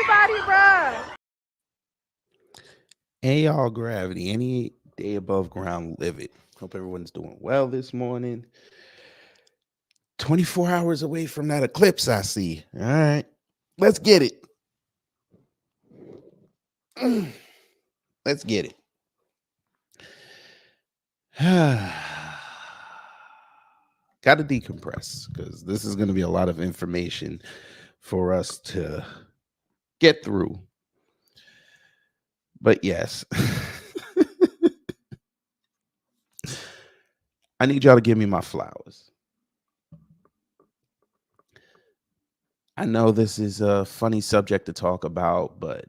everybody, bruh. Hey, y'all, gravity. Any day above ground, live it. Hope everyone's doing well this morning. 24 hours away from that eclipse, I see. All right, let's get it. Let's get it. Got to decompress because this is going to be a lot of information for us to get through. But yes, I need y'all to give me my flowers. I know this is a funny subject to talk about, but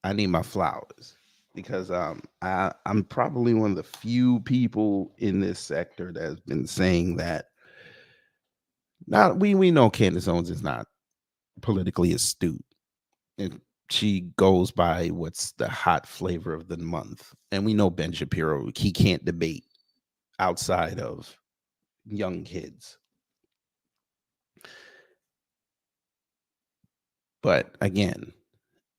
I need my flowers because I'm probably one of the few people in this sector that has been saying that. Not we know Candace Owens is not politically astute, and she goes by what's the hot flavor of the month, and we know Ben Shapiro, he can't debate outside of young kids. But again,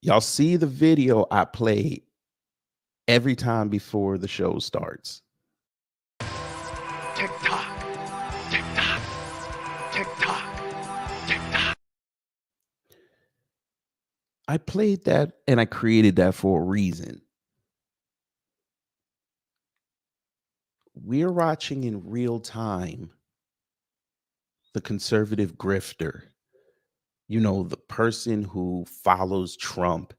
y'all see the video I play every time before the show starts. Tick tock, tick tock, tick tock, tick tock. I played that and I created that for a reason. We're watching in real time the conservative grifter, the person who follows Trump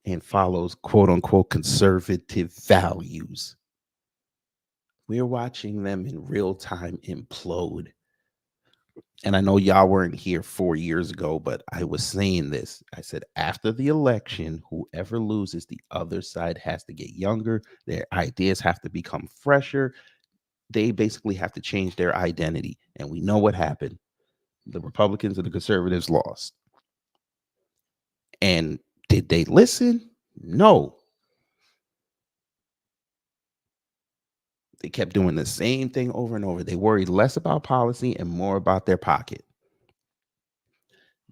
and follows quote unquote conservative values. We're watching them in real time implode. And I know y'all weren't here 4 years ago, but I was saying this. I said, after the election, whoever loses, the other side has to get younger. Their ideas have to become fresher. They basically have to change their identity. And we know what happened. The Republicans and the conservatives lost. And did they listen? No. They kept doing the same thing over and over. They worried less about policy and more about their pocket.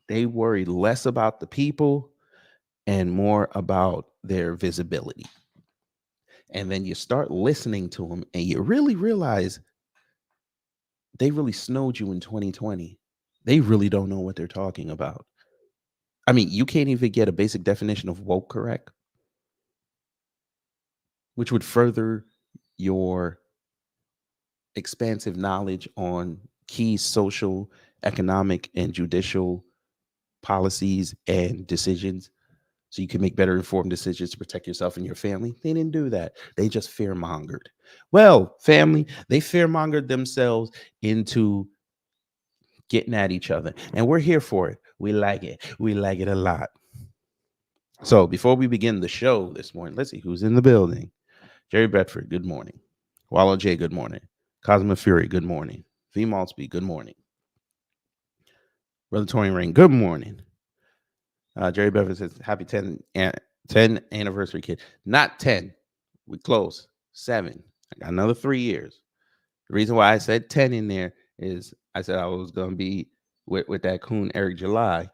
They worried less about the people and more about their visibility. And then you start listening to them and you really realize they really snowed you in 2020. They really don't know what they're talking about. I mean, you can't even get a basic definition of woke correct, which would further your expansive knowledge on key social, economic, and judicial policies and decisions so you can make better informed decisions to protect yourself and your family. They didn't do that. They just fear mongered. Well, family, they fear mongered themselves into getting at each other. And we're here for it. We like it. We like it a lot. So before we begin the show this morning, let's see who's in the building. Jerry Bedford, good morning. Wallow J, good morning. Cosmo Fury, good morning. V Maltsby, good morning. Brother Tony Ring, good morning. Jerry Bedford says, happy 10 anniversary, kid. Not 10. We close. 7. I got another 3 years. The reason why I said 10 in there is I said I was going to be with that coon Eric July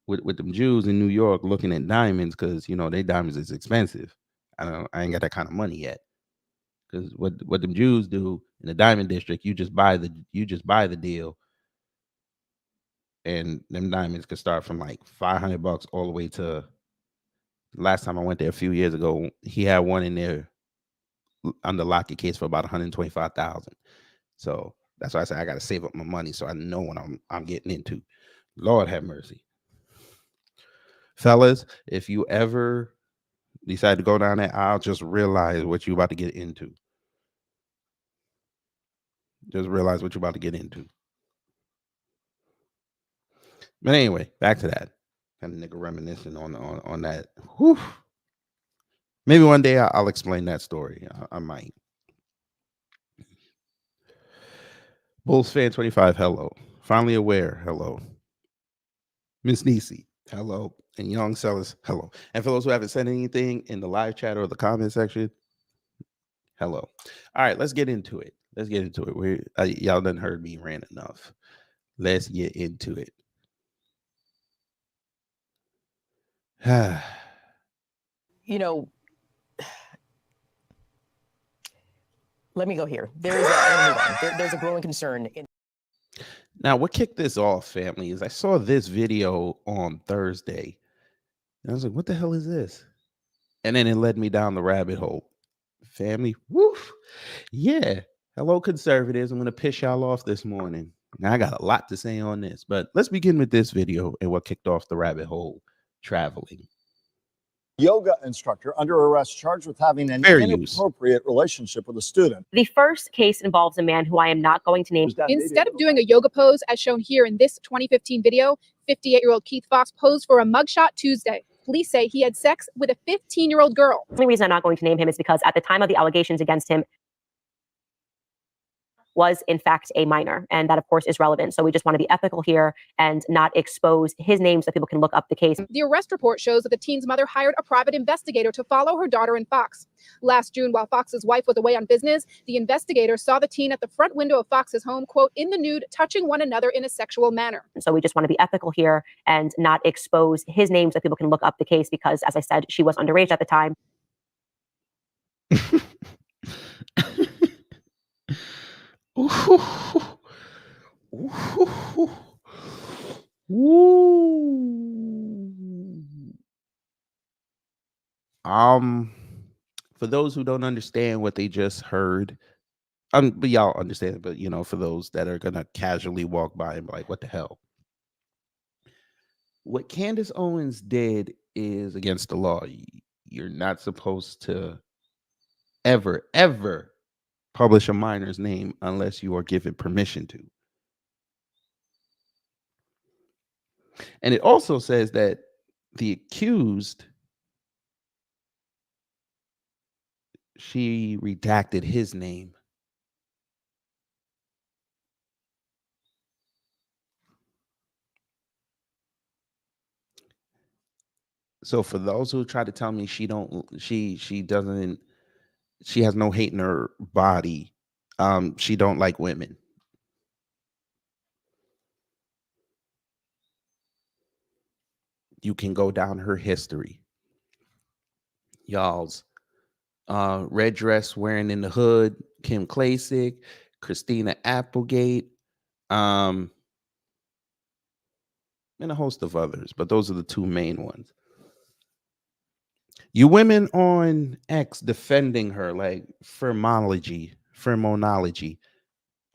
with them Jews in New York looking at diamonds because, they diamonds is expensive. I ain't got that kind of money yet. Because what them Jews do in the diamond district, you just buy the deal, and them diamonds could start from like $500 all the way to. Last time I went there a few years ago, he had one in there under lock and case for about 125,000. So that's why I said I got to save up my money so I know what I'm getting into. Lord have mercy, fellas. If you ever decide to go down that aisle, just realize what you're about to get into. Just realize what you're about to get into. But anyway, back to that. Kind of nigga reminiscing on that. Whew. Maybe one day I'll explain that story. I might. Bulls fan 25, hello. Finally aware, hello. Miss Nisi, hello. And Young Sellers, hello. And for those who haven't said anything in the live chat or the comment section, hello. All right, let's get into it. Y'all done heard me rant enough. Let's get into it. You know, let me go here. There's a growing concern. Now, what kicked this off, family, is I saw this video on Thursday. And I was like, what the hell is this? And then it led me down the rabbit hole. Family, woof. Yeah. Hello, conservatives. I'm going to piss y'all off this morning. Now, I got a lot to say on this, but let's begin with this video and what kicked off the rabbit hole traveling. Yoga instructor under arrest charged with having an Fair use. inappropriate relationship with a student. The first case involves a man who I am not going to name. Instead of doing a yoga pose as shown here in this 2015 video, 58-year-old Keith Fox posed for a mugshot Tuesday. Police say he had sex with a 15-year-old girl. The only reason I'm not going to name him is because at the time of the allegations against him was in fact a minor, and that of course is relevant. So we just want to be ethical here and not expose his name so people can look up the case. The arrest report shows that the teen's mother hired a private investigator to follow her daughter and Fox. Last June, while Fox's wife was away on business, the investigator saw the teen at the front window of Fox's home, quote, in the nude, touching one another in a sexual manner. So we just want to be ethical here and not expose his name so people can look up the case because, as I said, she was underage at the time. Ooh. For those who don't understand what they just heard, but y'all understand it, but you know, for those that are gonna casually walk by and be like, what the hell? What Candace Owens did is against the law. You're not supposed to ever publish a minor's name unless you are given permission to. And it also says that the accused, she redacted his name. So for those who try to tell me she has no hate in her body, she don't like women. You can go down her history. Y'all's red dress wearing in the hood, Kim Klacik, Christina Applegate, and a host of others, but those are the two main ones. You women on X defending her like pheromonology.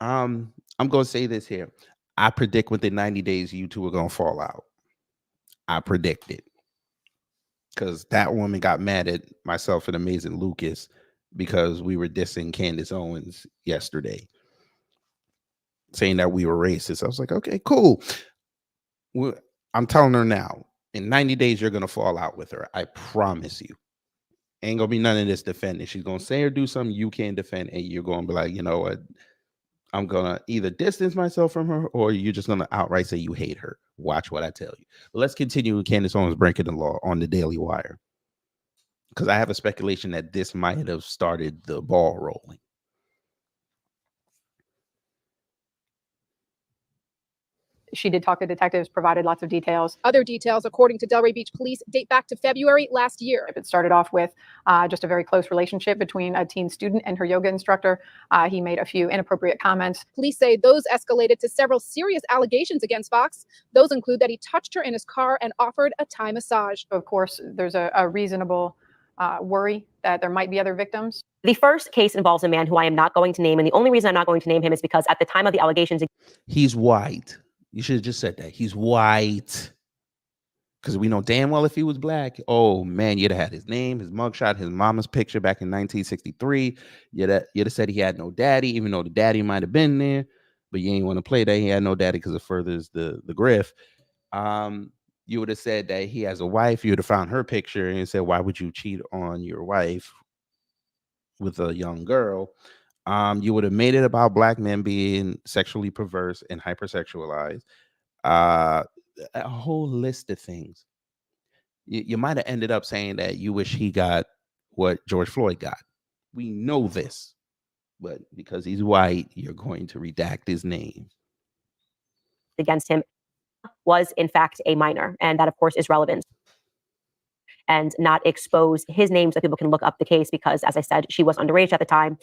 I'm gonna say this here. I predict within 90 days you two are gonna fall out. I predict it. Because that woman got mad at myself and Amazing Lucas because we were dissing Candace Owens yesterday, saying that we were racist. I was like, okay, cool. I'm telling her now, in 90 days, you're going to fall out with her. I promise you. Ain't going to be none of this defending. She's going to say or do something you can't defend, and you're going to be like, you know what? I'm going to either distance myself from her, or you're just going to outright say you hate her. Watch what I tell you. But let's continue with Candace Owens breaking the law on the Daily Wire, because I have a speculation that this might have started the ball rolling. She did talk to detectives, provided lots of details. Other details, according to Delray Beach Police, date back to February last year. It started off with just a very close relationship between a teen student and her yoga instructor. He made a few inappropriate comments. Police say those escalated to several serious allegations against Fox. Those include that he touched her in his car and offered a Thai massage. Of course, there's a reasonable worry that there might be other victims. The first case involves a man who I am not going to name, and the only reason I'm not going to name him is because at the time of the allegations, he's white. You should have just said that. He's white. Because we know damn well if he was black, oh man, you'd have had his name, his mugshot, his mama's picture back in 1963. You'd have said he had no daddy, even though the daddy might have been there, but you ain't want to play that he had no daddy because it furthers the grift. You would have said that he has a wife. You would have found her picture and said, why would you cheat on your wife with a young girl? You would have made it about black men being sexually perverse and hypersexualized. A whole list of things. You might have ended up saying that you wish he got what George Floyd got. We know this, but because he's white, you're going to redact his name. Against him was in fact a minor, and that of course is relevant. and not expose his name so that people can look up the case because, as I said, she was underage at the time.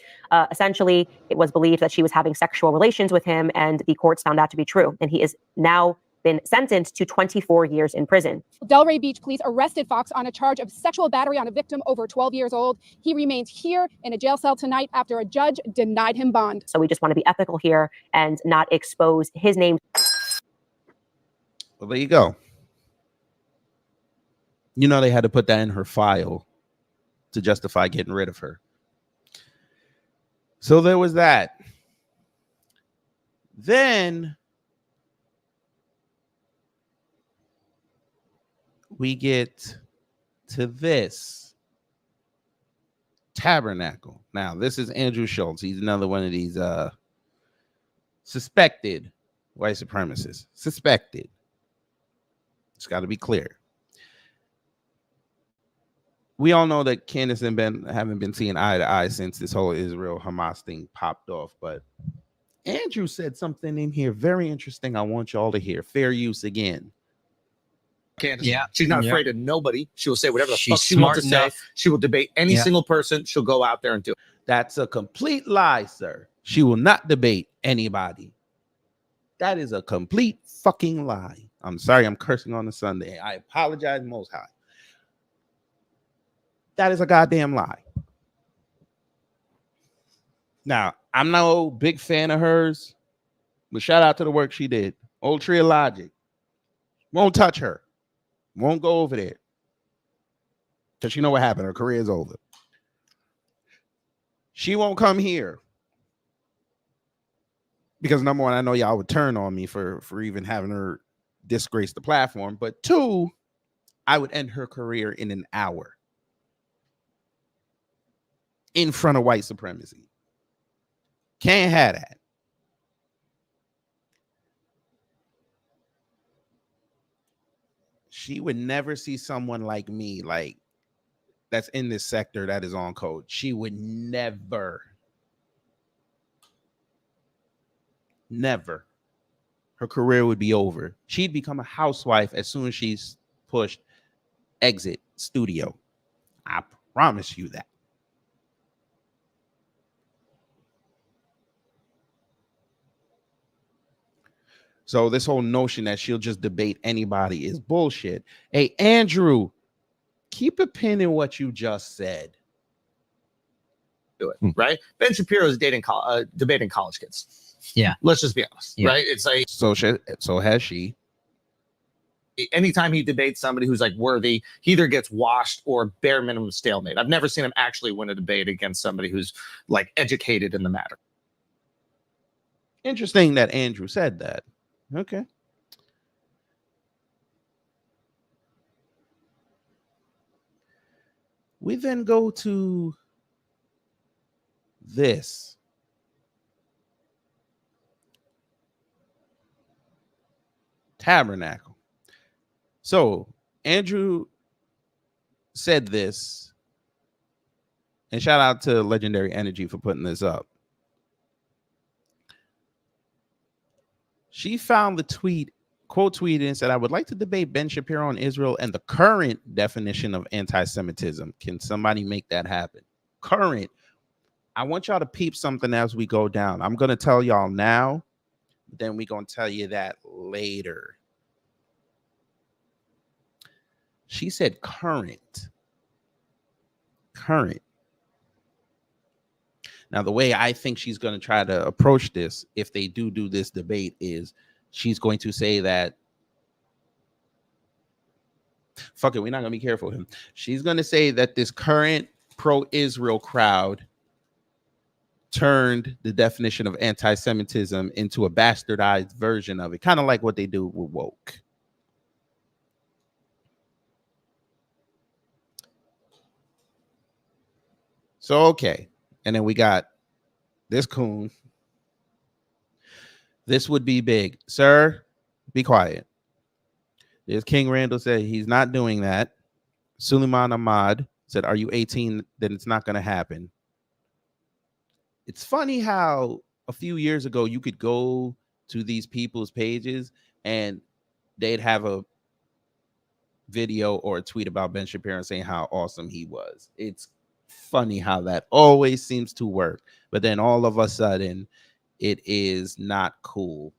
Essentially, it was believed that she was having sexual relations with him, and the courts found that to be true. And he is now been sentenced to 24 years in prison. Delray Beach police arrested Fox on a charge of sexual battery on a victim over 12 years old. He remains here in a jail cell tonight after a judge denied him bond. So we just want to be ethical here and not expose his name. Well, there you go. You know, they had to put that in her file to justify getting rid of her. So there was that. Then we get to this Tabernacle. Now, this is Andrew Schultz. He's another one of these suspected white supremacists. Suspected. It's got to be clear. We all know that Candace and Ben haven't been seeing eye to eye since this whole Israel-Hamas thing popped off. But Andrew said something in here very interesting I want y'all to hear. Fair use again. Candace. Yeah. She's not afraid of nobody. She will say whatever the fuck she smart wants to say. She will debate any single person. She'll go out there and do it. That's a complete lie, sir. She will not debate anybody. That is a complete fucking lie. I'm sorry I'm cursing on a Sunday. I apologize, Most High. That is a goddamn lie. Now, I'm no big fan of hers, but shout out to the work she did. Old Tree of Logic. Won't touch her. Won't go over there. Because you know what happened. Her career is over. She won't come here. Because number one, I know y'all would turn on me for even having her disgrace the platform. But two, I would end her career in an hour. In front of white supremacy. Can't have that. She would never see someone like me, like that's in this sector that is on code. She would never. Her career would be over. She'd become a housewife as soon as she's pushed exit studio. I promise you that. So this whole notion that she'll just debate anybody is bullshit. Hey, Andrew, keep a pin in what you just said. Do it, right? Ben Shapiro is debating college kids. Yeah. Let's just be honest, right? It's like So has she. Anytime he debates somebody who's like worthy, he either gets washed or bare minimum stalemate. I've never seen him actually win a debate against somebody who's like educated in the matter. Interesting that Andrew said that. Okay. We then go to this. Tabernacle. So Andrew said this, and shout out to Legendary Energy for putting this up. She found the tweet, quote tweeted, and said, I would like to debate Ben Shapiro on Israel and the current definition of anti-Semitism. Can somebody make that happen? Current. I want y'all to peep something as we go down. I'm going to tell y'all now, but then we're going to tell you that later. She said current. Current. Now, the way I think she's going to try to approach this, if they do this debate, is she's going to say that, fuck it, we're not going to be careful with him. She's going to say that this current pro-Israel crowd turned the definition of anti-Semitism into a bastardized version of it, kind of like what they do with woke. So, okay. And then we got this coon. This would be big. Sir, be quiet. As King Randall said, he's not doing that. Suleiman Ahmad said, are you 18? Then it's not going to happen. It's funny how a few years ago you could go to these people's pages and they'd have a video or a tweet about Ben Shapiro saying how awesome he was. It's funny how that always seems to work, but then all of a sudden it is not cool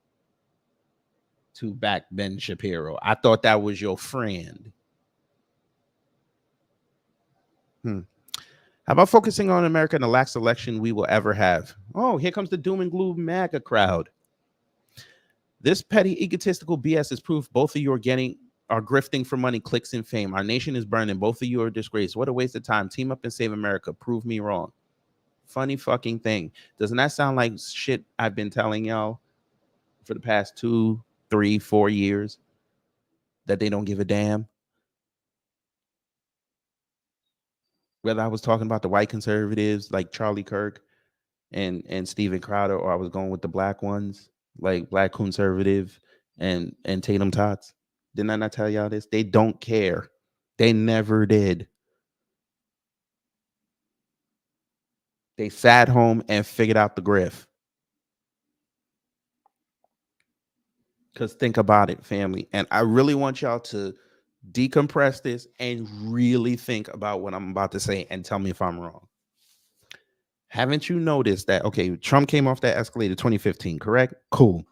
to back Ben Shapiro. I thought that was your friend. How about focusing on America in the last election we will ever have? Oh, here comes the doom and gloom MAGA crowd. This petty egotistical BS is proof both of you are grifting for money, clicks, and fame. Our nation is burning. Both of you are disgraced. What a waste of time. Team up and save America. Prove me wrong. Funny fucking thing. Doesn't that sound like shit I've been telling y'all for the past 2, 3, 4 years? That they don't give a damn? Whether I was talking about the white conservatives like Charlie Kirk and Steven Crowder, or I was going with the black ones like Black Conservative and Tatum Tots. Didn't I not tell y'all this? They don't care. They never did. They sat home and figured out the grift. Because think about it, family. And I really want y'all to decompress this and really think about what I'm about to say and tell me if I'm wrong. Haven't you noticed that, okay, Trump came off that escalator 2015, correct? Cool.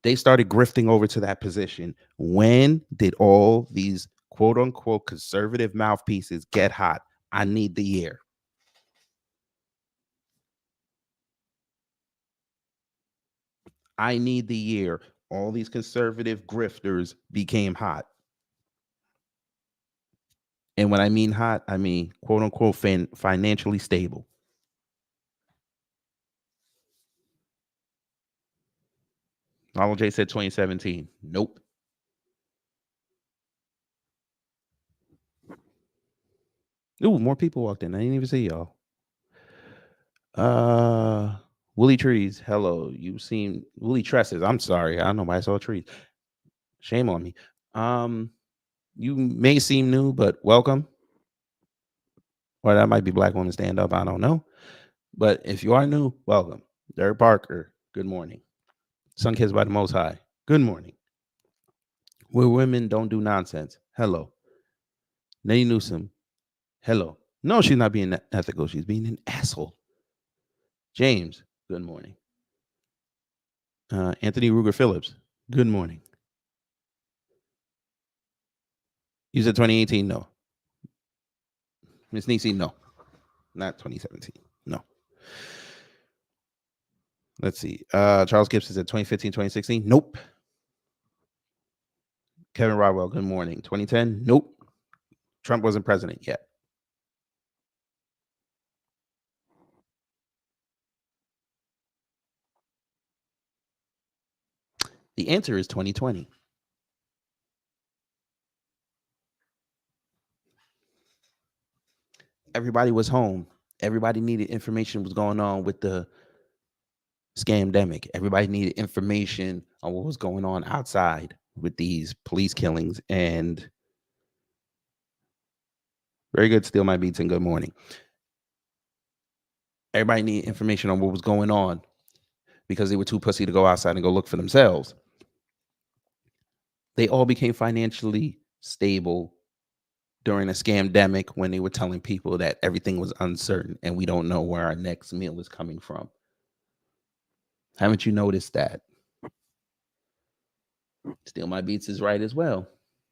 They started grifting over to that position. When did all these quote unquote conservative mouthpieces get hot? I need the year. I need the year. All these conservative grifters became hot. And when I mean hot, I mean quote unquote financially stable. Donald J said 2017. Nope. Ooh, more people walked in. I didn't even see y'all. Woolly Trees. Hello. You seen Woolly Tresses. I'm sorry. I don't know why I saw trees. Shame on me. You may seem new, but welcome. Or that might be Black Woman Stand Up. I don't know. But if you are new, welcome. Derek Parker. Good morning. Sun Kids by the Most High. Good morning. Where women don't do nonsense. Hello. Nay Newsom. Hello. No, she's not being ethical. She's being an asshole. James. Good morning. Anthony Ruger Phillips. Good morning. You said 2018? No. Miss Nisi? No. Not 2017. No. Let's see. Charles Gibson said 2015, 2016. Nope. Kevin Rodwell, good morning. 2010? Nope. Trump wasn't president yet. The answer is 2020. Everybody was home. Everybody needed information was going on with the scamdemic. Everybody needed information on what was going on outside with these police killings. And very good, Steal My Beats, and good morning. Everybody needed information on what was going on because they were too pussy to go outside and go look for themselves. They all became financially stable during a scamdemic when they were telling people that everything was uncertain and we don't know where our next meal is coming from. Haven't you noticed that? Steal My Beats is right as well.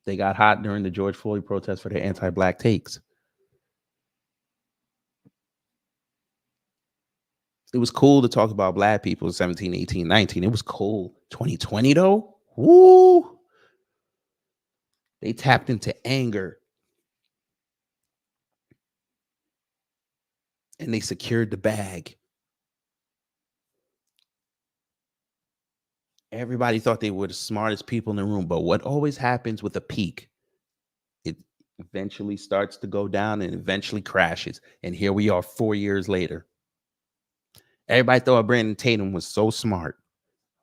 They got hot during the George Floyd protest for their anti-black takes. It was cool to talk about black people 17, 18, 19. It was cool. 2020 though? Woo! They tapped into anger. And they secured the bag. Everybody thought they were the smartest people in the room. But what always happens with a peak, it eventually starts to go down and eventually crashes. And here we are 4 years later. Everybody thought Brandon Tatum was so smart.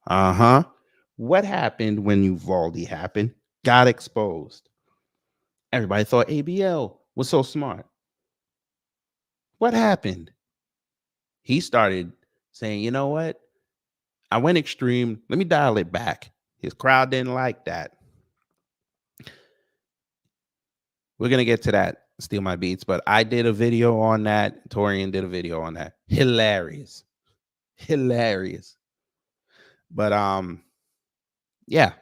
What happened when Uvalde happened? Got exposed. Everybody thought ABL was so smart. What happened? He started saying, you know what? I went extreme. Let me dial it back. His crowd didn't like that. We're gonna get to that. Steal my beats, but I did a video on that. Torian did a video on that. Hilarious. But yeah,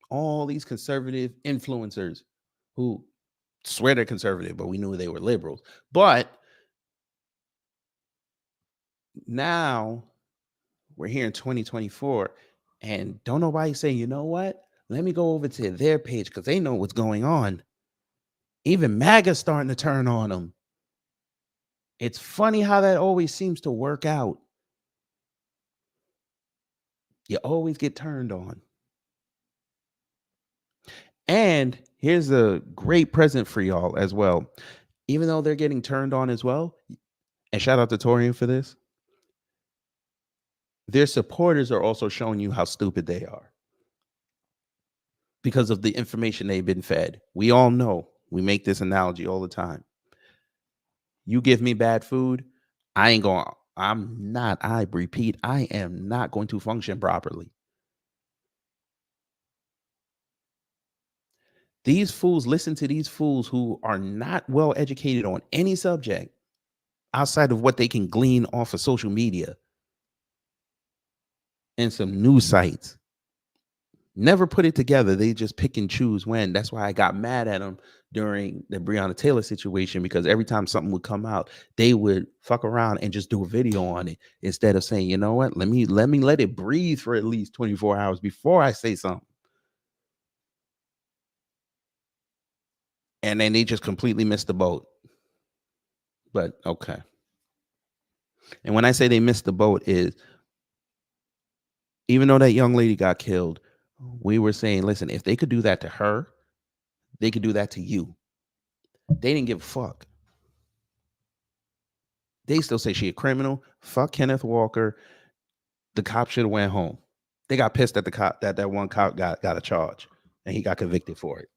all these conservative influencers who swear they're conservative, but we knew they were liberals. But now we're here in 2024, and don't nobody say, you know what? Let me go over to their page because they know what's going on. Even MAGA's starting to turn on them. It's funny how that always seems to work out. You always get turned on. And here's a great present for y'all as well. Even though they're getting turned on as well, and shout out to Torian for this, their supporters are also showing you how stupid they are because of the information they've been fed. We all know, we make this analogy all the time. You give me bad food, I repeat, I am not going to function properly. These fools, listen to these fools who are not well educated on any subject outside of what they can glean off of social media and some news sites. Never put it together. They just pick and choose when. That's why I got mad at them during the Breonna Taylor situation, because every time something would come out, they would fuck around and just do a video on it instead of saying, you know what, let it breathe for at least 24 hours before I say something. And then they just completely missed the boat. But okay. And when I say they missed the boat is, even though that young lady got killed, we were saying, listen, if they could do that to her, they could do that to you. They didn't give a fuck. They still say she a criminal. Fuck Kenneth Walker. The cop should have went home. They got pissed at the cop that one cop got a charge and he got convicted for it.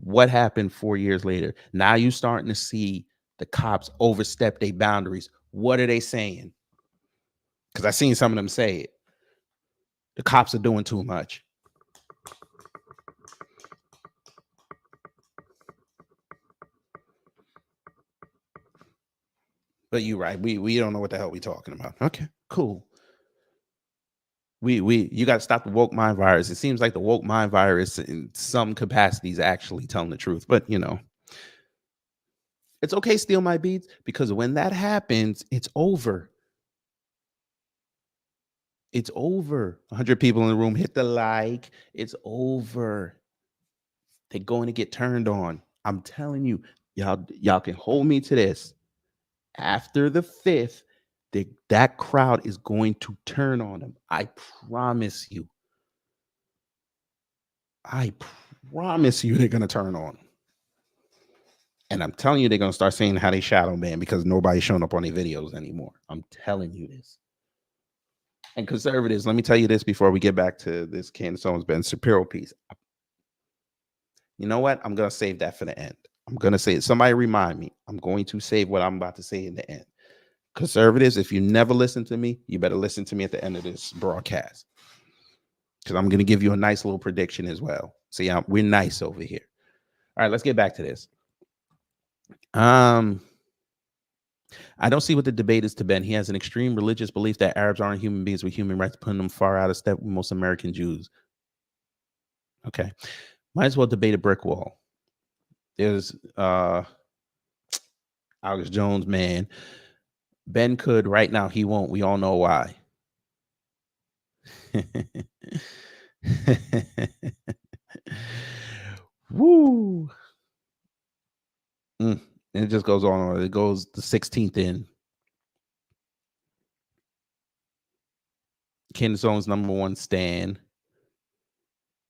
What happened 4 years later? Now you starting to see the cops overstep their boundaries. What are they saying? Because I seen some of them say it. The cops are doing too much. But you're right. We don't know what the hell we talking about. Okay, cool. You got to stop the woke mind virus. It seems like the woke mind virus in some capacities actually telling the truth. But, you know, it's okay, steal my beats, because when that happens, it's over. It's over. 100 people in the room, hit the like. It's over. They're going to get turned on. I'm telling you, y'all can hold me to this. After the 5th, that crowd is going to turn on them. I promise you. I promise you they're going to turn on. And I'm telling you, they're going to start saying how they shadow ban because nobody's showing up on their videos anymore. I'm telling you this. And conservatives, let me tell you this before we get back to this Candace Owens, Ben Shapiro piece. You know what? I'm going to save that for the end. I'm going to say it. Somebody remind me. I'm going to save what I'm about to say in the end. Conservatives, if you never listen to me, you better listen to me at the end of this broadcast, because I'm going to give you a nice little prediction as well. See, we're nice over here. All right, let's get back to this. I don't see what the debate is to Ben. He has an extreme religious belief that Arabs aren't human beings with human rights, putting them far out of step with most American Jews. Okay, might as well debate a brick wall. There's Alex Jones, man. Ben could right now. He won't. We all know why. Woo. And it just goes on. It goes the 16th in. Candace Owens #1 stan.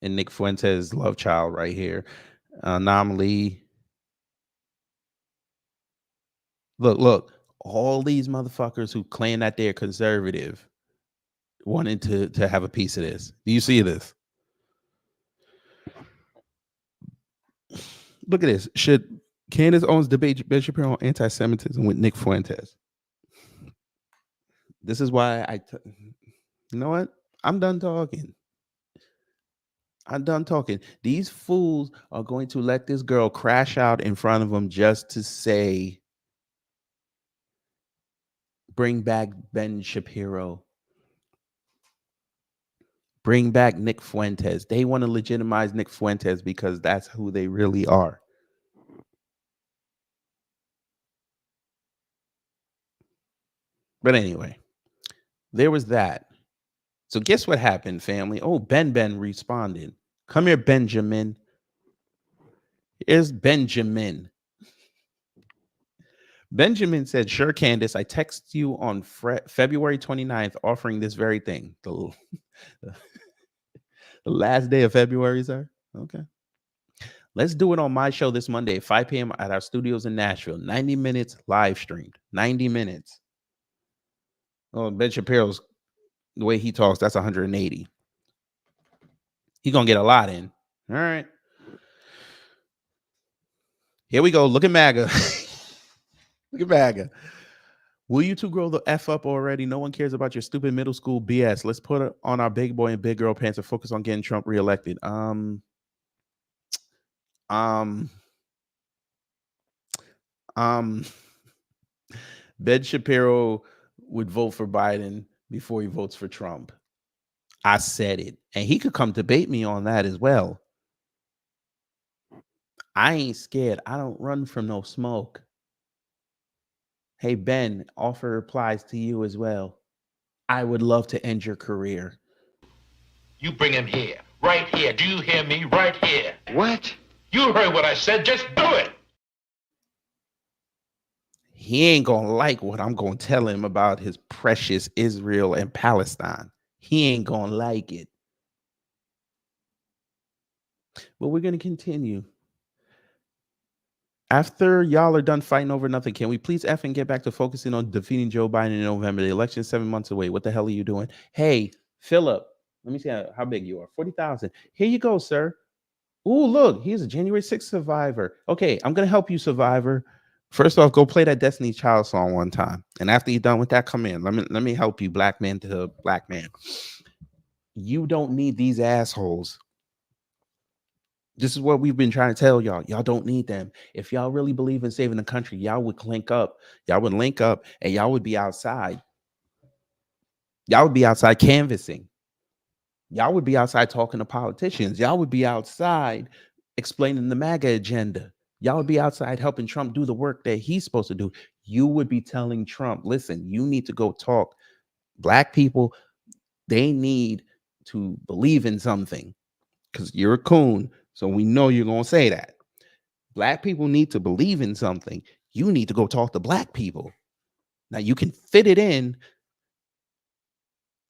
And Nick Fuentes love child right here. Anomaly. Look. All these motherfuckers who claim that they're conservative wanted to have a piece of this. Do you see this? Look at this. Should Candace Owens debate Ben Shapiro on anti-Semitism with Nick Fuentes? This is why you know what? I'm done talking. I'm done talking. These fools are going to let this girl crash out in front of them just to say, bring back Ben Shapiro. Bring back Nick Fuentes. They want to legitimize Nick Fuentes because that's who they really are. But anyway, there was that. So guess what happened, family? Oh, Ben responded. Come here, Benjamin. Here's Benjamin. Benjamin said, sure, Candace, I text you on February 29th offering this very thing. The last day of February, sir? Okay. Let's do it on my show this Monday at 5 p.m. at our studios in Nashville. 90 minutes live streamed. 90 minutes. Oh, Ben Shapiro's, the way he talks, that's 180. He's going to get a lot in. All right. Here we go. Look at MAGA. Look at MAGA. Will you two grow the F up already? No one cares about your stupid middle school BS. Let's put it on our big boy and big girl pants and focus on getting Trump reelected. Ben Shapiro would vote for Biden before he votes for Trump. I said it. And he could come debate me on that as well. I ain't scared. I don't run from no smoke. Hey, Ben, offer applies to you as well. I would love to end your career. You bring him here. Right here. Do you hear me? Right here. What? You heard what I said. Just do it. He ain't going to like what I'm going to tell him about his precious Israel and Palestine. He ain't going to like it. But we're going to continue. After y'all are done fighting over nothing, can we please effing get back to focusing on defeating Joe Biden in November? The election is 7 months away. What the hell are you doing? Hey, Philip, let me see how big you are. 40,000. Here you go, sir. Ooh, look, he's a January 6th survivor. Okay, I'm going to help you, survivor. First off, go play that Destiny's Child song one time. And after you're done with that, come in. Let me help you, black man to black man. You don't need these assholes. This is what we've been trying to tell y'all. Y'all don't need them. If y'all really believe in saving the country, y'all would link up. Y'all would link up and y'all would be outside. Y'all would be outside canvassing. Y'all would be outside talking to politicians. Y'all would be outside explaining the MAGA agenda. Y'all would be outside helping Trump do the work that he's supposed to do. You would be telling Trump, listen, you need to go talk. Black people, they need to believe in something because you're a coon. So we know you're going to say that. Black people need to believe in something. You need to go talk to black people. Now you can fit it in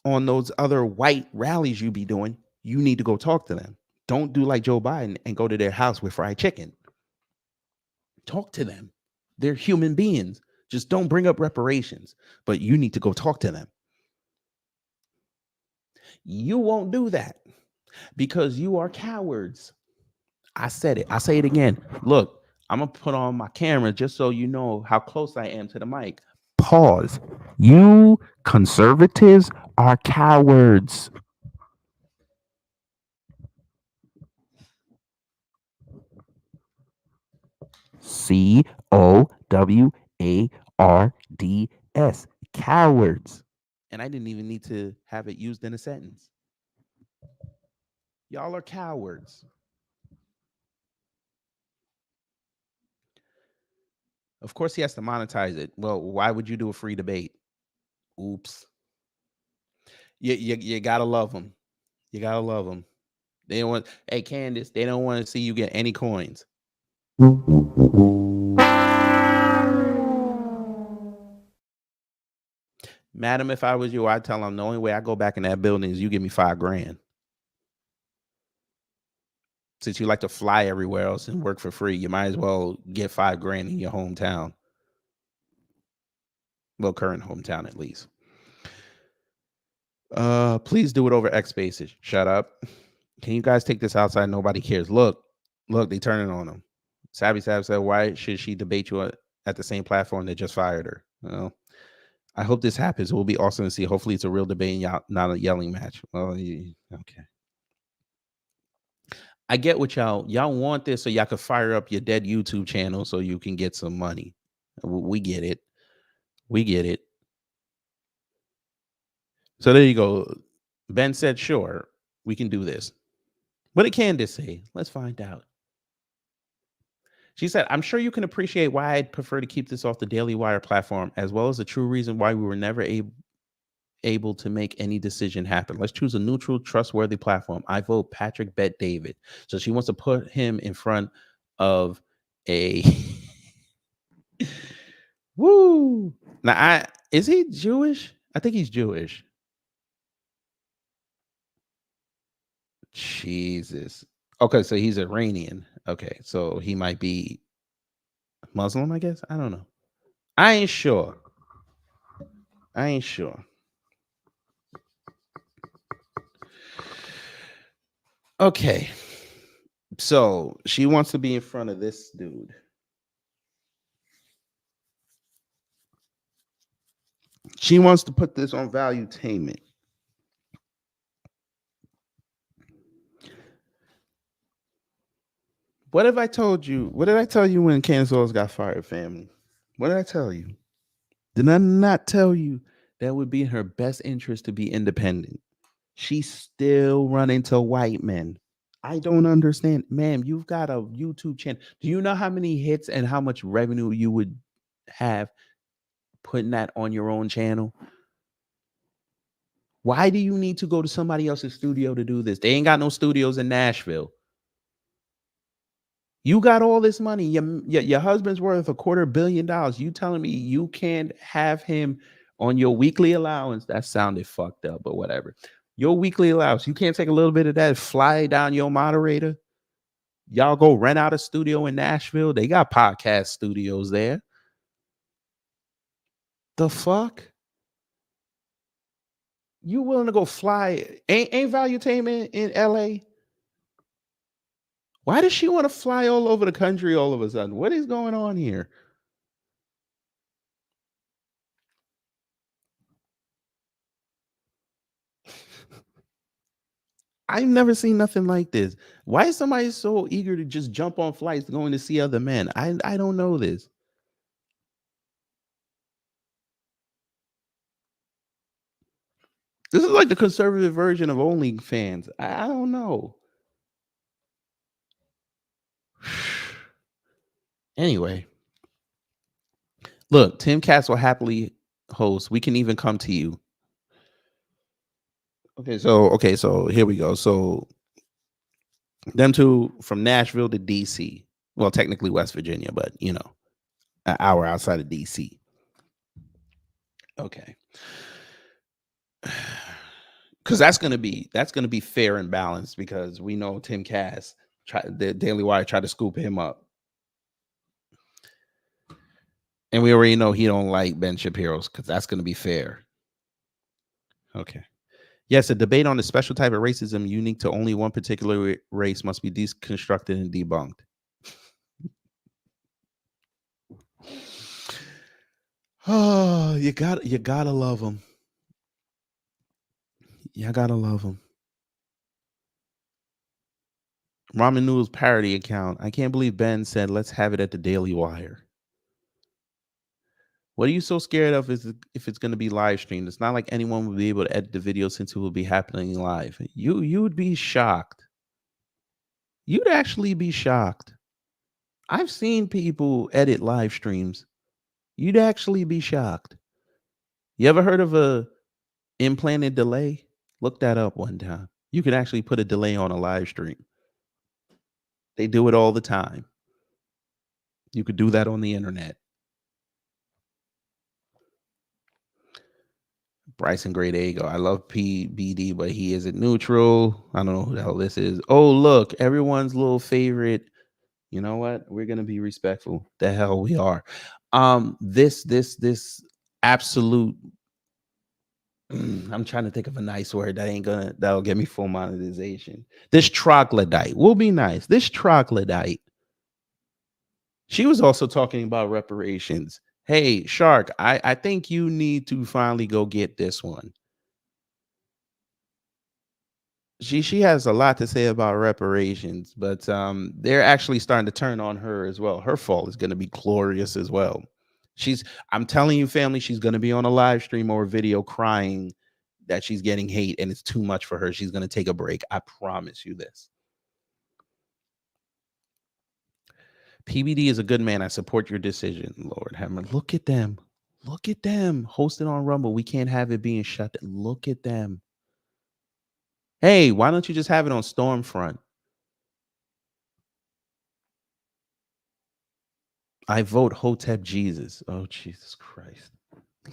on those other white rallies you be doing. You need to go talk to them. Don't do like Joe Biden and go to their house with fried chicken. Talk to them. They're human beings. Just don't bring up reparations, but you need to go talk to them. You won't do that because you are cowards. I said it. I say it again. Look, I'm going to put on my camera just so you know how close I am to the mic. Pause. You conservatives are cowards. COWARDS. Cowards. And I didn't even need to have it used in a sentence. Y'all are cowards. Of course, he has to monetize it. Well, why would you do a free debate? Oops. You gotta love them. You gotta love them. They don't want. Hey, Candace, they don't want to see you get any coins. Madam, if I was you, I'd tell them the only way I go back in that building is you give me $5,000. Since you like to fly everywhere else and work for free, you might as well get $5,000 in your hometown. Well, current hometown at least. Please do it over X Spaces. Shut up. Can you guys take this outside? Nobody cares. Look, they turning on them. Savvy Sav said, why should she debate you at the same platform that just fired her? Well, I hope this happens. It will be awesome to see. Hopefully it's a real debate and not a yelling match. Well, okay. I get what y'all want this so y'all could fire up your dead YouTube channel so you can get some money. We get it. We get it. So there you go. Ben said, sure, we can do this. What did Candace say? Let's find out. She said, I'm sure you can appreciate why I'd prefer to keep this off the Daily Wire platform, as well as the true reason why we were never able to make any decision happen. Let's choose a neutral, trustworthy platform. I vote Patrick Bet David. So she wants to put him in front of a woo. Now, is he Jewish? I think he's Jewish. Jesus. Okay, so he's Iranian. Okay, so he might be Muslim, I guess. I don't know. I ain't sure. Okay. So she wants to be in front of this dude. She wants to put this on Valuetainment. What have I told you? What did I tell you when Candace Owens got fired, family? What did I tell you? Did I not tell you that it would be in her best interest to be independent? She's still running to white men. I don't understand. Ma'am, you've got a YouTube channel. Do you know how many hits and how much revenue you would have putting that on your own channel? Why do you need to go to somebody else's studio to do this? They ain't got no studios in Nashville. You got all this money. Your husband's worth $250 million. You telling me you can't have him on your weekly allowance? That sounded fucked up, but whatever. Your weekly allowance. You can't take a little bit of that, fly down your moderator. Y'all go rent out a studio in Nashville. They got podcast studios there. The fuck? You willing to go fly? Ain't Valuetainment in LA? Why does she want to fly all over the country all of a sudden? What is going on here? I've never seen nothing like this. Why is somebody so eager to just jump on flights going to see other men? I don't know this. This is like the conservative version of OnlyFans. I don't know. Anyway, look, Tim Cass will happily host. We can even come to you. Okay, so here we go. So them two from Nashville to DC. Well, technically West Virginia, but you know, an hour outside of DC. Okay. Because that's gonna be fair and balanced, because we know Tim Cass, the Daily Wire tried to scoop him up. And we already know he don't like Ben Shapiro's, because that's going to be fair. Okay. Yes, a debate on a special type of racism unique to only one particular race must be deconstructed and debunked. Oh, you gotta love him. You gotta love him. Ramen Noodles parody account. I can't believe Ben said, let's have it at the Daily Wire. What are you so scared of if it's going to be live streamed? It's not like anyone will be able to edit the video since it will be happening live. You would be shocked. You'd actually be shocked. I've seen people edit live streams. You'd actually be shocked. You ever heard of a implanted delay? Look that up one time. You can actually put a delay on a live stream. They do it all the time. You could do that on the internet. Bryson Gray, there you go. I love PBD, but he isn't neutral. I don't know who the hell this is. Oh, look, everyone's little favorite. You know what? We're gonna be respectful. The hell we are. This absolute. I'm trying to think of a nice word that'll get me full monetization. This troglodyte. We'll be nice. This troglodyte. She was also talking about reparations. Hey, Shark, I think you need to finally go get this one. she has a lot to say about reparations, but they're actually starting to turn on her as well. Her fall is going to be glorious as well. I'm telling you, family, she's going to be on a live stream or a video crying that she's getting hate and it's too much for her. She's going to take a break. I promise you this. PBD is a good man. I support your decision, Lord Hammer. Look at them. Look at them. Hosted on Rumble. We can't have it being shut down. Look at them. Hey, why don't you just have it on Stormfront? I vote Hotep Jesus. Oh, Jesus Christ.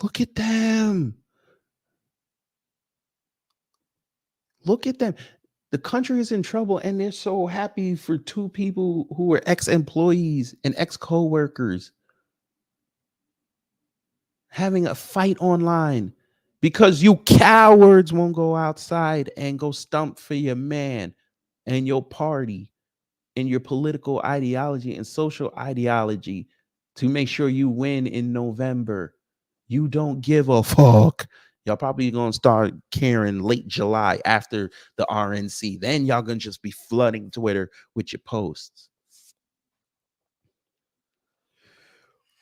Look at them. Look at them. The country is in trouble, and they're so happy for two people who are ex-employees and ex-co-workers having a fight online because you cowards won't go outside and go stump for your man and your party and your political ideology and social ideology to make sure you win in November. You don't give a fuck. Y'all probably gonna start caring late July after the RNC. Then y'all gonna just be flooding Twitter with your posts.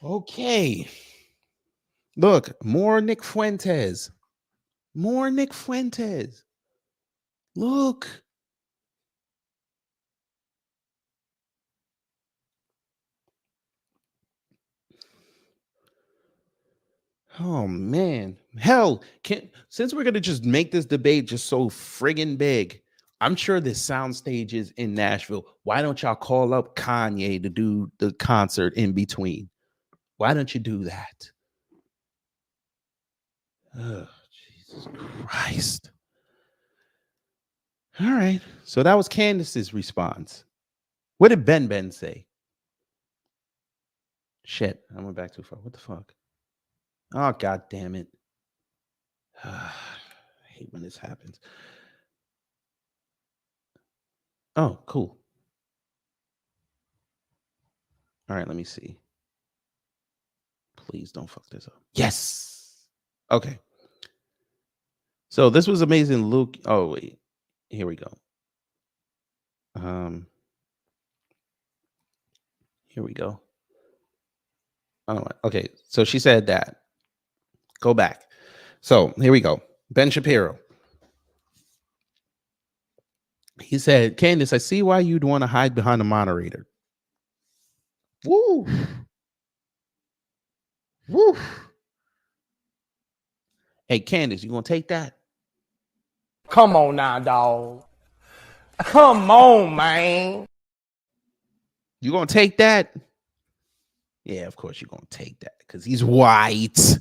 Okay. Look, more Nick Fuentes. More Nick Fuentes. Look. Oh man. Hell, since we're gonna just make this debate just so friggin' big, I'm sure there's sound stages in Nashville. Why don't y'all call up Kanye to do the concert in between? Why don't you do that? Oh, Jesus Christ. All right. So that was Candace's response. What did Ben say? Shit, I went back too far. What the fuck? Oh, God damn it. I hate when this happens. Oh, cool. All right, let me see. Please don't fuck this up. Yes. Okay. So this was amazing, Luke. Oh, wait. Here we go. Here we go. Oh, okay. So she said that. Go back. So here we go. Ben Shapiro. He said, Candace, I see why you'd want to hide behind a moderator. Woo. Woo. Hey, Candace, you gonna take that? Come on now, dog. Come on, man. You gonna take that? Yeah, of course you're gonna take that because he's white.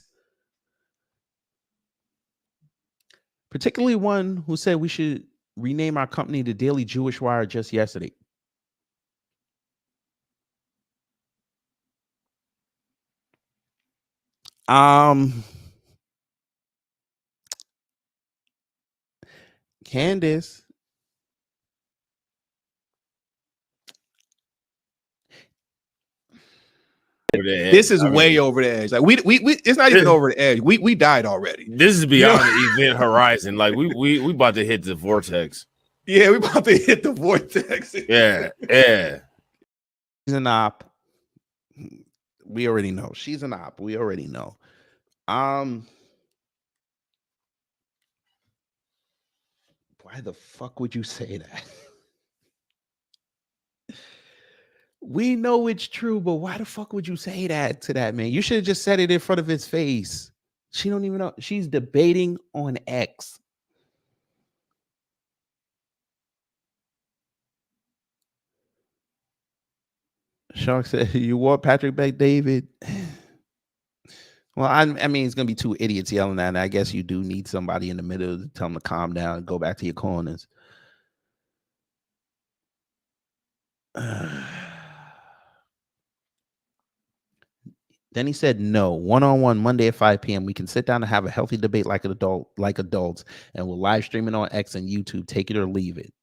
Particularly one who said we should rename our company the Daily Jewish Wire just yesterday. Candace. This is way over the edge. Like we it's not even over the edge. We died already. This is beyond the event horizon. Like we about to hit the vortex. Yeah, we about to hit the vortex. Yeah. She's an op. We already know. She's an op. We already know. Why the fuck would you say that? We know it's true, but why the fuck would you say that to that man? You should have just said it in front of his face. She don't even know. She's debating on X. Shark said, you want Patrick Bet David? Well, I mean, it's going to be two idiots yelling at it. I guess you do need somebody in the middle to tell them to calm down and go back to your corners. Then he said, no, one-on-one Monday at 5 p.m. We can sit down and have a healthy debate like adults, and we'll live stream it on X and YouTube. Take it or leave it.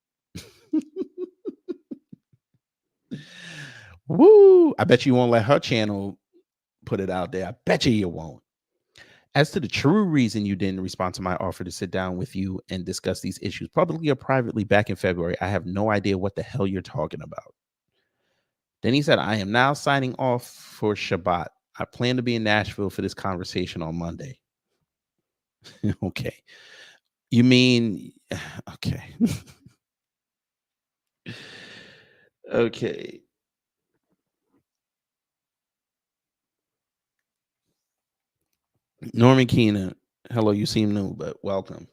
Woo! I bet you won't let her channel put it out there. I bet you won't. As to the true reason you didn't respond to my offer to sit down with you and discuss these issues publicly or privately back in February, I have no idea what the hell you're talking about. Then he said, I am now signing off for Shabbat. I plan to be in Nashville for this conversation on Monday. Okay. You mean, okay. Okay. Norman Keena, hello, you seem new, but welcome.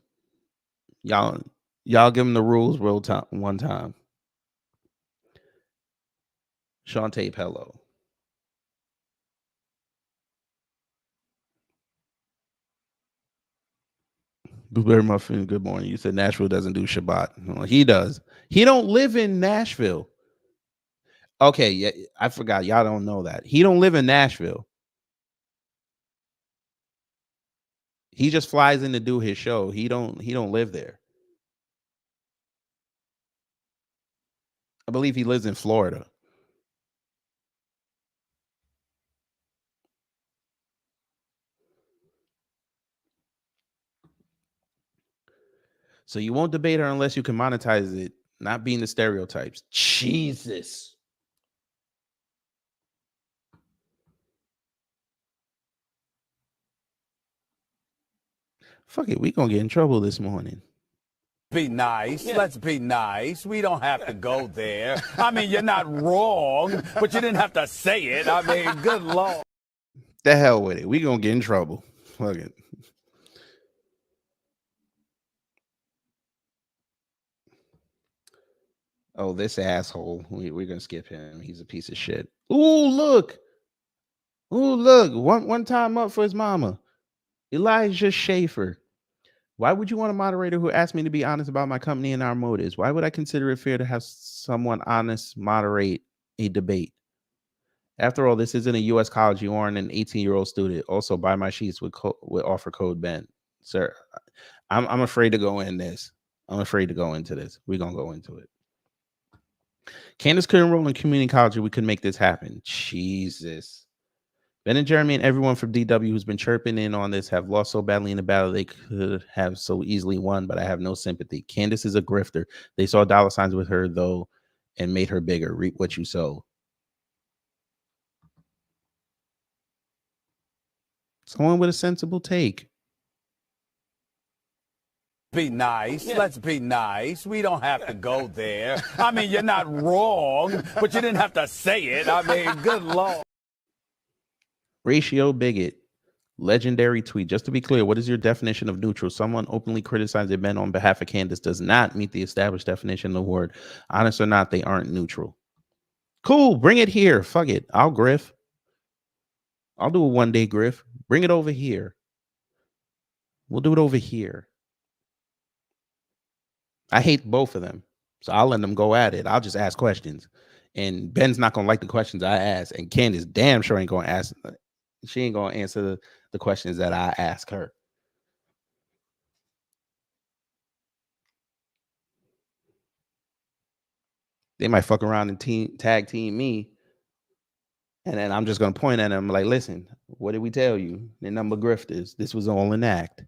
Y'all give him the rules real time one time. Sean Tape, hello. Blueberry Muffin, good morning. You said Nashville doesn't do Shabbat. Well, he does. He don't live in Nashville. Okay, yeah, I forgot. Y'all don't know that. He don't live in Nashville. He just flies in to do his show. He don't live there. I believe he lives in Florida. So you won't debate her unless you can monetize it, not being the stereotypes. Jesus. Fuck it, we gonna get in trouble this morning. Be nice. Yeah. Let's be nice. We don't have to go there. I mean, you're not wrong, but you didn't have to say it. I mean, good Lord. The hell with it. We gonna get in trouble. Fuck it. Oh, this asshole. We're gonna skip him. He's a piece of shit. Ooh, look. Ooh, look. One time up for his mama. Elijah Schaefer. Why would you want a moderator who asked me to be honest about my company and our motives? Why would I consider it fair to have someone honest moderate a debate? After all, this isn't a U.S. college. You aren't an 18-year-old student. Also, buy my sheets with offer code Ben. Sir, I'm afraid to go in this. I'm afraid to go into this. We're going to go into it. Candace could enroll in community college and we could make this happen. Jesus. Ben and Jeremy and everyone from DW who's been chirping in on this have lost so badly in the battle they could have so easily won, but I have no sympathy. Candace is a grifter. They saw dollar signs with her, though, and made her bigger. Reap what you sow. Someone with a sensible take. Be nice. Yeah. Let's be nice. We don't have to go there. I mean, you're not wrong, but you didn't have to say it. I mean, good Lord. Ratio bigot. Legendary tweet. Just to be clear, what is your definition of neutral? Someone openly criticizing Ben on behalf of Candace does not meet the established definition of the word. Honest or not, they aren't neutral. Cool. Bring it here. Fuck it. I'll griff. I'll do a one-day griff. Bring it over here. We'll do it over here. I hate both of them, so I'll let them go at it. I'll just ask questions. And Ben's not going to like the questions I ask. And Candace damn sure ain't going to ask. She ain't going to answer the questions that I ask her. They might fuck around and tag team me. And then I'm just going to point at them like, listen, what did we tell you? The number grifters. This was all an act.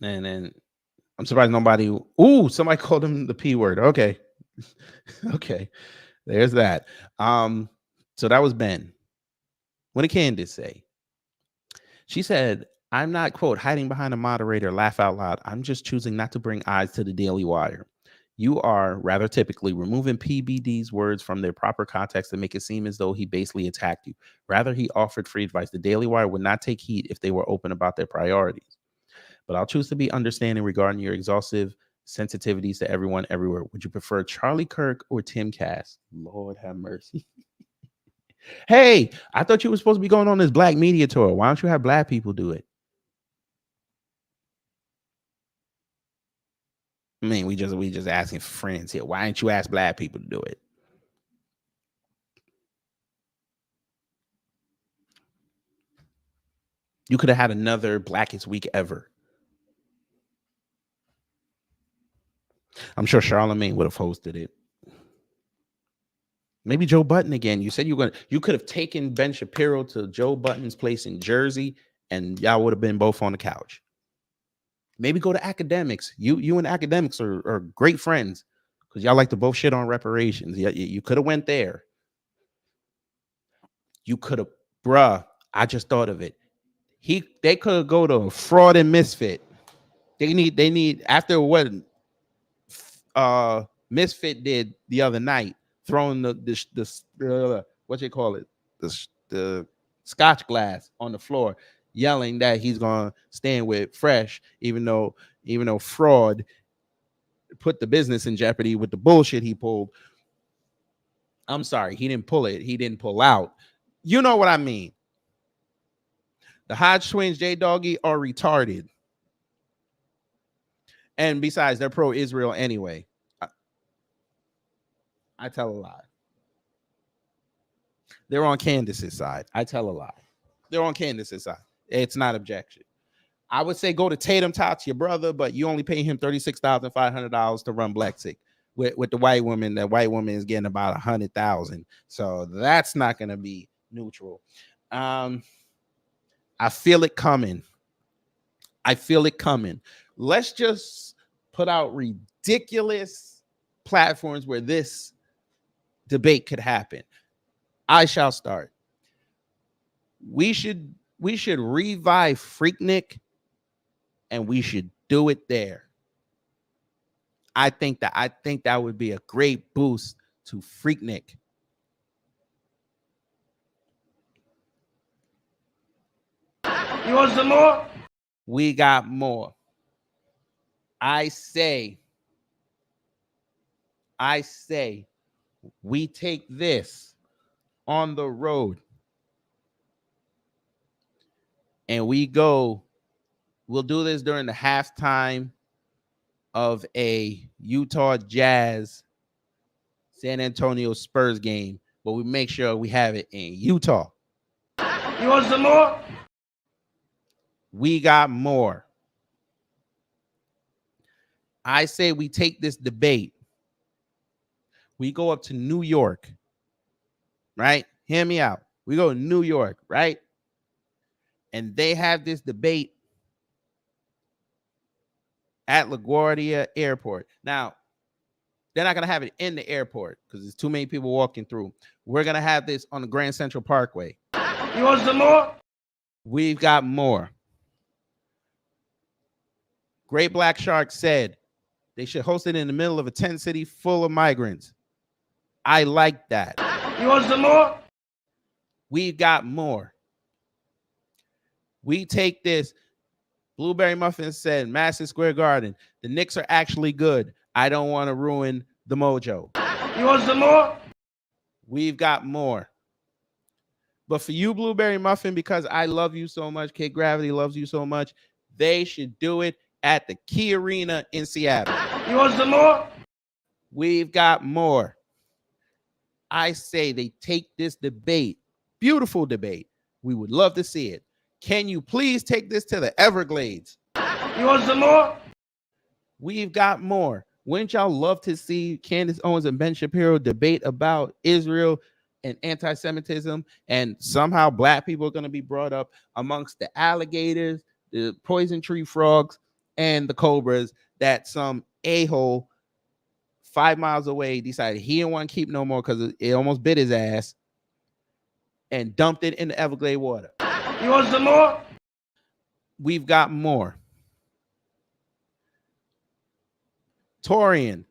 And then I'm surprised nobody. Ooh, somebody called him the P word. Okay. Okay. There's that. So that was Ben. What did Candace say? She said, I'm not, quote, hiding behind a moderator, laugh out loud. I'm just choosing not to bring eyes to the Daily Wire. You are rather typically removing PBD's words from their proper context to make it seem as though he basically attacked you. Rather, he offered free advice. The Daily Wire would not take heat if they were open about their priorities. But I'll choose to be understanding regarding your exhaustive sensitivities to everyone everywhere. Would you prefer Charlie Kirk or Tim Cass? Lord have mercy. Hey, I thought you were supposed to be going on this black media tour. Why don't you have black people do it? I mean, we just asking for friends here. Why didn't you ask black people to do it? You could have had another Blackest Week ever. I'm sure Charlemagne would have hosted it. Maybe Joe Budden again. You said you could have taken Ben Shapiro to Joe Budden's place in Jersey, and y'all would have been both on the couch. Maybe go to academics. You and academics are great friends because y'all like to both shit on reparations. You could have went there. You could have, bruh. I just thought of it. They could go to Fraud and Misfit. They need after what Misfit did the other night, throwing the what you call it, the scotch glass on the floor, yelling that he's gonna stand with Fresh, even though Fraud put the business in jeopardy with the bullshit he pulled. I'm sorry, he didn't pull it. He didn't pull out. You know what I mean? The Hodge twins, J Doggy, are retarded. And besides, they're pro-Israel anyway. I tell a lie. They're on Candace's side. I tell a lie. They're on Candace's side. It's not objection. I would say go to Tatum Tots, your brother, but you only pay him $36,500 to run Black Sick. With the white woman, the white woman is getting about 100,000. So that's not going to be neutral. I feel it coming. Let's just put out ridiculous platforms where this debate could happen. I shall start. We should revive Freaknik, and we should do it there. I think that would be a great boost to Freaknik. You want some more? We got more. I say we take this on the road and we'll do this during the halftime of a Utah Jazz San Antonio Spurs game, but we make sure we have it in Utah. You want some more? We got more. I say we take this debate. We go up to New York, right? Hear me out. We go to New York, right? And they have this debate at LaGuardia Airport. Now, they're not going to have it in the airport because there's too many people walking through. We're going to have this on the Grand Central Parkway. You want some more? We've got more. Great Black Shark said they should host it in the middle of a tent city full of migrants. I like that. You want some more? We've got more. We take this. Blueberry Muffin said, Madison Square Garden, the Knicks are actually good. I don't want to ruin the mojo. You want some more? We've got more. But for you, Blueberry Muffin, because I love you so much, Kid Gravity loves you so much, they should do it at the Key Arena in Seattle. You want some more? We've got more. I say they take this debate, beautiful debate. We would love to see it. Can you please take this to the Everglades? You want some more? We've got more. Wouldn't y'all love to see Candace Owens and Ben Shapiro debate about Israel and anti-Semitism, and somehow Black people are going to be brought up amongst the alligators, the poison tree frogs, and the cobras that some a-hole 5 miles away decided he didn't want to keep no more because it almost bit his ass and dumped it in the Everglade water. You want some more? We've got more. Torian,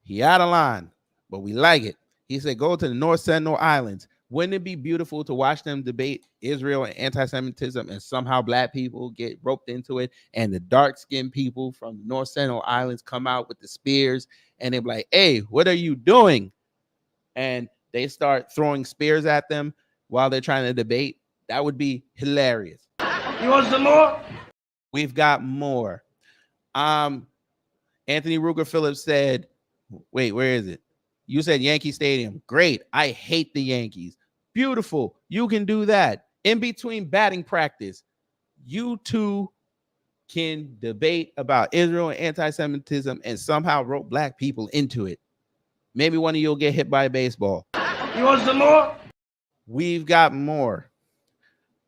he out of line, but we like it. He said, go to the North Sentinel Islands. Wouldn't it be beautiful to watch them debate Israel and anti-Semitism and somehow Black people get roped into it and the dark-skinned people from the North Sentinel Islands come out with the spears and they're like, hey, what are you doing? And they start throwing spears at them while they're trying to debate. That would be hilarious. You want some more? We've got more. Anthony Ruger Phillips said, wait, where is it? You said Yankee Stadium. Great. I hate the Yankees. Beautiful. You can do that. In between batting practice, you two can debate about Israel and anti-Semitism and somehow rope Black people into it. Maybe one of you will get hit by a baseball. You want some more? We've got more.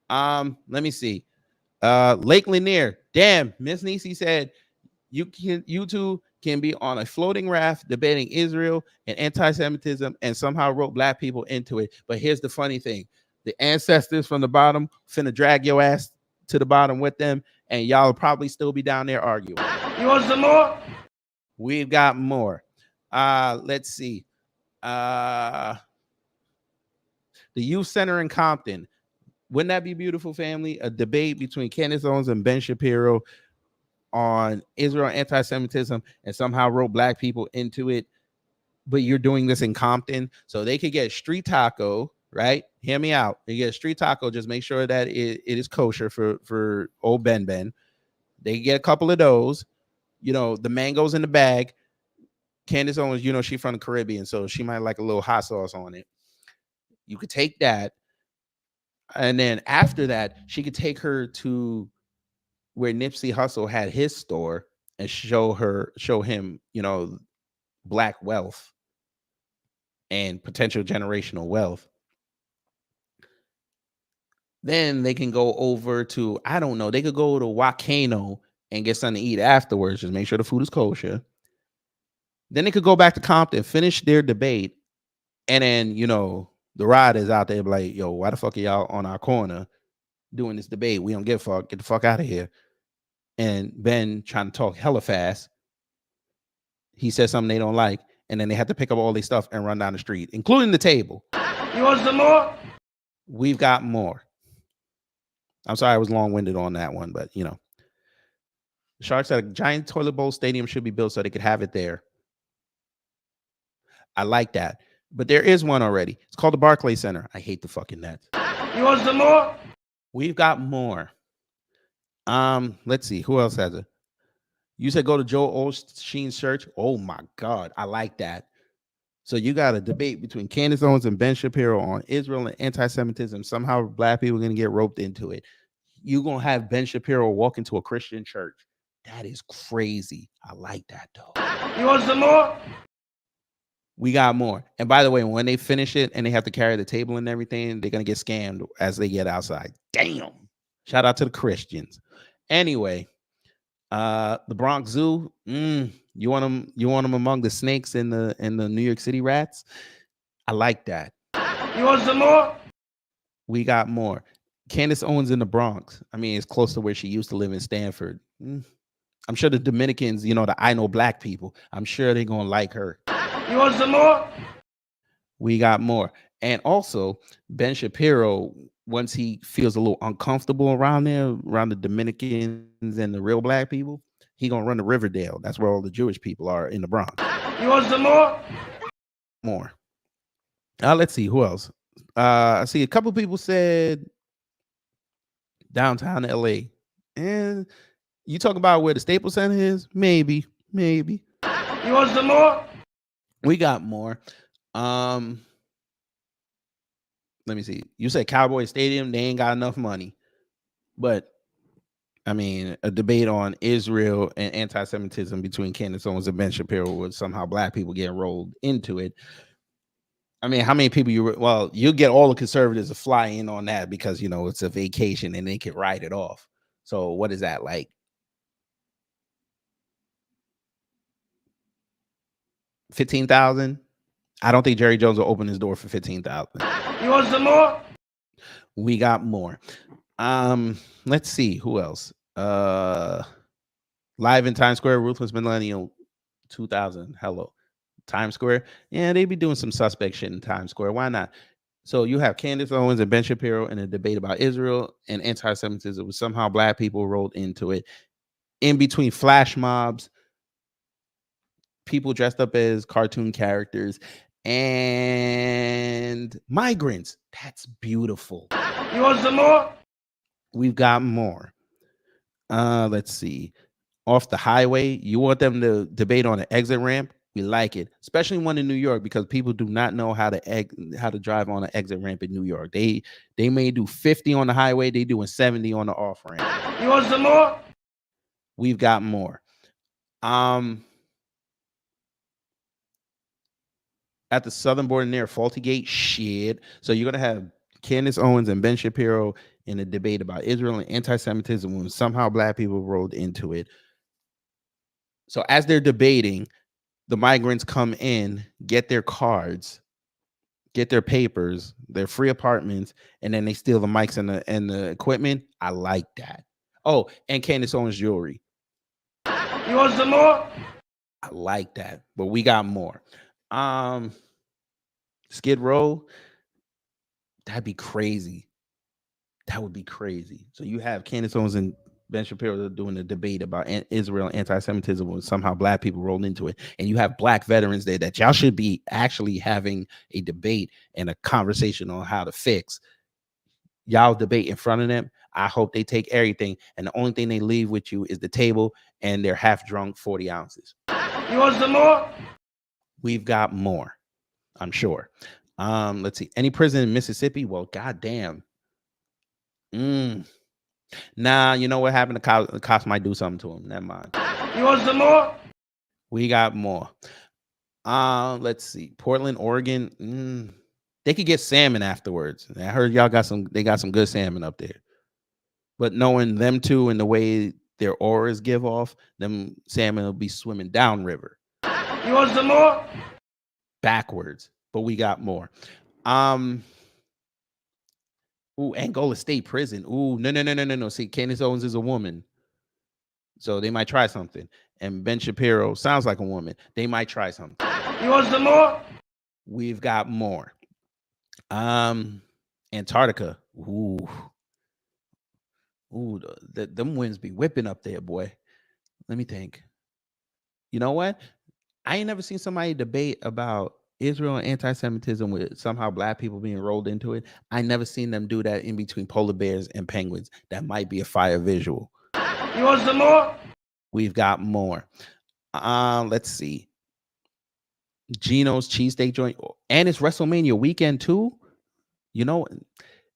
Let me see. Lake Lanier. Damn, Miss Nisi said you two can be on a floating raft debating Israel and anti-Semitism and somehow wrote black people into it. But here's the funny thing. The ancestors from the bottom finna drag your ass to the bottom with them, and y'all will probably still be down there arguing. You want some more? We've got more. Let's see. The Youth Center in Compton. Wouldn't that be beautiful, family? A debate between Candace Owens and Ben Shapiro on Israel anti-Semitism and somehow wrote black people into it. But you're doing this in Compton, so they could get street taco, right? Hear me out. They get street taco. Just make sure that it is kosher for old Ben. They get a couple of those. You know, the mangoes in the bag. Candace Owens, you know, she's from the Caribbean, so she might like a little hot sauce on it. You could take that. And then after that, she could take her to where Nipsey Hussle had his store and show him, you know, black wealth and potential generational wealth. Then they can go over to, I don't know, they could go to Wakano and get something to eat afterwards. Just make sure the food is kosher. Then they could go back to Compton, finish their debate. And then, you know, the ride is out there like, yo, why the fuck are y'all on our corner doing this debate? We don't give a fuck. Get the fuck out of here. And Ben trying to talk hella fast. He says something they don't like. And then they have to pick up all their stuff and run down the street, including the table. You want some more? We've got more. I'm sorry I was long-winded on that one, but, you know. The Sharks said a giant toilet bowl stadium should be built so they could have it there. I like that. But there is one already. It's called the Barclays Center. I hate the fucking Nets. You want some more? We've got more. Let's see. Who else has it? You said go to Joel Osteen's church. Oh my God. I like that. So you got a debate between Candace Owens and Ben Shapiro on Israel and anti-Semitism. Somehow black people are going to get roped into it. You're going to have Ben Shapiro walk into a Christian church. That is crazy. I like that, though. You want some more? We got more. And by the way, when they finish it and they have to carry the table and everything, they're going to get scammed as they get outside. Damn. Shout out to the Christians. Anyway, the Bronx Zoo. You want them among the snakes and the New York City rats? I like that. You want some more? We got more. Candace Owens in the Bronx. I mean, it's close to where she used to live in Stanford. I'm sure the Dominicans, you know, the I know black people, I'm sure they're going to like her. You want some more? We got more. And also, Ben Shapiro, once he feels a little uncomfortable around there, around the Dominicans and the real black people, he going to run to Riverdale. That's where all the Jewish people are in the Bronx. You want some more? More. Let's see. Who else? I see a couple people said downtown LA. And you talk about where the Staples Center is? Maybe. You want some more? We got more. Let me see. You said Cowboy Stadium, they ain't got enough money. But I mean, a debate on Israel and anti-Semitism between Candace Owens and Ben Shapiro with somehow black people getting rolled into it. I mean, how many people you'll get all the conservatives to fly in on that because, you know, it's a vacation and they can write it off. So what is that like? 15,000? I don't think Jerry Jones will open his door for 15,000. You want some more? We got more. Let's see who else. Live in Times Square, Ruthless Millennial 2000. Hello, Times Square. Yeah, they be doing some suspect shit in Times Square. Why not? So you have Candace Owens and Ben Shapiro in a debate about Israel and anti-Semitism with somehow black people rolled into it. In between flash mobs, people dressed up as cartoon characters, and migrants. That's beautiful. You want some more? We've got more. Let's see. Off the highway, you want them to debate on an exit ramp? We like it, especially one in New York, because people do not know how to drive on an exit ramp in New York. They may do 50 on the highway, they doing 70 on the off ramp. You want some more? We've got more. at the southern border near Faulty Gate. Shit. So you're gonna have Candace Owens and Ben Shapiro in a debate about Israel and anti-Semitism when somehow black people rolled into it. So as they're debating, the migrants come in, get their cards, get their papers, their free apartments, and then they steal the mics and the equipment. I like that. Oh, and Candace Owens jewelry. You want some more? I like that, but we got more. Skid Row, that'd be crazy. That would be crazy. So you have Candace Owens and Ben Shapiro doing a debate about Israel and anti-Semitism when somehow black people rolled into it. And you have black veterans there that y'all should be actually having a debate and a conversation on how to fix. Y'all debate in front of them. I hope they take everything. And the only thing they leave with you is the table and their half drunk 40 ounces. You want some more? We've got more, I'm sure. Let's see. Any prison in Mississippi? Well, goddamn. Nah, you know what happened? The cops might do something to him. Never mind. You want some more? We got more. Let's see. Portland, Oregon. They could get salmon afterwards. I heard y'all got some. They got some good salmon up there. But knowing them two and the way their auras give off, them salmon will be swimming downriver. You want some more? Backwards. But we got more. Ooh, Angola State Prison. Ooh, no. See, Candace Owens is a woman. So they might try something. And Ben Shapiro sounds like a woman. They might try something. You want some more? We've got more. Antarctica. Ooh, them winds be whipping up there, boy. Let me think. You know what? I ain't never seen somebody debate about Israel and anti-Semitism with somehow black people being rolled into it. I never seen them do that in between polar bears and penguins. That might be a fire visual. You want some more? We've got more. Let's see. Gino's cheesesteak joint, and it's WrestleMania weekend too. You know,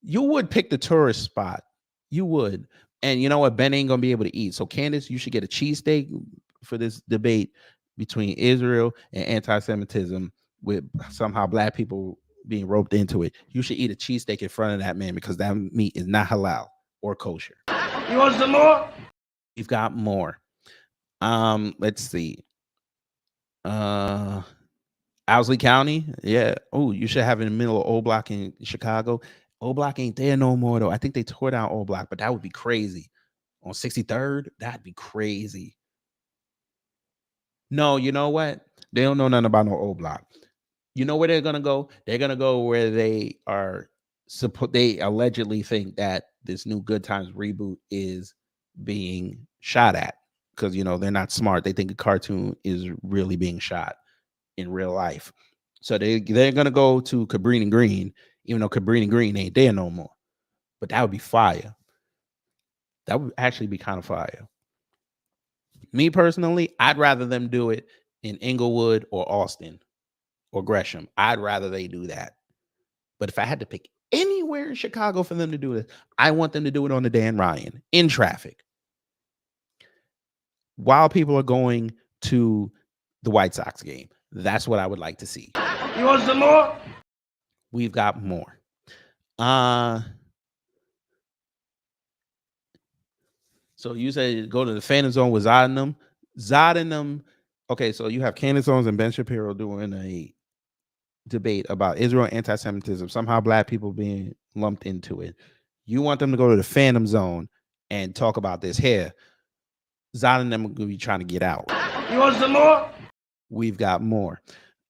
you would pick the tourist spot. You would. And you know what? Ben ain't gonna be able to eat. So Candace, you should get a cheesesteak for this debate between Israel and anti-Semitism with somehow black people being roped into it. You should eat a cheesesteak in front of that man because that meat is not halal or kosher. You want some more? We've got more. Let's see. Owsley County. Yeah. Oh, you should have it in the middle of O Block in Chicago. O Block ain't there no more, though. I think they tore down O Block, but that would be crazy. On 63rd, that'd be crazy. No, you know what? They don't know nothing about no O Block. You know where they're gonna go? They're gonna go where they are they allegedly think that this new Good Times reboot is being shot at. Because you know they're not smart. They think a cartoon is really being shot in real life. So they're gonna go to Cabrini Green, even though Cabrini Green ain't there no more. But that would be fire. That would actually be kind of fire. Me personally, I'd rather them do it in Inglewood or Austin or Gresham. I'd rather they do that. But if I had to pick anywhere in Chicago for them to do this, I want them to do it on the Dan Ryan in traffic. While people are going to the White Sox game. That's what I would like to see. You want some more? We've got more. So you say go to the Phantom Zone with Zod. Okay, so you have Candace Owens and Ben Shapiro doing a debate about Israel anti-Semitism, somehow black people being lumped into it. You want them to go to the Phantom Zone and talk about this here. Zod and them are going to be trying to get out. You want some more? We've got more.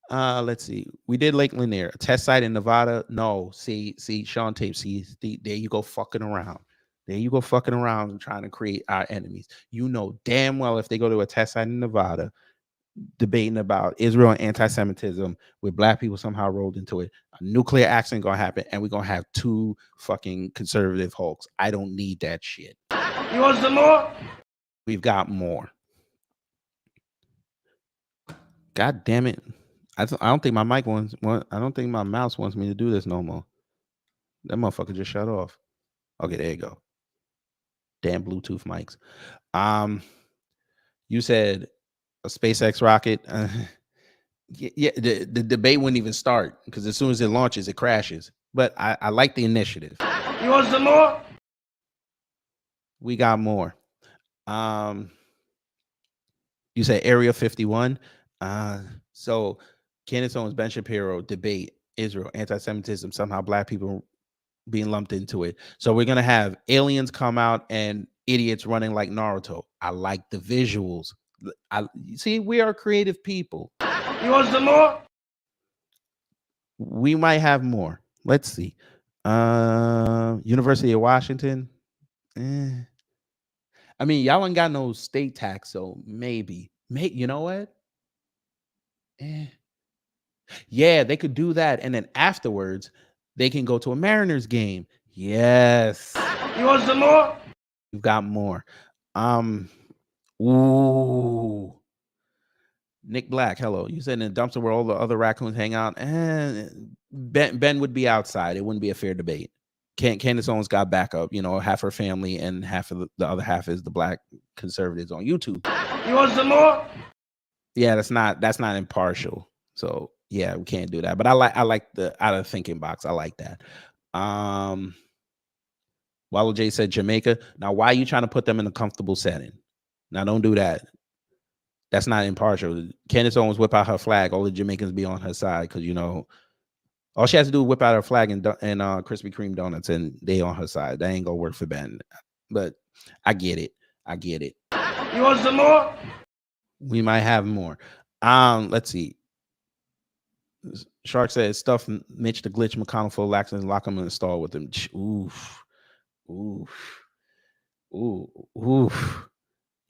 Let's see. We did Lake Lanier, a test site in Nevada. No, see, Sean Tape. See, there you go fucking around. There you go fucking around and trying to create our enemies. You know damn well if they go to a test site in Nevada debating about Israel and anti-Semitism with black people somehow rolled into it, a nuclear accident gonna happen, and we're gonna have two fucking conservative hulks. I don't need that shit. You want some more? We've got more. God damn it. I don't think my mic wants. I don't think my mouse wants me to do this no more. That motherfucker just shut off. Okay, there you go. Damn Bluetooth mics. You said a SpaceX rocket. Yeah, the debate wouldn't even start because as soon as it launches, it crashes. But I like the initiative. You want some more? We got more. You said Area 51. So Candace Owens, Ben Shapiro debate Israel, anti-Semitism, somehow black people being lumped into it. So we're gonna have aliens come out and idiots running like Naruto. I like the visuals. I see we are creative people. You want some more? We might have more. Let's see. University of Washington. I mean, y'all ain't got no state tax, so maybe. You know what? Yeah, they could do that, and then afterwards, they can go to a Mariners game. Yes. You want some more? You've got more. Ooh. Nick Black, hello. You said in the dumpster where all the other raccoons hang out. Ben would be outside. It wouldn't be a fair debate. Candace Owens got backup. You know, half her family and half of the other half is the black conservatives on YouTube. You want some more? Yeah, that's not impartial. So yeah, we can't do that. But I like the out of the thinking box. I like that. Wallow J said Jamaica. Now, why are you trying to put them in a comfortable setting? Now, don't do that. That's not impartial. Candace Owens whip out her flag. All the Jamaicans be on her side because, you know, all she has to do is whip out her flag and Krispy Kreme donuts, and they on her side. That ain't gonna work for Ben. But I get it. You want some more? We might have more. Let's see. Shark says stuff Mitch the Glitch, McConnell for lax and lock him in the stall with him. Oof.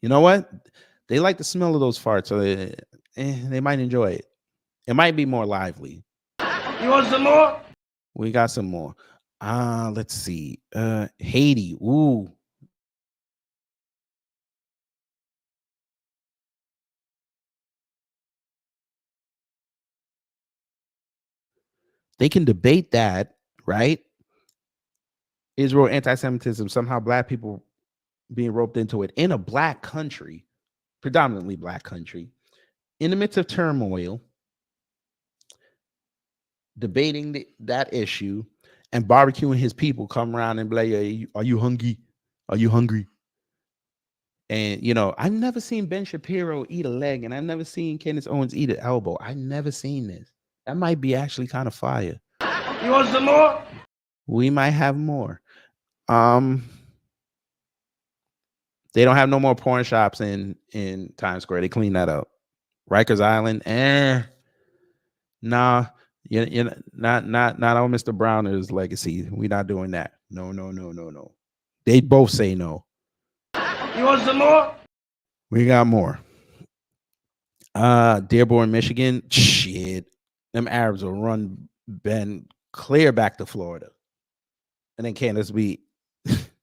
You know what? They like the smell of those farts, so they might enjoy it. It might be more lively. You want some more? We got some more. Let's see. Haiti. Ooh. They can debate that, right? Israel anti-Semitism, somehow black people being roped into it in a black country, predominantly black country, in the midst of turmoil, debating that issue and barbecuing his people, come around and be like, hey, are you hungry? Are you hungry? And, you know, I've never seen Ben Shapiro eat a leg, and I've never seen Candace Owens eat an elbow. I've never seen this. That might be actually kind of fire. You want some more? We might have more. They don't have no more porn shops in Times Square. They clean that up. Rikers Island, nah, you not on Mr. Browner's legacy. We're not doing that. No. They both say no. You want some more? We got more. Dearborn, Michigan. Shit, them Arabs will run Ben clear back to Florida, and then Candace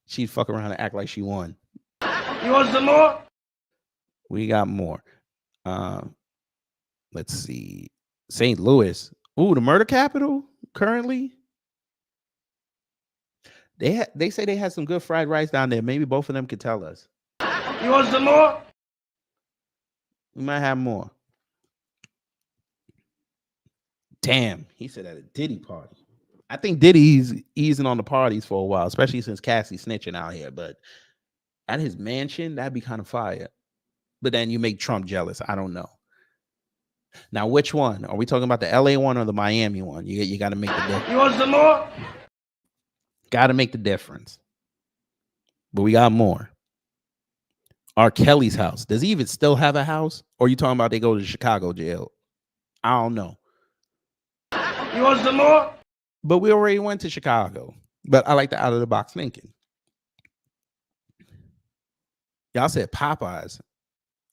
she'd fuck around and act like she won. You want some more? We got more. Let's see. St. Louis. Ooh, the murder capital currently. They say they had some good fried rice down there. Maybe both of them could tell us. You want some more? We might have more. Damn, he said at a Diddy party. I think Diddy's easing on the parties for a while, especially since Cassie's snitching out here. But at his mansion, that'd be kind of fire. But then you make Trump jealous. I don't know. Now, which one? Are we talking about the LA one or the Miami one? You got to make the difference. You want some more? Got to make the difference. But we got more. R. Kelly's house. Does he even still have a house? Or are you talking about they go to Chicago jail? I don't know. You want some more? But we already went to Chicago. But I like the out of the box thinking. Y'all said Popeyes.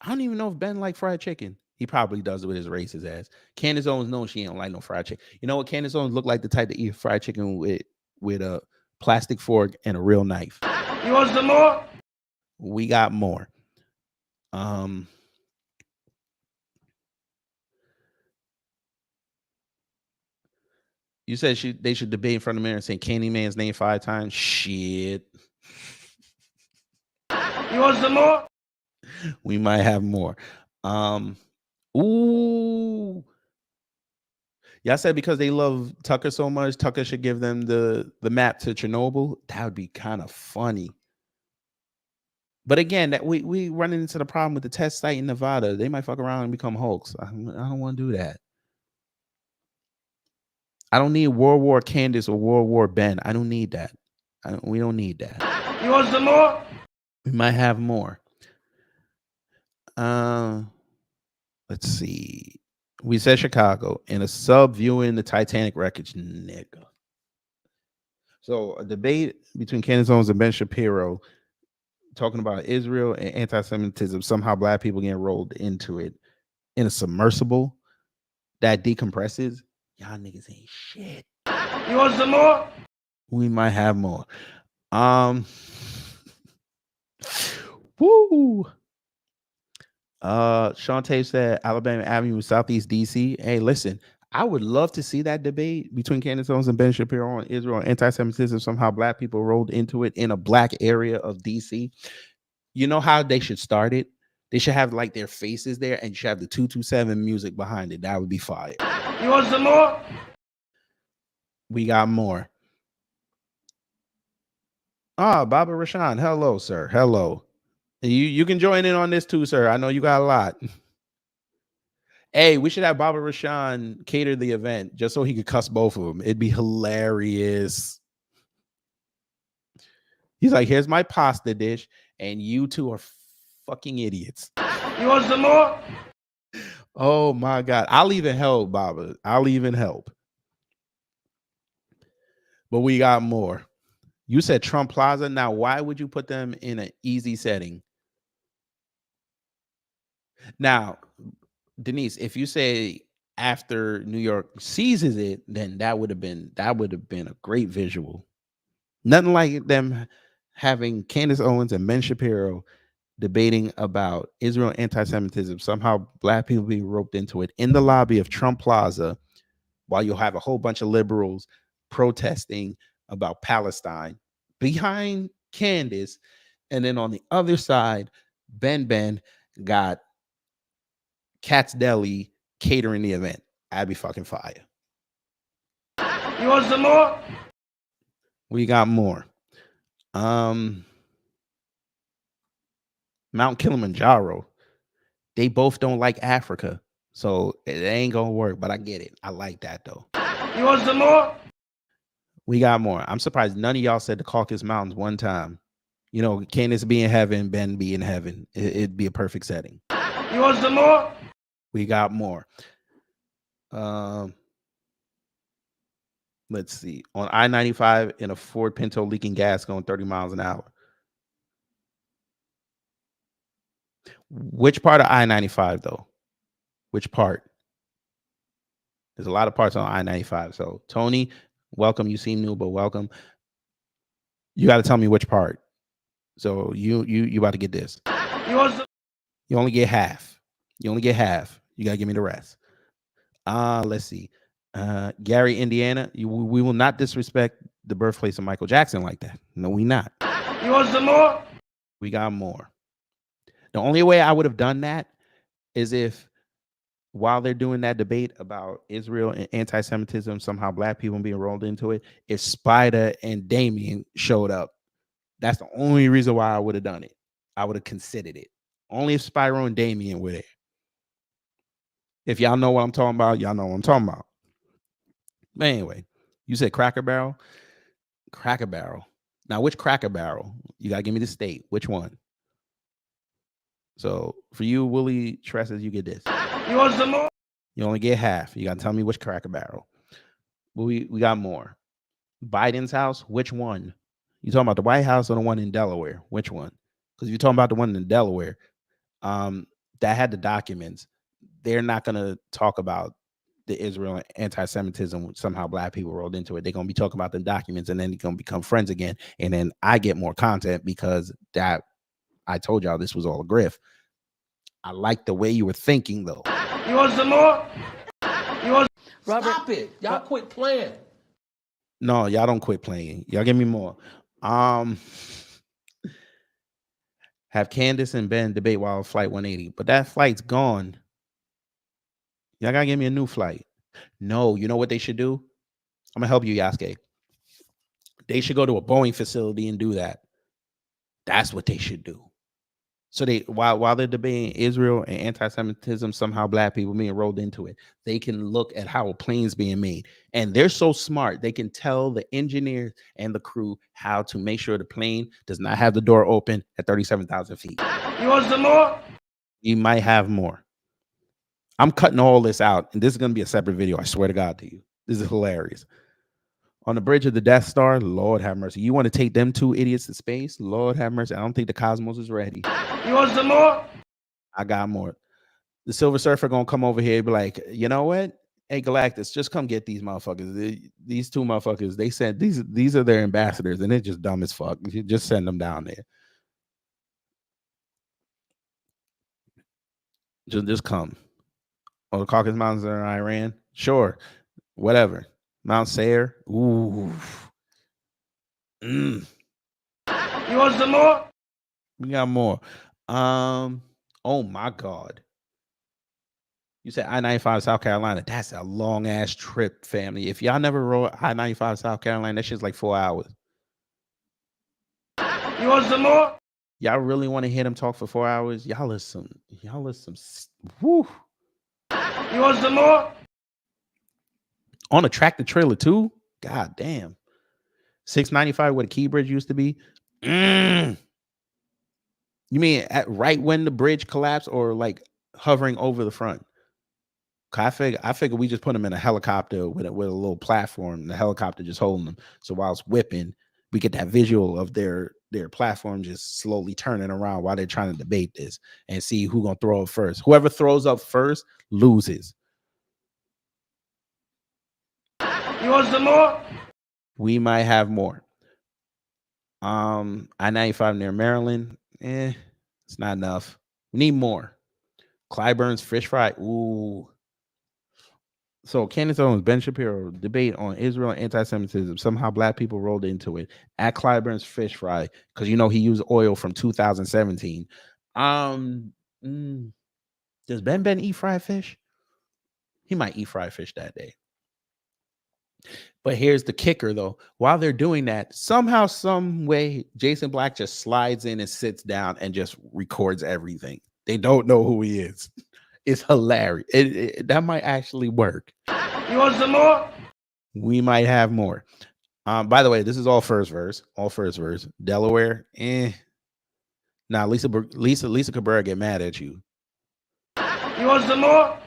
I don't even know if Ben like fried chicken. He probably does it with his racist ass. Candace Owens knows she ain't like no fried chicken. You know what? Candace Owens look like the type to eat fried chicken with a plastic fork and a real knife. You want some more? We got more. You said they should debate in front of the mirror and say Candyman's name 5 times. Shit. You want some more? We might have more. Ooh, Y'all said because they love Tucker so much, Tucker should give them the map to Chernobyl. That would be kind of funny. But again, that we running into the problem with the test site in Nevada. They might fuck around and become hoax. I don't want to do that. I don't need World War Candace or World War Ben. I don't need that. We don't need that. You want some more? We might have more. Let's see. We said Chicago and a sub viewing the Titanic wreckage, nigga. So a debate between Candace Owens and Ben Shapiro talking about Israel and anti-Semitism. Somehow black people getting rolled into it in a submersible that decompresses. Y'all niggas ain't shit. You want some more? We might have more. Woo. Shantae said Alabama Avenue, Southeast DC. Hey, listen, I would love to see that debate between Candace Owens and Ben Shapiro on Israel and anti-Semitism. Somehow black people rolled into it in a black area of DC. You know how they should start it? They should have like their faces there and you should have the 227 music behind it. That would be fire. You want some more? We got more. Baba Rashan. Hello, sir. Hello. You can join in on this too, sir. I know you got a lot. Hey, we should have Baba Rashan cater the event just so he could cuss both of them. It'd be hilarious. He's like, here's my pasta dish, and you two are fucking idiots. You want some more? Oh my God. I'll even help, Baba. I'll even help. But we got more. You said Trump Plaza. Now, why would you put them in an easy setting? Now, Denise, if you say after New York seizes it, then that would have been a great visual. Nothing like them having Candace Owens and Ben Shapiro debating about Israel anti-Semitism. Somehow black people being roped into it in the lobby of Trump Plaza, while you'll have a whole bunch of liberals protesting about Palestine behind Candace, and then on the other side, Ben got Cat's Deli catering the event. That'd be fucking fire. You want some more? We got more. Mount Kilimanjaro. They both don't like Africa, so it ain't gonna work. But I get it. I like that though. You want some more? We got more. I'm surprised none of y'all said the Caucasus Mountains one time. You know, Candace be in heaven, Ben be in heaven. It'd be a perfect setting. You want some more? We got more. Let's see. On I-95 in a Ford Pinto leaking gas going 30 miles an hour. Which part of I-95 though? Which part? There's a lot of parts on I-95. So Tony, welcome. You seem new, but welcome. You got to tell me which part. So you about to get this. You only get half. You only get half. You got to give me the rest. Let's see. Gary, Indiana. We will not disrespect the birthplace of Michael Jackson like that. No, we not. You want some more? We got more. The only way I would have done that is if while they're doing that debate about Israel and anti-Semitism, somehow black people being rolled into it, if Spider and Damien showed up. That's the only reason why I would have done it. I would have considered it. Only if Spyro and Damien were there. If y'all know what I'm talking about, y'all know what I'm talking about. But anyway, you said Cracker Barrel. Cracker Barrel. Now, which Cracker Barrel? You got to give me the state. Which one? So for you, Willie Tresses, you get this. You want some more? You only get half. You got to tell me which Cracker Barrel. But we got more. Biden's house. Which one? You talking about the White House or the one in Delaware? Which one? Because if you're talking about the one in Delaware, that had the documents. They're not going to talk about the Israel anti-Semitism. Somehow black people rolled into it. They're going to be talking about the documents, and then they're going to become friends again. And then I get more content because that I told y'all this was all a grift. I like the way you were thinking, though. You want some more? You want? Stop it! Y'all quit playing. No, y'all don't quit playing. Y'all give me more. Have Candace and Ben debate while Flight 180, but that flight's gone. Y'all gotta give me a new flight. No, you know what they should do? I'm gonna help you, Yasuke. They should go to a Boeing facility and do that. That's what they should do. So they while they're debating Israel and anti-Semitism, somehow black people being rolled into it, they can look at how a plane's being made. And they're so smart, they can tell the engineers and the crew how to make sure the plane does not have the door open at 37,000 feet. You want some more? You might have more. I'm cutting all this out, and this is going to be a separate video. I swear to God to you. This is hilarious. On the bridge of the Death Star, Lord have mercy. You want to take them two idiots to space? Lord have mercy. I don't think the cosmos is ready. You want some more? I got more. The Silver Surfer going to come over here and be like, you know what? Hey, Galactus, just come get these motherfuckers. These two motherfuckers, they said these are their ambassadors, and they're just dumb as fuck. You just send them down there. Just come. Oh, the Caucasus Mountains are in Iran? Sure. Whatever. Mount Sayre. Ooh. You want some more? We got more. Oh my God. You said I-95 South Carolina. That's a long ass trip, family. If y'all never rode I-95 South Carolina, that shit's like 4 hours. You want some more? Y'all really want to hear them talk for 4 hours? Y'all are some whoo. You want some more? On a tractor trailer too? God damn. 695 where the Key Bridge used to be. You mean right when the bridge collapsed, or like hovering over the front? I figure we just put them in a helicopter with a little platform, the helicopter just holding them. So while it's whipping, we get that visual of their platform just slowly turning around while they're trying to debate this and see who's gonna throw up first. Whoever throws up first loses. You want some more? We might have more. I-95 near Maryland. It's not enough. We need more. Clyburn's fish fry. Ooh. So Candace Owens, Ben Shapiro debate on Israel and anti-Semitism. Somehow black people rolled into it at Clyburn's fish fry because he used oil from 2017. Does Ben eat fried fish? He might eat fried fish that day. But here's the kicker, though. While they're doing that, somehow, some way, Jason Black just slides in and sits down and just records everything. They don't know who he is. It's hilarious. That might actually work. You want some more? We might have more. By the way, this is all first verse. All first verse. Delaware. Now, Lisa Cabrera get mad at you. You want some more?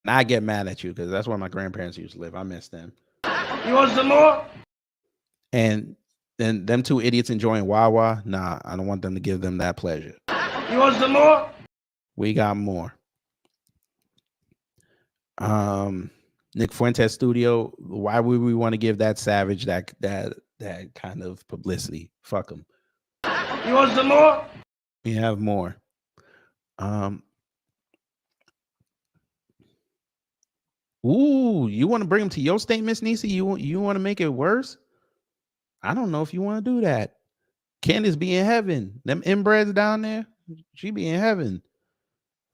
I get mad at you because that's where my grandparents used to live. I miss them. You want some more? And then them two idiots enjoying Wawa. Nah, I don't want them to give them that pleasure. You want some more? We got more. Nick Fuentes studio. Why would we want to give that savage that kind of publicity? Fuck him. You want some more? We have more. Ooh, you want to bring him to your state, Miss Nisa? You want to make it worse? I don't know if you want to do that. Candace be in heaven. Them inbreds down there, she be in heaven.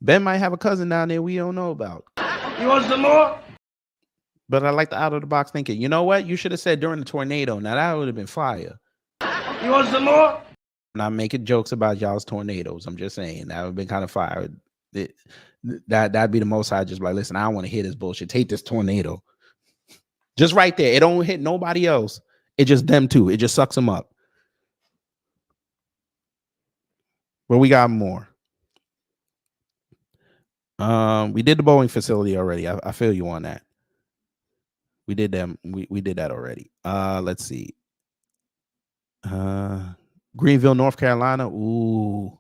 Ben might have a cousin down there we don't know about. You want some more? But I like the out of the box thinking. You know what? You should have said during the tornado. Now that would have been fire. You want some more? I'm not making jokes about y'all's tornadoes. I'm just saying that would have been kind of fire. That'd be the most I just like, listen, I don't want to hear this bullshit. Take this tornado. Just right there. It don't hit nobody else. It just them two. It just sucks them up. But we got more. We did the Boeing facility already. I feel you on that. We did them. We did that already. Let's see. Greenville, North Carolina. Ooh.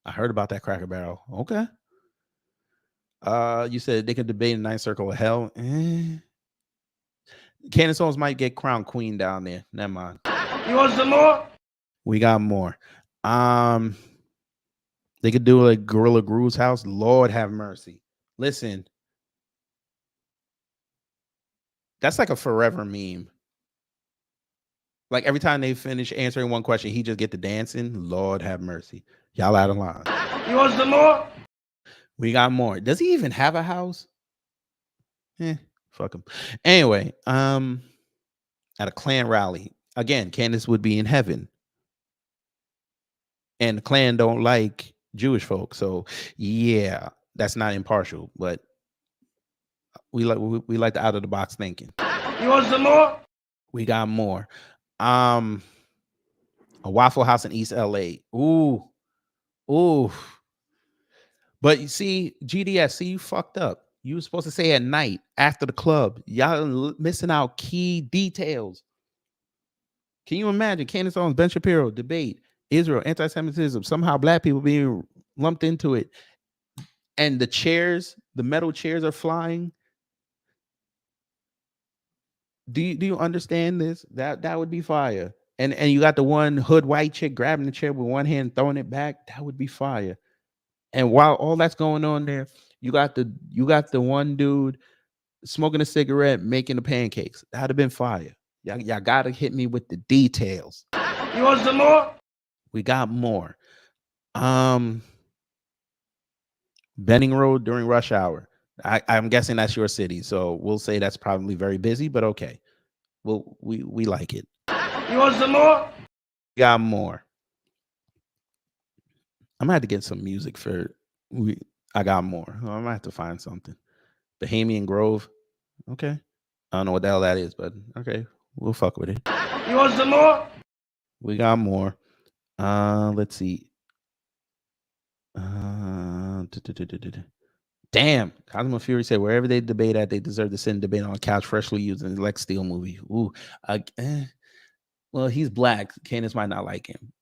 I heard about that Cracker Barrel. Okay. You said they could debate in Ninth Circle of Hell. Candace Owens might get crowned queen down there. Never mind. You want some more? We got more. They could do like Gorilla Grew's house. Lord have mercy. Listen. That's like a forever meme. Like every time they finish answering one question, he just get to dancing. Lord have mercy. Y'all out of line. You want some more? We got more. Does he even have a house? Fuck him. Anyway, at a Klan rally, again, Candace would be in heaven. And the Klan don't like Jewish folk. So yeah, that's not impartial, but we like the out of the box thinking. You want some more? We got more. A Waffle House in East LA. Ooh. But you see, GDS, you fucked up. You were supposed to say at night after the club. Y'all missing out key details. Can you imagine Candace Owens, Ben Shapiro debate Israel, anti-Semitism, somehow black people being lumped into it, and the chairs, the metal chairs are flying? Do you understand this? That would be fire. And you got the one hood white chick grabbing the chair with one hand, throwing it back. That would be fire. And while all that's going on there, you got the one dude smoking a cigarette, making the pancakes. That'd have been fire. Y'all gotta hit me with the details. You want some more? We got more. Benning Road during rush hour. I'm guessing that's your city, so we'll say that's probably very busy, but okay. Well, we like it. You want some more? We got more. I'm gonna have to get some music for I got more. I'm gonna have to find something. Bahamian Grove. Okay. I don't know what the hell that is, but okay, we'll fuck with it. You want some more? We got more. Let's see. Damn. Cosmo Fury said wherever they debate at, they deserve to sit and debate on a couch freshly used in the Lex Steel movie. Ooh. Well, he's black. Candace might not like him.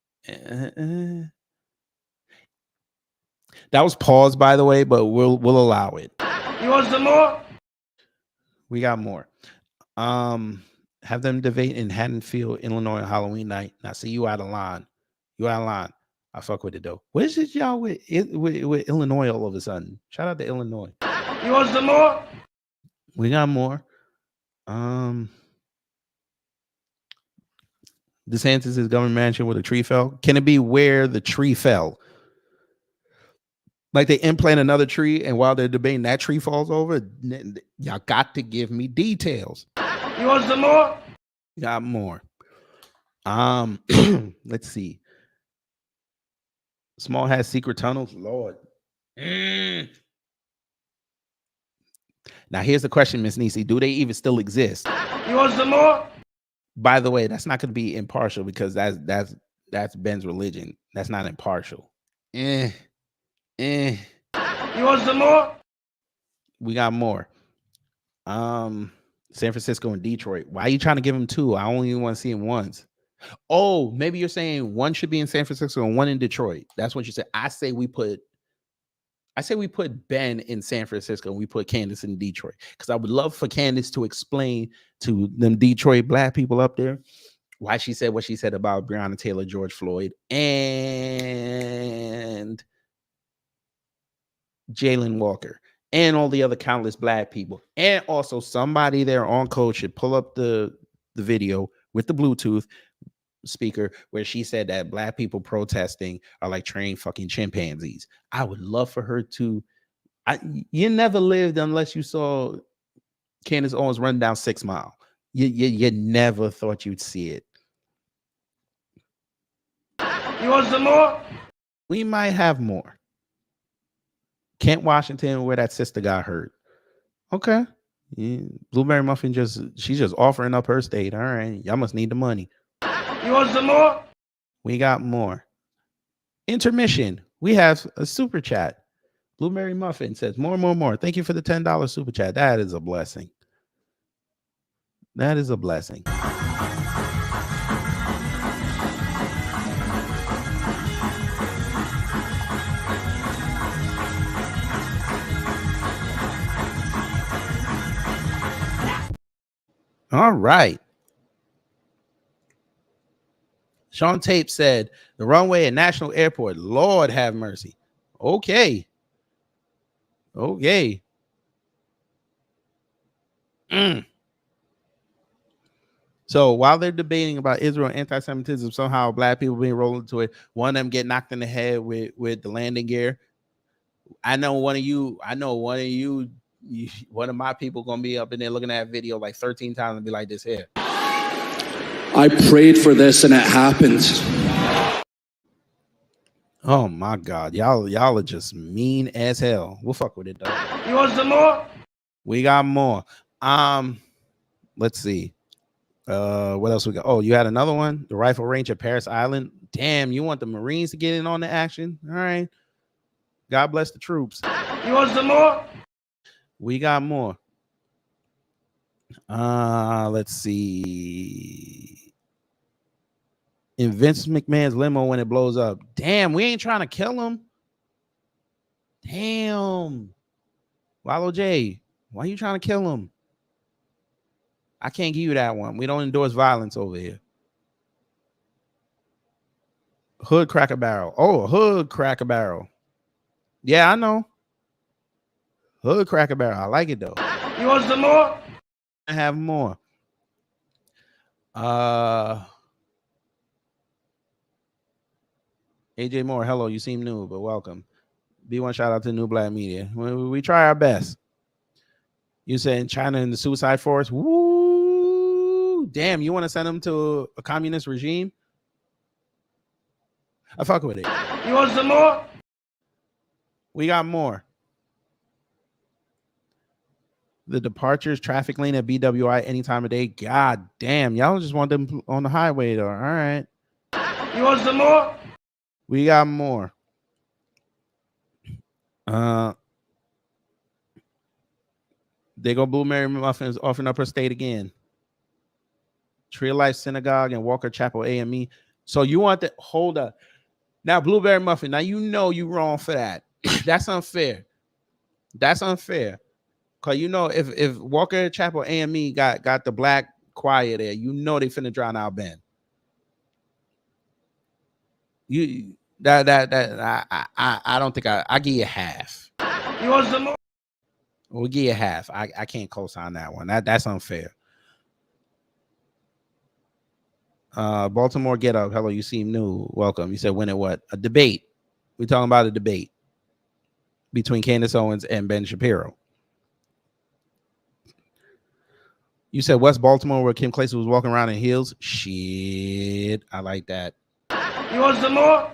That was paused, by the way, but we'll allow it. You want some more? We got more. Have them debate in Haddonfield, Illinois on Halloween night. Now, see, you out of line. You out of line. I fuck with it though. What is it y'all with Illinois all of a sudden? Shout out to Illinois. You want some more? We got more. DeSantis' government mansion where the tree fell. Can it be where the tree fell? Like they implant another tree, and while they're debating, that tree falls over. Y'all got to give me details. You want some more? Got more. Let's see. Small has secret tunnels. Lord. Now here's the question, Miss Nisi. Do they even still exist? You want some more? By the way, that's not going to be impartial because that's Ben's religion. That's not impartial. You want some more? We got more. San Francisco and Detroit. Why are you trying to give him two? I only want to see him once. Oh, maybe you're saying one should be in San Francisco and one in Detroit. That's what you said. I say we put Ben in San Francisco and we put Candace in Detroit. Because I would love for Candace to explain to them Detroit black people up there why she said what she said about Breonna Taylor, George Floyd, and Jalen Walker, and all the other countless black people. And also somebody there on code should pull up the video with the Bluetooth speaker where she said that black people protesting are like trained fucking chimpanzees. I would love for her to. You never lived unless you saw Candace Owens run down 6 Mile. You never thought you'd see it. You want some more? We might have more. Kent, Washington, where that sister got hurt. Okay. Yeah. Blueberry Muffin she's just offering up her state. All right. Y'all must need the money. You want some more? We got more. Intermission. We have a super chat. Blueberry Muffin says, more. Thank you for the $10 super chat. That is a blessing. That is a blessing. All right. Sean Tape said the runway at National Airport. Lord have mercy. Okay. So while they're debating about Israel and anti-Semitism, somehow black people being rolled into it, one of them get knocked in the head with the landing gear. I know one of you one of my people gonna be up in there looking at that video like 13 times and be like this here. I prayed for this and it happened. Oh my God, y'all are just mean as hell. We'll fuck with it though. You want some more? We got more. Let's see. What else we got? Oh, you had another one? The rifle range at Paris Island. Damn, you want the Marines to get in on the action? All right. God bless the troops. You want some more? We got more. Let's see. In Vince McMahon's limo when it blows up. Damn, we ain't trying to kill him. Damn. Wallow J, why you trying to kill him? I can't give you that one. We don't endorse violence over here. Hood Cracker Barrel. Oh, Hood Cracker Barrel. Yeah, I know. Hood Cracker Barrel. I like it though. You want some more? I have more. AJ Moore, hello. You seem new, but welcome. B1 shout out to New Black Media. We try our best. You said China and the suicide force. Woo! Damn, you want to send them to a communist regime? I fuck with it. You want some more? We got more. The departures, traffic lane at BWI any time of day. God damn, y'all just want them on the highway though. All right. You want some more? We got more. They go Blue Mary Muffins offering up her state again. Tree of Life Synagogue and Walker Chapel AME. So you want to hold up. Now, Blueberry Muffin. Now you know you wrong for that. That's unfair. That's unfair. Cause you know if Walker Chapel AME got the black choir there, you know they finna drown out Ben. You I don't think I give you half. You want some more? We'll give you half. I can't co-sign that one. That's unfair. Baltimore Get Up. Hello, you seem new. Welcome. You said when it what? A debate. We're talking about a debate between Candace Owens and Ben Shapiro. You said West Baltimore where Kim Clayson was walking around in heels. Shit. I like that. You want some more?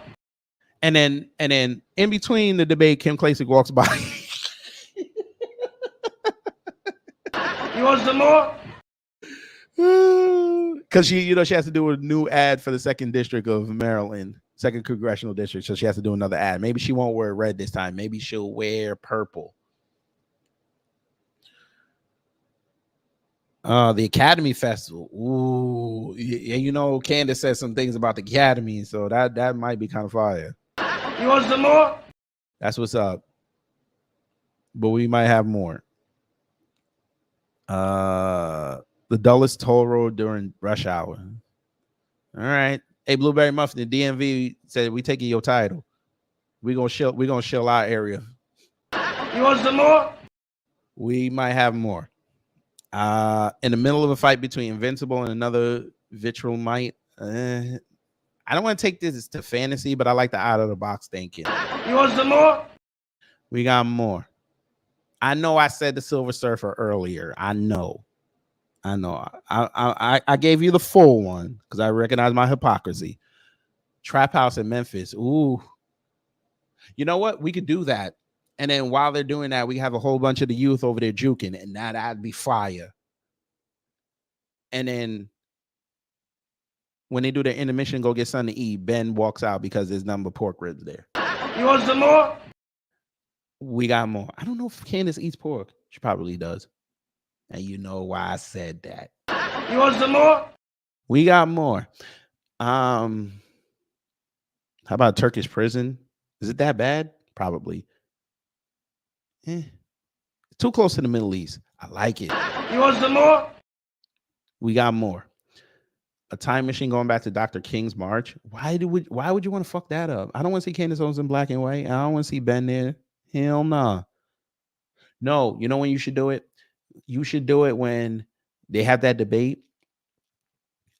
And then in between the debate, Kim Clayson walks by. You want some more? Because she has to do a new ad for the 2nd district of Maryland, 2nd congressional district. So she has to do another ad. Maybe she won't wear red this time. Maybe she'll wear purple. The Academy Festival. Ooh, you know, Candace said some things about the Academy, so that might be kind of fire. You want some more? That's what's up. But we might have more. The dullest toll road during rush hour. All right. Hey, Blueberry Muffin, the DMV said we taking your title. We're gonna shill our area. You want some more? We might have more. In the middle of a fight between Invincible and another Vitriol Might. I don't want to take this to fantasy, but I like the out of the box thinking. You want some more? We got more. I know I said the Silver Surfer earlier. I know. I gave you the full one because I recognize my hypocrisy. Trap House in Memphis. Ooh. You know what? We could do that. And then while they're doing that, we have a whole bunch of the youth over there juking, and that'd be fire. And then when they do their intermission, go get something to eat, Ben walks out because there's nothing but pork ribs there. You want some more? We got more. I don't know if Candace eats pork. She probably does. And you know why I said that. You want some more? We got more. How about Turkish prison? Is it that bad? Probably. Too close to the Middle East. I like it. You want some more? We got more. A time machine going back to Dr. King's march. Why would you want to fuck that up? I don't want to see Candace Owens in black and white. I don't want to see Ben there. Hell nah. No, you know when you should do it? You should do it when they have that debate,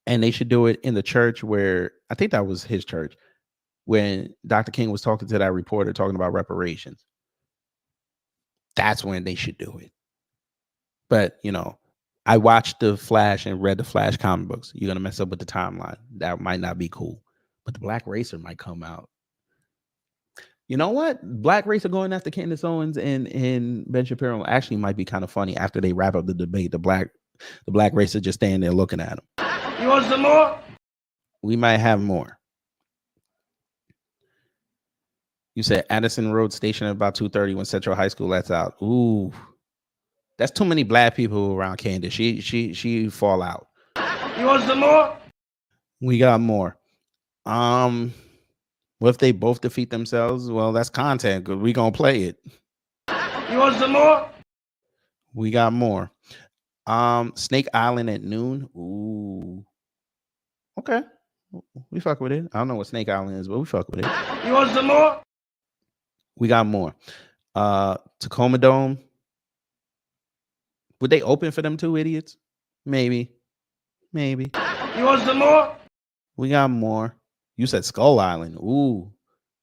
and they should do it in the church where, I think that was his church, when Dr. King was talking to that reporter talking about reparations. That's when they should do it. But I watched the Flash and read the Flash comic books. You're gonna mess up with the timeline. That might not be cool. But the Black Racer might come out. You know what? Black Racer going after Candace Owens and Ben Shapiro actually might be kind of funny after they wrap up the debate. The Black Racer just standing there looking at him. You want some more? We might have more. You said Addison Road Station at about 2:30 when Central High School lets out. Ooh, that's too many black people around Candace. She fall out. You want some more? We got more. What if they both defeat themselves? Well, that's content because we gonna play it. You want some more? We got more. Snake Island at noon. Ooh. Okay. We fuck with it. I don't know what Snake Island is, but we fuck with it. You want some more? We got more. Tacoma Dome. Would they open for them two idiots? Maybe. You want some more? We got more. You said Skull Island. Ooh.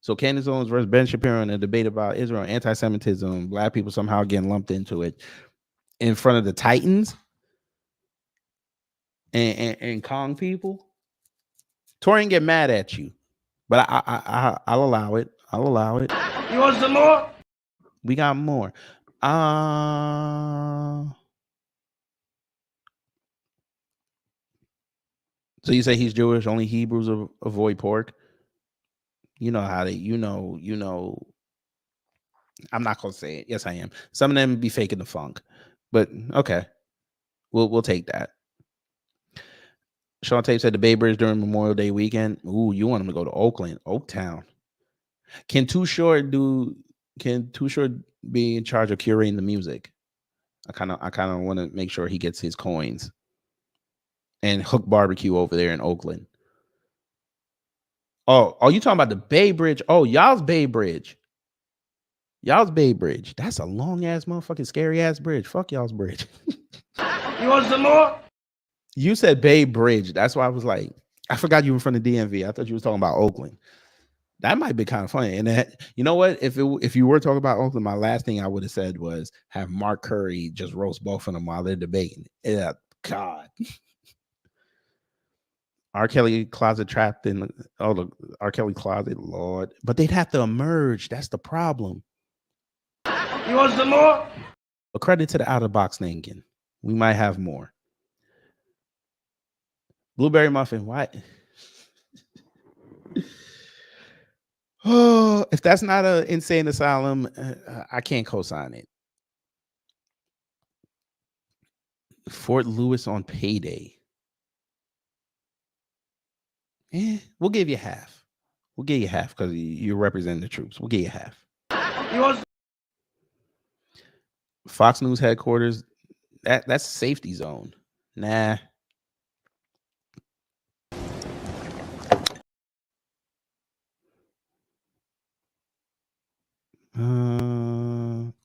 So Candace Owens versus Ben Shapiro in a debate about Israel, anti-Semitism, black people somehow getting lumped into it in front of the Titans and Kong people. Torian get mad at you, but I'll allow it. I'll allow it. You want some more? We got more. So you say he's Jewish, only Hebrews avoid pork? You know how they, you know, I'm not gonna say it. Yes, I am. Some of them be faking the funk, but okay. We'll take that. Sean Tate said the Bay Bridge during Memorial Day weekend. Ooh, you want him to go to Oakland, Oaktown. Can Too Short be in charge of curating the music? I kind of want to make sure he gets his coins. And Hook Barbecue over there in Oakland. Oh, you talking about the Bay Bridge? Oh, y'all's Bay Bridge. Y'all's Bay Bridge. That's a long ass motherfucking scary ass bridge. Fuck y'all's bridge. You want some more? You said Bay Bridge. That's why I was like, I forgot you were from the DMV. I thought you was talking about Oakland. That might be kind of funny. And that, you know what? If you were talking about Oakland, my last thing I would have said was have Mark Curry just roast both of them while they're debating. Yeah, God. R. Kelly closet trapped in the R. Kelly closet, Lord. But they'd have to emerge. That's the problem. You want some more? But credit to the out of the box thinking. We might have more. Blueberry muffin, why? Oh, if that's not an insane asylum, I can't co-sign it. Fort Lewis on payday. We'll give you half. We'll give you half because you represent the troops. We'll give you half. Fox News headquarters, that's safety zone. Nah.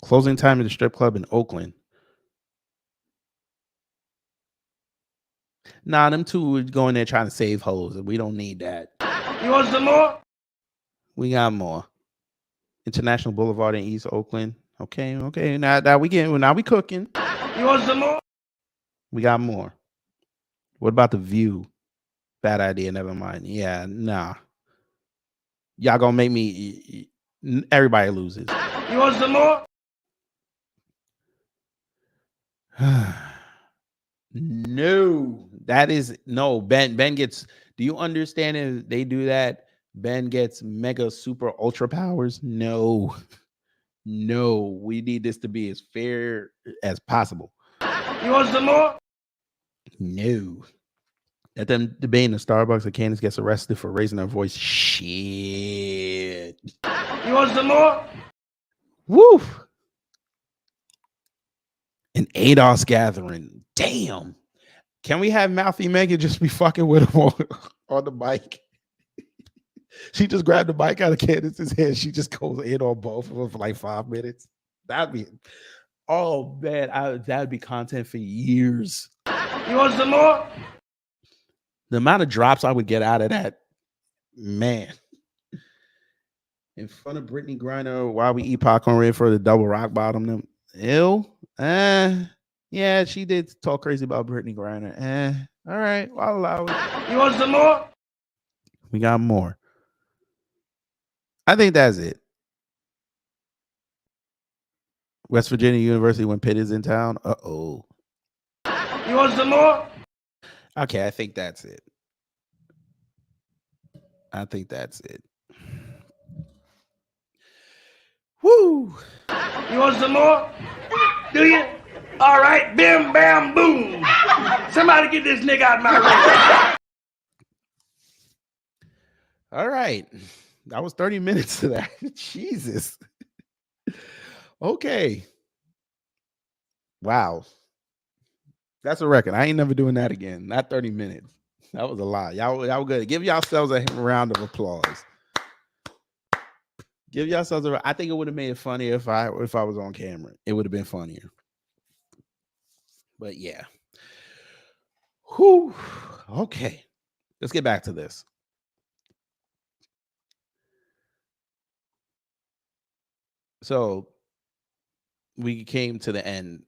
Closing time at the strip club in Oakland. Nah, them two would go in there trying to save hoes. We don't need that. You want some more? We got more. International Boulevard in East Oakland. Okay. Now we cooking. You want some more? We got more. What about the View? Bad idea. Never mind. Yeah, nah. Y'all gonna make me. Everybody loses. You want some more? No, that is no. Ben gets. Do you understand if they do that? Ben gets mega super ultra powers. No. We need this to be as fair as possible. You want some more? No. At them debating the Starbucks, and Candace gets arrested for raising her voice. Shit. You want some more? Woo. An ADOS gathering. Damn. Can we have Mouthy Megan just be fucking with him on the bike? She just grabbed the bike out of Candace's hand. She just goes in on both of them for like 5 minutes. That'd be, oh man, that'd be content for years. You want some more? The amount of drops I would get out of that, man. In front of Brittany Griner while we eat popcorn ready for the double rock bottom them. Ew. Yeah, she did talk crazy about Brittany Griner. All right, I'll allow it. You want some more? We got more. I think that's it. West Virginia University when Pitt is in town. Uh-oh. You want some more? Okay, I think that's it. I think that's it. Woo! You want some more? Do you? All right, bim, bam, boom. Somebody get this nigga out of my way. All right. That was 30 minutes to that. Jesus. Okay. Wow. That's a record. I ain't never doing that again. Not 30 minutes. That was a lot. Y'all good. Give yourselves a round of applause. Give yourselves a. I think it would have made it funnier if I was on camera. It would have been funnier. But yeah. Whew. Okay. Let's get back to this. So we came to the end.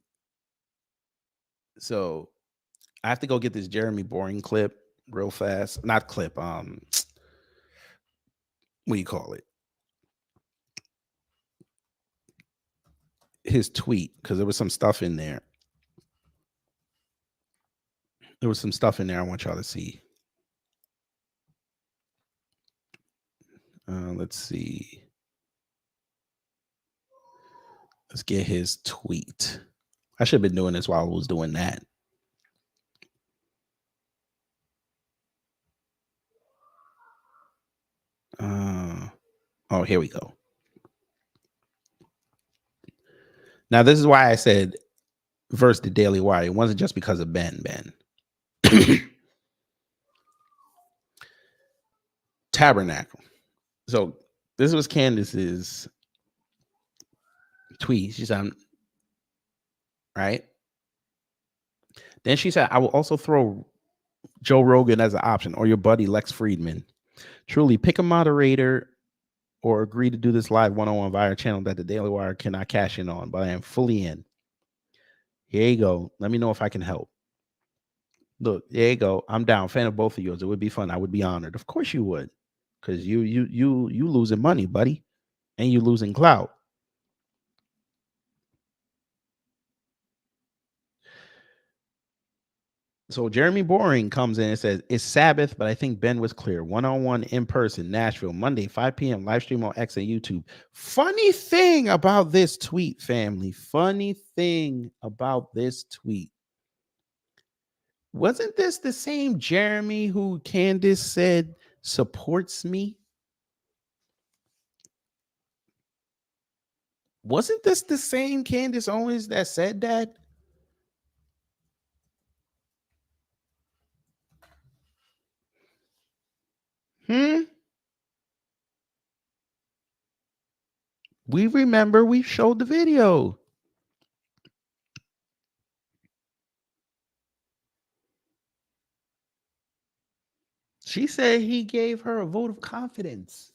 So I have to go get this Jeremy Boring clip real fast. Not clip. What do you call it? His tweet, because there was some stuff in there. There was some stuff in there I want y'all to see. Let's see. Let's get his tweet. I should have been doing this while I was doing that. Oh, here we go. Now, this is why I said verse the Daily Wire. It wasn't just because of Ben. Tabernacle. So this was Candace's tweet. She said, right? Then she said, I will also throw Joe Rogan as an option, or your buddy Lex Friedman. Truly, pick a moderator or agree to do this live one-on-one via a channel that the Daily Wire cannot cash in on, but I am fully in. Here you go. Let me know if I can help. Look, there you go. I'm down. Fan of both of yours. It would be fun. I would be honored. Of course you would, because you losing money, buddy, and you losing clout. So Jeremy Boring comes in and says, it's Sabbath, but I think Ben was clear. One-on-one in person, Nashville, Monday, 5 p.m. Live stream on X and YouTube. Funny thing about this tweet, family. Funny thing about this tweet. Wasn't this the same Jeremy who Candace said supports me? Wasn't this the same Candace Owens that said that? We remember we showed the video. She said he gave her a vote of confidence.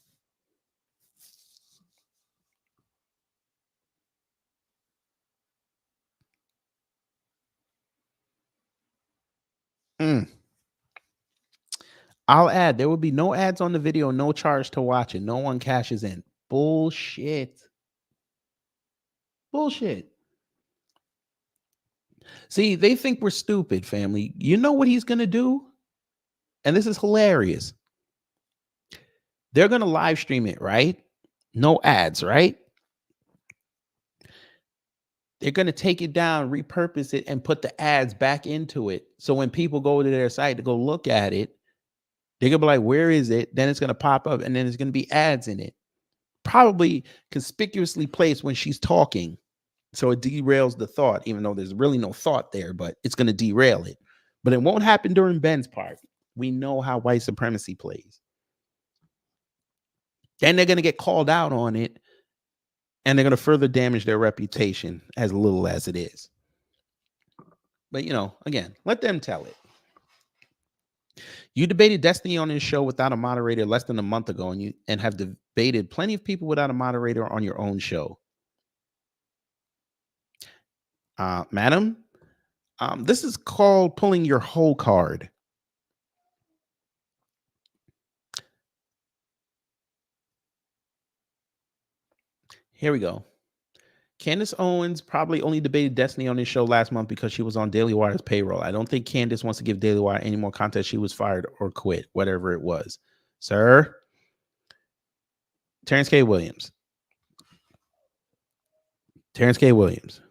I'll add, there will be no ads on the video, no charge to watch it. No one cashes in. Bullshit. Bullshit. See, they think we're stupid, family. You know what he's going to do? And this is hilarious. They're going to live stream it, right? No ads, right? They're going to take it down, repurpose it, and put the ads back into it. So when people go to their site to go look at it, they're going to be like, where is it? Then it's going to pop up, and then there's going to be ads in it. Probably conspicuously placed when she's talking. So it derails the thought, even though there's really no thought there, but it's going to derail it. But it won't happen during Ben's part. We know how white supremacy plays. Then they're going to get called out on it, and they're going to further damage their reputation, as little as it is. But, you know, again, let them tell it. You debated Destiny on this show without a moderator less than a month ago, and have debated plenty of people without a moderator on your own show. Madam, This is called pulling your whole card. Here we go. Candace Owens probably only debated Destiny on his show last month because she was on Daily Wire's payroll. I don't think Candace wants to give Daily Wire any more content. She was fired or quit, whatever it was. Sir, Terrence K. Williams. Terrence K. Williams.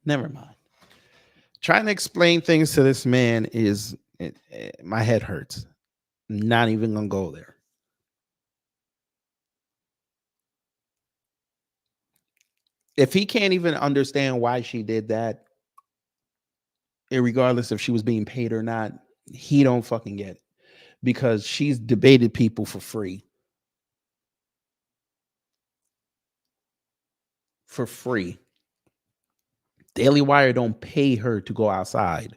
Never mind. Trying to explain things to this man is my head hurts. Not even gonna go there. If he can't even understand why she did that, regardless if she was being paid or not, he don't fucking get it. Because she's debated people for free. For free. Daily Wire don't pay her to go outside.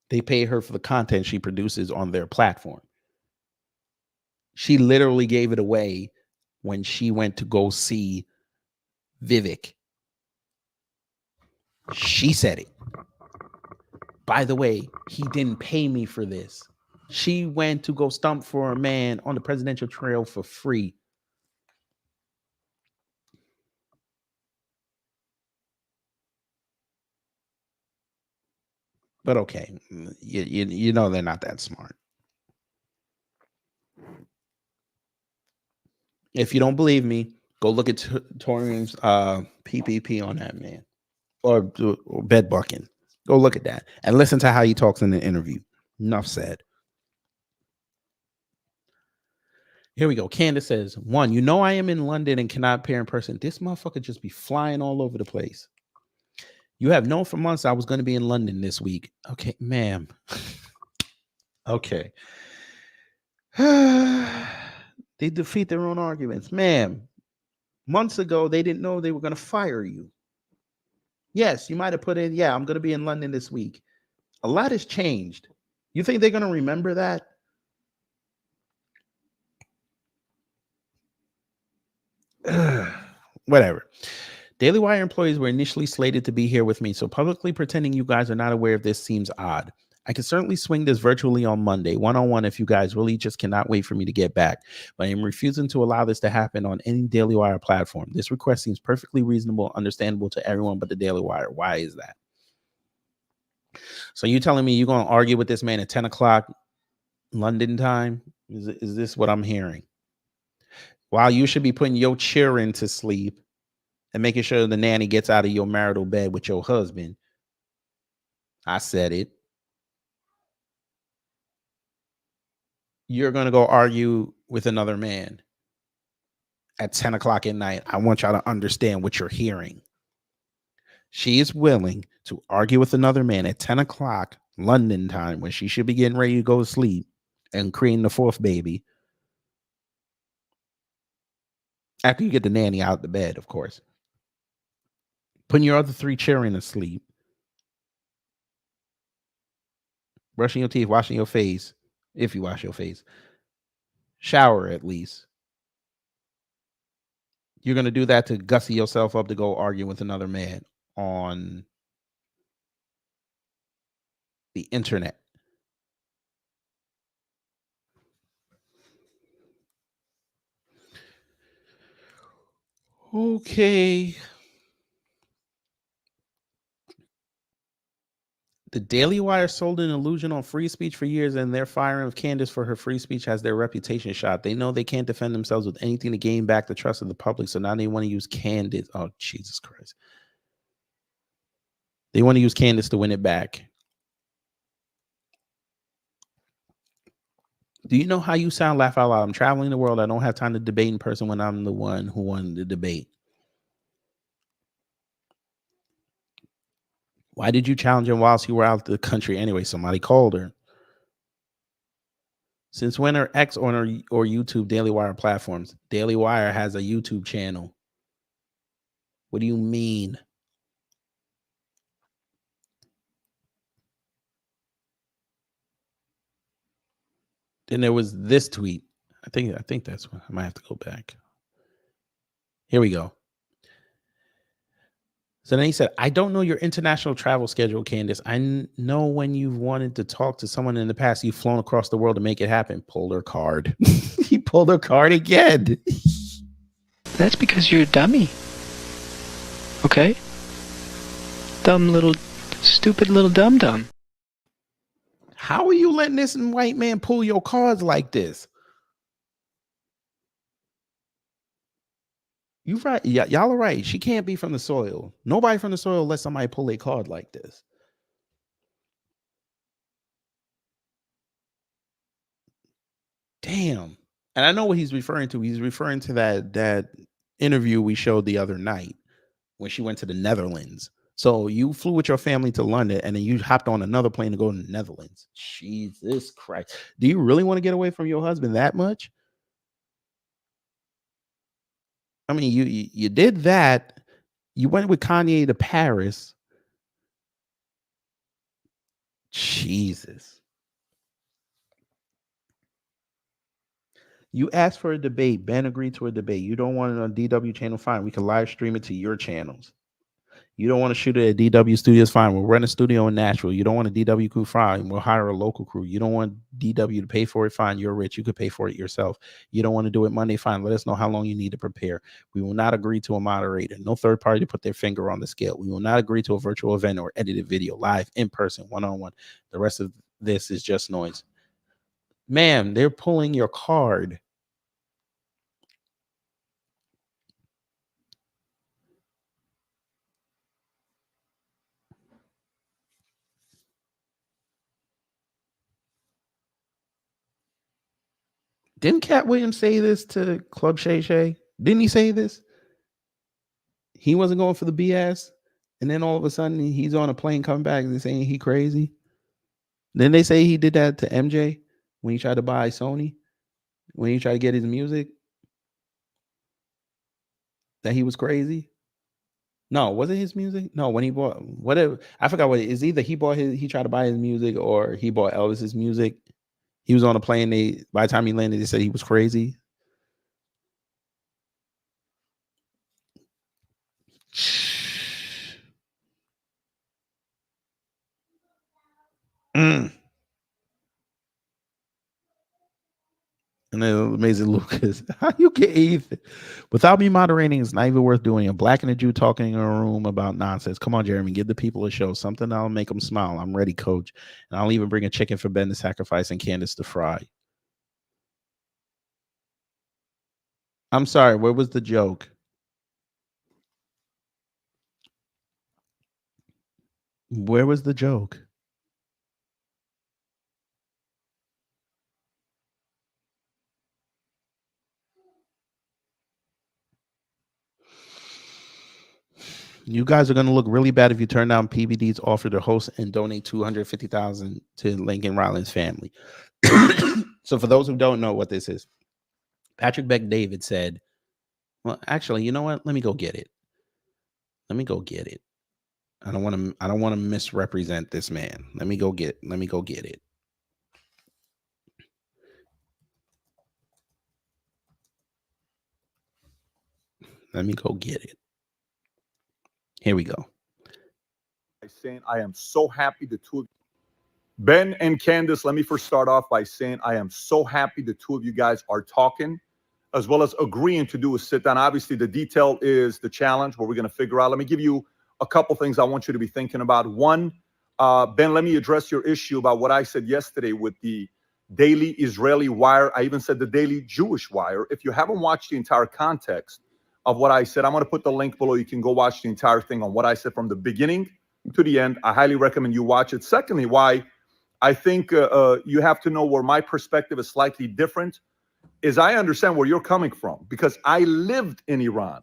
They pay her for the content she produces on their platform. She literally gave it away when she went to go see Vivek. She said it. By the way, he didn't pay me for this. She went to go stump for a man on the presidential trail for free. But okay, you know they're not that smart. If you don't believe me, go look at Torium's PPP on that man, or bed bucking. Go look at that and listen to how he talks in the interview. Enough said. Here we go. Candace says, 1, you know I am in London and cannot appear in person. This motherfucker just be flying all over the place. You have known for months I was going to be in London this week. Okay, ma'am. Okay. They defeat their own arguments. Ma'am, months ago, they didn't know they were going to fire you. Yes, you might have put in, yeah, I'm going to be in London this week. A lot has changed. You think they're going to remember that? Whatever. Daily Wire employees were initially slated to be here with me, so publicly pretending you guys are not aware of this seems odd. I can certainly swing this virtually on Monday, one-on-one, if you guys really just cannot wait for me to get back. But I am refusing to allow this to happen on any Daily Wire platform. This request seems perfectly reasonable, understandable to everyone but the Daily Wire. Why is that? So you telling me you're going to argue with this man at 10 o'clock London time? Is this what I'm hearing? While you should be putting your children to sleep and making sure the nanny gets out of your marital bed with your husband. I said it. You're going to go argue with another man at 10 o'clock at night. I want y'all to understand what you're hearing. She is willing to argue with another man at 10 o'clock London time when she should be getting ready to go to sleep and creating the fourth baby. After you get the nanny out of the bed, of course. Putting your other 3 children to sleep. Brushing your teeth, washing your face, if you wash your face. Shower at least. You're going to do that to gussy yourself up to go argue with another man on the internet. Okay. The Daily Wire sold an illusion on free speech for years, and their firing of Candace for her free speech has their reputation shot. They know they can't defend themselves with anything to gain back the trust of the public, so now they want to use Candace. Oh, Jesus Christ. They want to use Candace to win it back. Do you know how you sound? Laugh out loud. I'm traveling the world. I don't have time to debate in person when I'm the one who won the debate. Why did you challenge him whilst you were out of the country anyway? Somebody called her. Since when are X or YouTube Daily Wire platforms? Daily Wire has a YouTube channel. What do you mean? Then there was this tweet. I think that's what I might have to go back. Here we go. So then he said, I don't know your international travel schedule, Candace. I know when you've wanted to talk to someone in the past, you've flown across the world to make it happen. Pulled her card. He pulled her card again. That's because you're a dummy. Okay? Stupid little dum-dum. How are you letting this white man pull your cards like this? You right. Yeah, y'all are right. She can't be from the soil. Nobody from the soil lets somebody pull a card like this. Damn. And I know what he's referring to. He's referring to that interview we showed the other night when she went to the Netherlands. So you flew with your family to London and then you hopped on another plane to go to the Netherlands. Jesus Christ. Do you really want to get away from your husband that much? I mean, you did that. You went with Kanye to Paris. Jesus. You asked for a debate. Ben agreed to a debate. You don't want it on DW channel, fine. We can live stream it to your channels. You don't want to shoot it at DW Studios, fine. We'll rent a studio in Nashville. You don't want a DW crew, fine. We'll hire a local crew. You don't want DW to pay for it, fine. You're rich. You could pay for it yourself. You don't want to do it Monday, fine. Let us know how long you need to prepare. We will not agree to a moderator. No third party to put their finger on the scale. We will not agree to a virtual event or edited video, live, in person, one-on-one. The rest of this is just noise. Ma'am, they're pulling your card. Didn't Cat Williams say this to Club Shay Shay? Didn't he say this? He wasn't going for the BS. And then all of a sudden he's on a plane coming back and saying he crazy. Then they say he did that to MJ when he tried to buy Sony, when he tried to get his music, that he was crazy. No, was it his music? No, when he bought whatever, I forgot what it is. Either he tried to buy his music or he bought Elvis's music. He was on a plane. By the time he landed, they said he was crazy. And then Amazing Lucas, how you get Ethan without me moderating? It's not even worth doing. A black and a Jew talking in a room about nonsense. Come on, Jeremy, give the people a show. Something that'll make them smile. I'm ready, coach. And I'll even bring a chicken for Ben to sacrifice and Candace to fry. I'm sorry. Where was the joke? Where was the joke? You guys are going to look really bad if you turn down PBD's offer to host and donate $250,000 to Lincoln Rollins family. So for those who don't know what this is, Patrick Beck David said, well, actually, you know what? Let me go get it. I don't want to misrepresent this man. Let me go get it. Let me go get it. Here we go. Saying I am so happy the two of Ben and Candace, let me first start off by saying I am so happy the two of you guys are talking as well as agreeing to do a sit down. Obviously, the detail is the challenge where we're going to figure out. Let me give you a couple things I want you to be thinking about. One, Ben, let me address your issue about what I said yesterday with the Daily Israeli Wire. I even said the Daily Jewish Wire. If you haven't watched the entire context of what I said, I'm going to put the link below. You can go watch the entire thing on what I said from the beginning to the end. I highly recommend you watch it. Secondly, why I think you have to know where my perspective is slightly different is I understand where you're coming from because I lived in Iran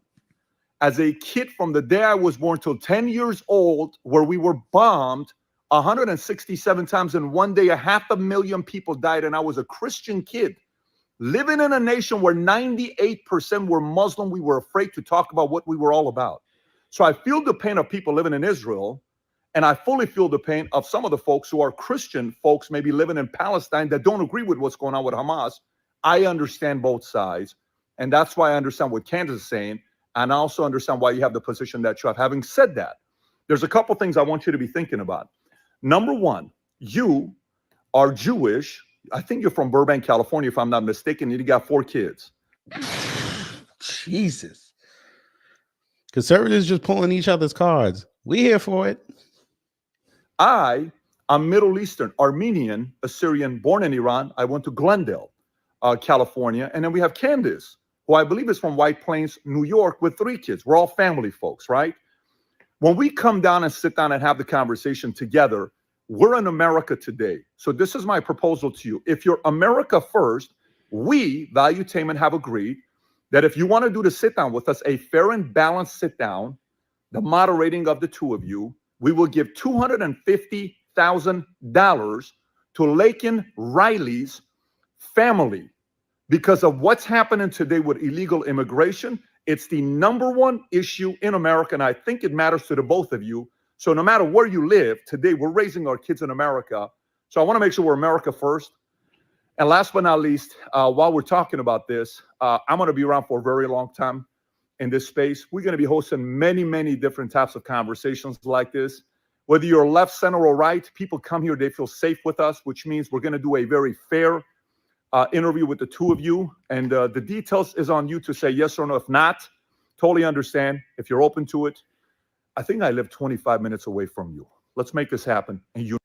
as a kid from the day I was born till 10 years old, where we were bombed 167 times in one day. 500,000 people died, and I was a Christian kid living in a nation where 98% were Muslim. We were afraid to talk about what we were all about. So I feel the pain of people living in Israel, and I fully feel the pain of some of the folks who are Christian folks maybe living in Palestine that don't agree with what's going on with Hamas. I understand both sides. And that's why I understand what Candace is saying. And I also understand why you have the position that you have. Having said that, there's a couple things I want you to be thinking about. Number one, you are Jewish. I think you're from Burbank, California, if I'm not mistaken. You got 4 kids. Jesus. Conservatives just pulling each other's cards. We here for it. I'm Middle Eastern, Armenian, Assyrian, born in Iran. I went to Glendale, California. And then we have Candace, who I believe is from White Plains, New York, with 3 kids. We're all family folks, right? When we come down and sit down and have the conversation together, we're in America today. So this is my proposal to you. If you're America first, we, Valuetainment, have agreed that if you want to do the sit down with us, a fair and balanced sit down, the moderating of the 2 of you, we will give $250,000 to Laken Riley's family because of what's happening today with illegal immigration. It's the number 1 issue in America, and I think it matters to the both of you. So no matter where you live, today we're raising our kids in America. So I want to make sure we're America first. And last but not least, while we're talking about this, I'm going to be around for a very long time in this space. We're going to be hosting many, many different types of conversations like this. Whether you're left, center, or right, people come here, they feel safe with us, which means we're going to do a very fair interview with the 2 of you. And the details is on you to say yes or no. If not, totally understand. If you're open to it, I think I live 25 minutes away from you. Let's make this happen. And you.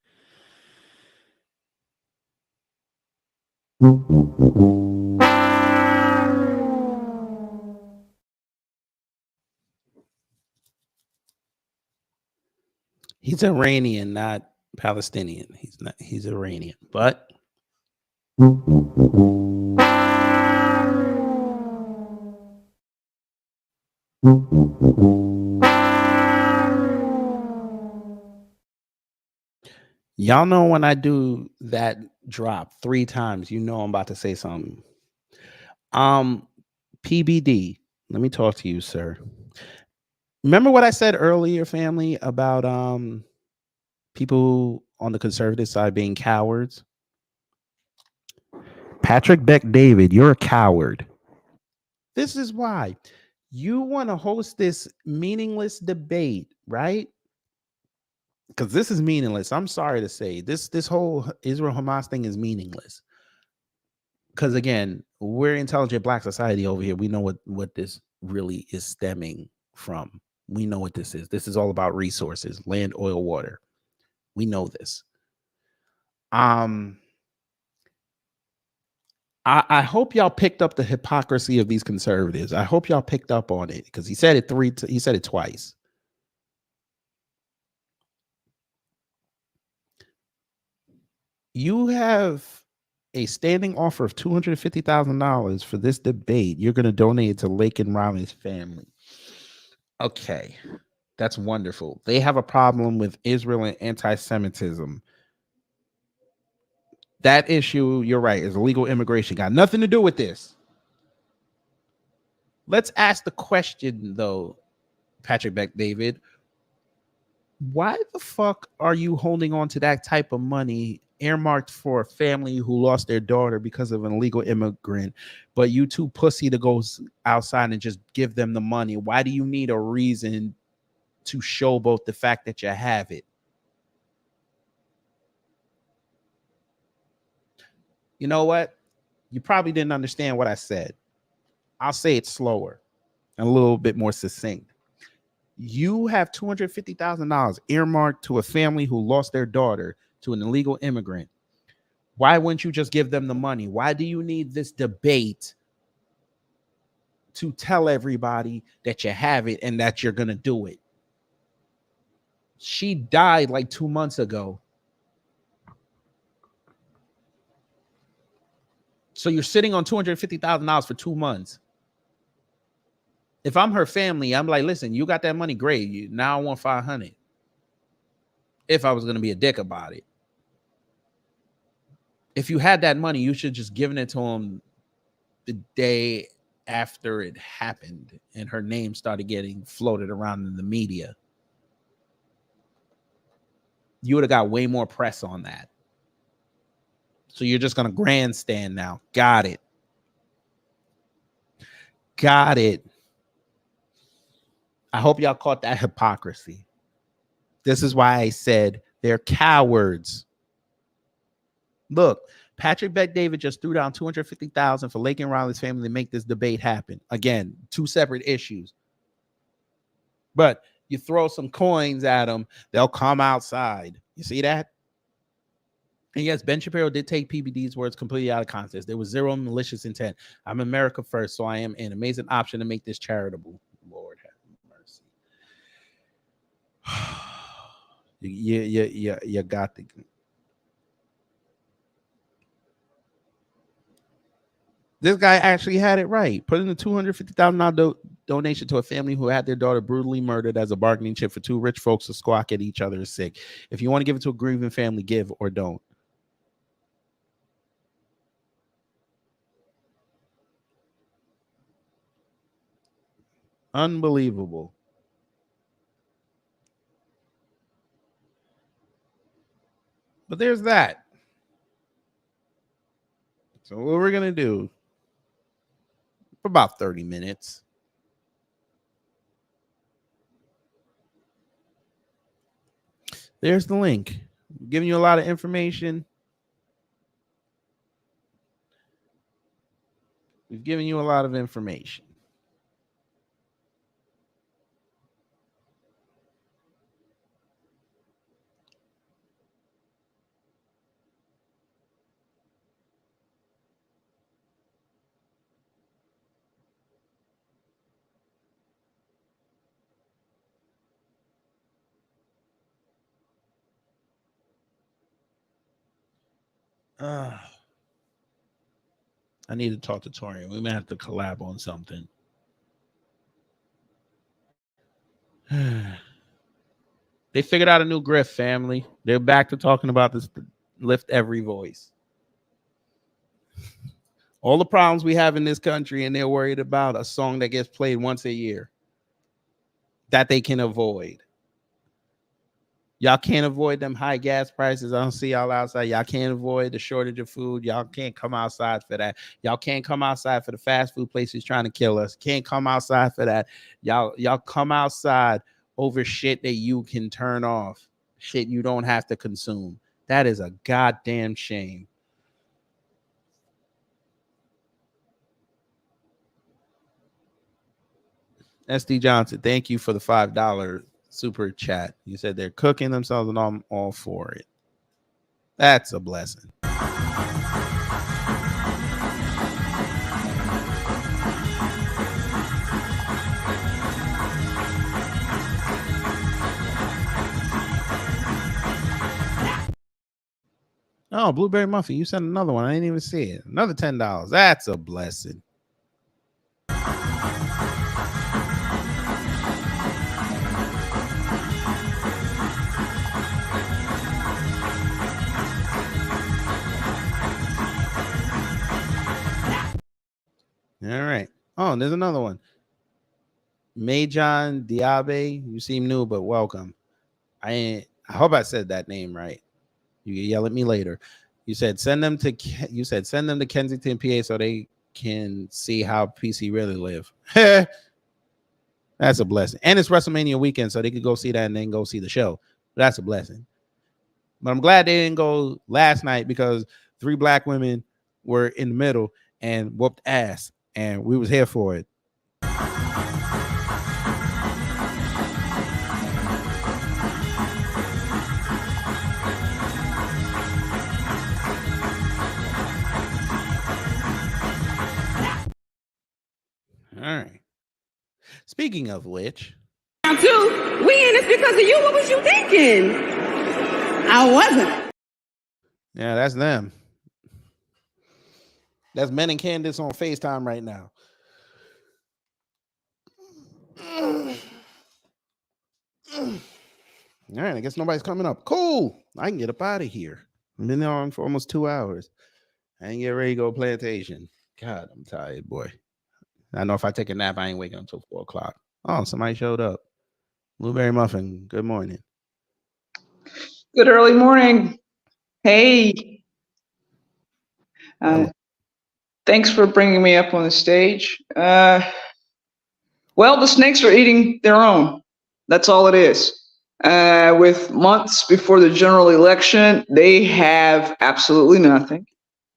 He's Iranian, not Palestinian. He's not. He's Iranian, but y'all know when I do that drop 3 times, you know I'm about to say something. PBD, let me talk to you, sir. Remember what I said earlier, family, about people on the conservative side being cowards? Patrick Beck David, you're a coward. This is why. You want to host this meaningless debate, right? Because this is meaningless. I'm sorry to say this whole Israel Hamas thing is meaningless. Because again, we're intelligent Black society over here. We know what this really is stemming from. We know what this is. This is all about resources, land, oil, water. We know this. I hope y'all picked up the hypocrisy of these conservatives. I hope y'all picked up on it because he said it he said it twice. You have a standing offer of $250,000 for this debate. You're going to donate it to Laken Riley's family. Okay, that's wonderful. They have a problem with Israel and anti-Semitism. That issue, you're right, is illegal immigration. Got nothing to do with this. Let's ask the question, though, Patrick Beck David. Why the fuck are you holding on to that type of money earmarked for a family who lost their daughter because of an illegal immigrant, but you too pussy to go outside and just give them the money? Why do you need a reason to showboat the fact that you have it? You know what? You probably didn't understand what I said. I'll say it slower and a little bit more succinct. You have $250,000 earmarked to a family who lost their daughter to an illegal immigrant. Why wouldn't you just give them the money? Why do you need this debate to tell everybody that you have it and that you're going to do it? She died like 2 months ago. So you're sitting on $250,000 for 2 months. If I'm her family, I'm like, listen, you got that money, great. Now I want $500. If I was going to be a dick about it. If you had that money, you should just given it to him the day after it happened and her name started getting floated around in the media. You would have got way more press on that. So you're just going to grandstand now. Got it. got it. I hope y'all caught that hypocrisy. This is why I said they're cowards. Look, Patrick Bet-David just threw down $250,000 for Lake and Riley's family to make this debate happen. Again, two separate issues. But you throw some coins at them, they'll come outside. You see that? And yes, Ben Shapiro did take PBD's words completely out of context. There was zero malicious intent. I'm America first, so I am an amazing option to make this charitable. Lord have mercy. You got the... This guy actually had it right. Put in a $250,000 donation to a family who had their daughter brutally murdered as a bargaining chip for two rich folks to squawk at each other is sick. If you want to give it to a grieving family, give or don't. Unbelievable. But there's that. So what we're going to do for about 30 minutes. There's the link. I'm giving you a lot of information. We've given you a lot of information. I need to talk to Torian. We may have to collab on something. They figured out a new grift, family. They're back to talking about this. Lift every voice. All the problems we have in this country, and they're worried about a song that gets played once a year that they can avoid. Y'all can't avoid them high gas prices. I don't see y'all outside. Y'all can't avoid the shortage of food. Y'all can't come outside for that. Y'all can't come outside for the fast food places trying to kill us. Can't come outside for that. Y'all come outside over shit that you can turn off. Shit you don't have to consume. That is a goddamn shame. SD Johnson, thank you for the $5 super chat. You said they're cooking themselves, and I'm all for it. That's a blessing. Oh, Blueberry Muffin, you sent another one. I didn't even see it. Another $10. That's a blessing. All right. Oh, there's another one. Majon Diabe, you seem new, but welcome. I hope I said that name right. You can yell at me later. You said send them to Kensington, PA, so they can see how PC really live. That's a blessing. And it's WrestleMania weekend, so they could go see that and then go see the show. That's a blessing. But I'm glad they didn't go last night because 3 black women were in the middle and whooped ass, and we was here for it. All right. Speaking of which, we in this because of you. What was you thinking? I wasn't. Yeah, that's them. That's Men and Candace on FaceTime right now. All right, I guess nobody's coming up. Cool. I can get up out of here. I've been on for almost 2 hours. I ain't get ready to go plantation. God, I'm tired, boy. I know if I take a nap, I ain't waking up until 4 o'clock. Oh, somebody showed up. Blueberry Muffin, good morning. Good early morning. Hey. Thanks for bringing me up on the stage. Well, the snakes are eating their own. That's all it is. With months before the general election, they have absolutely nothing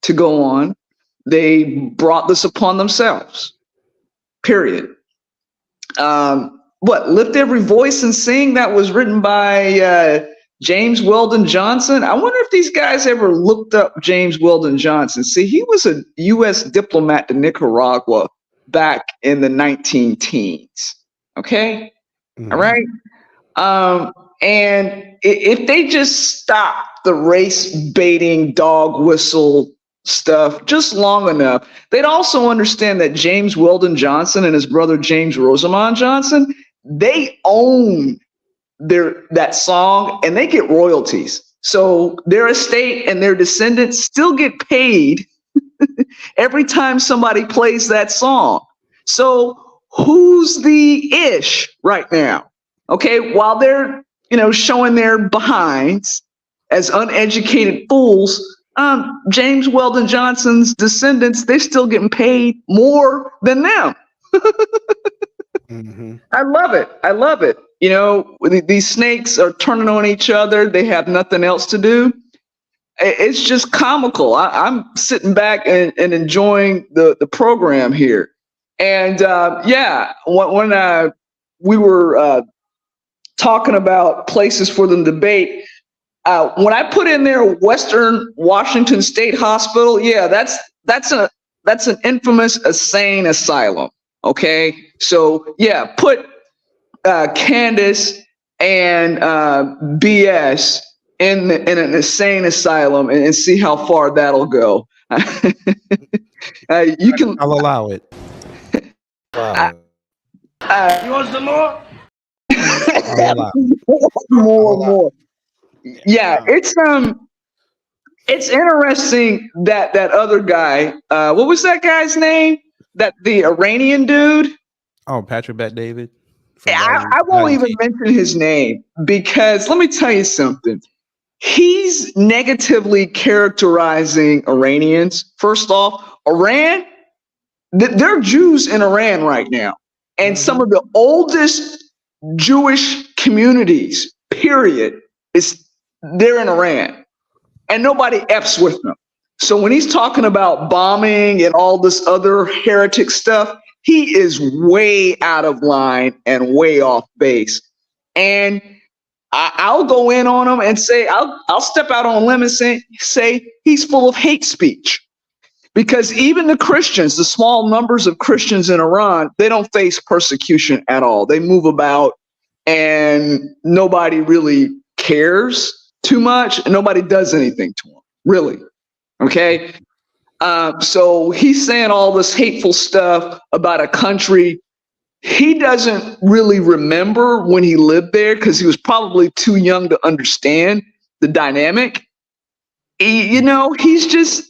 to go on. They brought this upon themselves, period. Lift Every Voice and Sing, that was written by James Weldon Johnson. I wonder if these guys ever looked up James Weldon Johnson. See, he was a U.S. diplomat to Nicaragua back in the 19-teens. Okay? All right? And if they just stop the race baiting dog whistle stuff just long enough, they'd also understand that James Weldon Johnson and his brother James Rosamond Johnson, they own that song and they get royalties. So their estate and their descendants still get paid every time somebody plays that song. So who's the ish right now? Okay, while they're showing their behinds as uneducated fools, James Weldon Johnson's descendants, they're still getting paid more than them. I love it. I love it. These snakes are turning on each other. They have nothing else to do. It's just comical. I'm sitting back and enjoying the program here. And when we were talking about places for them to debate, when I put in there Western Washington State Hospital, yeah, that's an infamous insane asylum. Okay, so yeah, put Candace and BS in an insane asylum and see how far that'll go. You can. I'll allow it. You want some more? more. Yeah, it's interesting that other guy. What was that guy's name? The Iranian dude. Oh, Patrick Bet David. I won't even mention his name because let me tell you something. He's negatively characterizing Iranians. First off, Iran, there are Jews in Iran right now, and some of the oldest Jewish communities, period, they're in Iran, and nobody F's with them. So when he's talking about bombing and all this other heretic stuff, he is way out of line and way off base. And I'll go in on him and say, I'll step out on a limb and say he's full of hate speech. Because even the Christians, the small numbers of Christians in Iran, they don't face persecution at all. They move about and nobody really cares too much and nobody does anything to them, really. Okay? So he's saying all this hateful stuff about a country he doesn't really remember when he lived there because he was probably too young to understand the dynamic. He's just,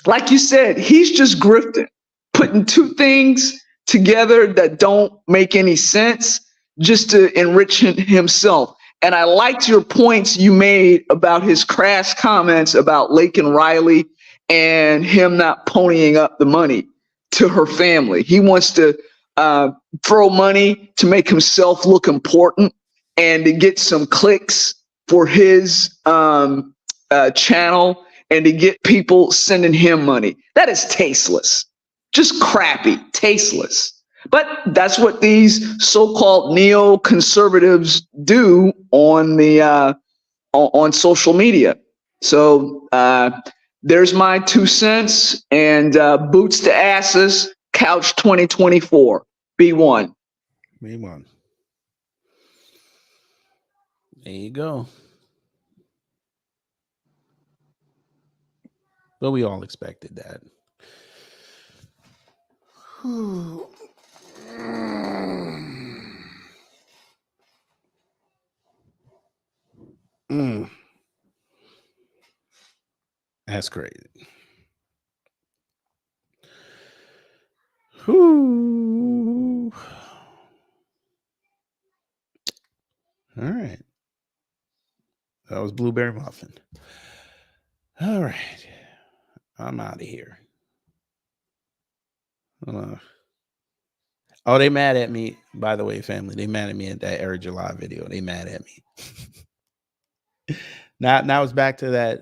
like you said, he's just grifting, putting two things together that don't make any sense just to enrich himself. And I liked your points you made about his crass comments about Laken Riley and him not ponying up the money to her family. He wants to throw money to make himself look important and to get some clicks for his channel and to get people sending him money. That is tasteless, just crappy, tasteless. But that's what these so-called neoconservatives do on social media. So there's my 2 cents and boots to asses. Couch 2024. B1. B1. There you go. But we all expected that. That's crazy. Whew. All right. That was Blueberry Muffin. All right. I'm out of here. Oh, they mad at me. By the way, family, they mad at me at that Eric July video. They mad at me. Now it's back to that.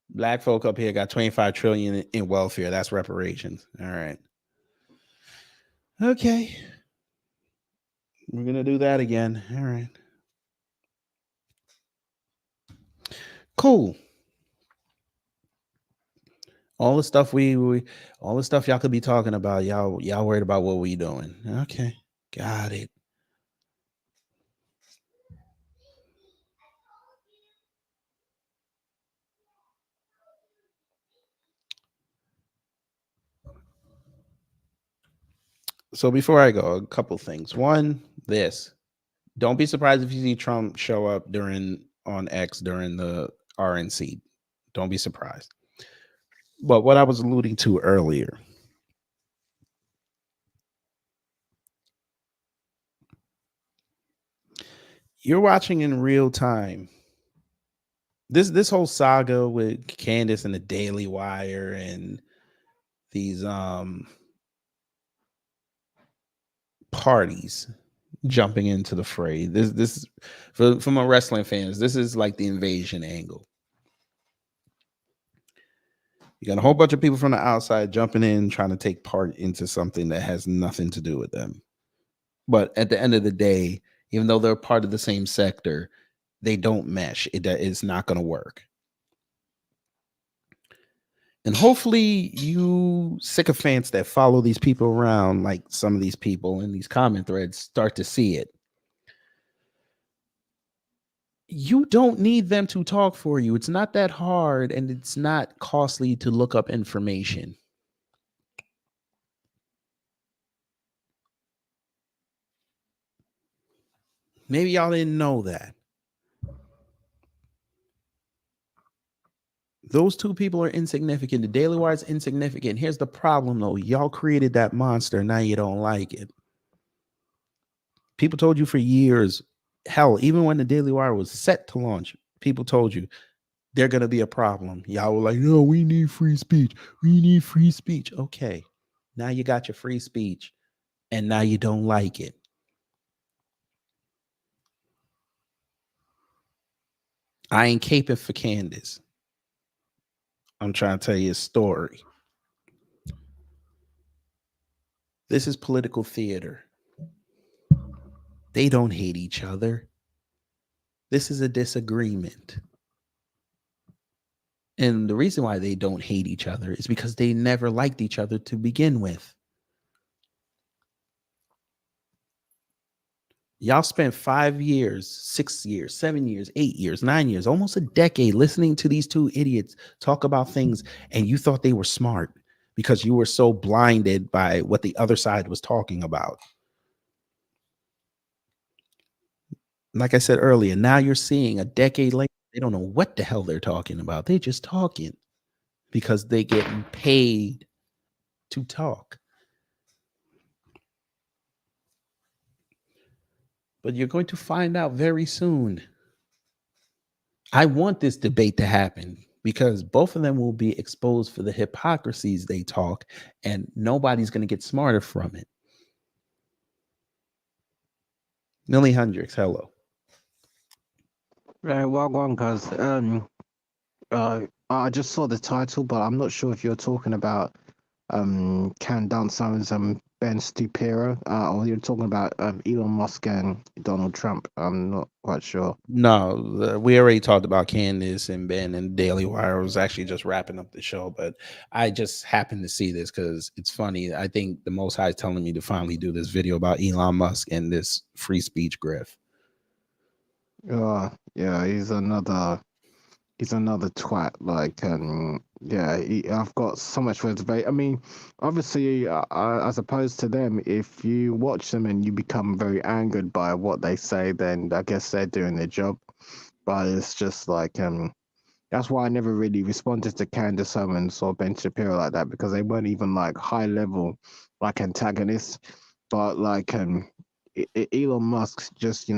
Black folk up here got 25 trillion in welfare. That's reparations. All right. Okay. We're gonna do that again. All right. Cool. All the stuff all the stuff y'all could be talking about. Y'all worried about what we doing. Okay. Got it. So before I go, a couple things. One, this. Don't be surprised if you see Trump show up on X during the RNC. Don't be surprised. But what I was alluding to earlier, you're watching in real time. This whole saga with Candace and the Daily Wire and these parties jumping into the fray. This for my wrestling fans, this is like the invasion angle. You got a whole bunch of people from the outside jumping in, trying to take part into something that has nothing to do with them. But at the end of the day, even though they're part of the same sector, they don't mesh. It's not going to work. And hopefully you sycophants that follow these people around, like some of these people in these comment threads, start to see it. You don't need them to talk for you. It's not that hard, and it's not costly to look up information. Maybe y'all didn't know that. Those two people are insignificant. The Daily Wire is insignificant. Here's the problem, though. Y'all created that monster. Now you don't like it. People told you for years. Hell, even when the Daily Wire was set to launch, people told you they're going to be a problem. Y'all were like, no, we need free speech. We need free speech. Okay. Now you got your free speech, and now you don't like it. I ain't caping for Candace. I'm trying to tell you a story. This is political theater. They don't hate each other. This is a disagreement. And the reason why they don't hate each other is because they never liked each other to begin with. Y'all spent 5 years, 6 years, 7 years, 8 years, 9 years, almost a decade listening to these two idiots talk about things, and you thought they were smart because you were so blinded by what the other side was talking about. Like I said earlier, now you're seeing a decade later, they don't know what the hell they're talking about. They're just talking because they getting paid to talk. But you're going to find out very soon. I want this debate to happen because both of them will be exposed for the hypocrisies they talk, and nobody's going to get smarter from it. Millie Hendricks, hello. Right, well gone, guys. I just saw the title, but I'm not sure if you're talking about Candace Owens and Ben Shapiro, or you're talking about Elon Musk and Donald Trump. I'm not quite sure. No, we already talked about Candace and Ben and Daily Wire. I was actually just wrapping up the show, but I just happened to see this because it's funny. I think the Most High is telling me to finally do this video about Elon Musk and this free speech grift. Yeah, he's another twat. Like, yeah, I've got so much for debate. I mean, obviously, as opposed to them, if you watch them and you become very angered by what they say, then I guess they're doing their job. But it's just like, that's why I never really responded to Candace Owens or Ben Shapiro like that, because they weren't even like high level, like antagonists. But like, Elon Musk just,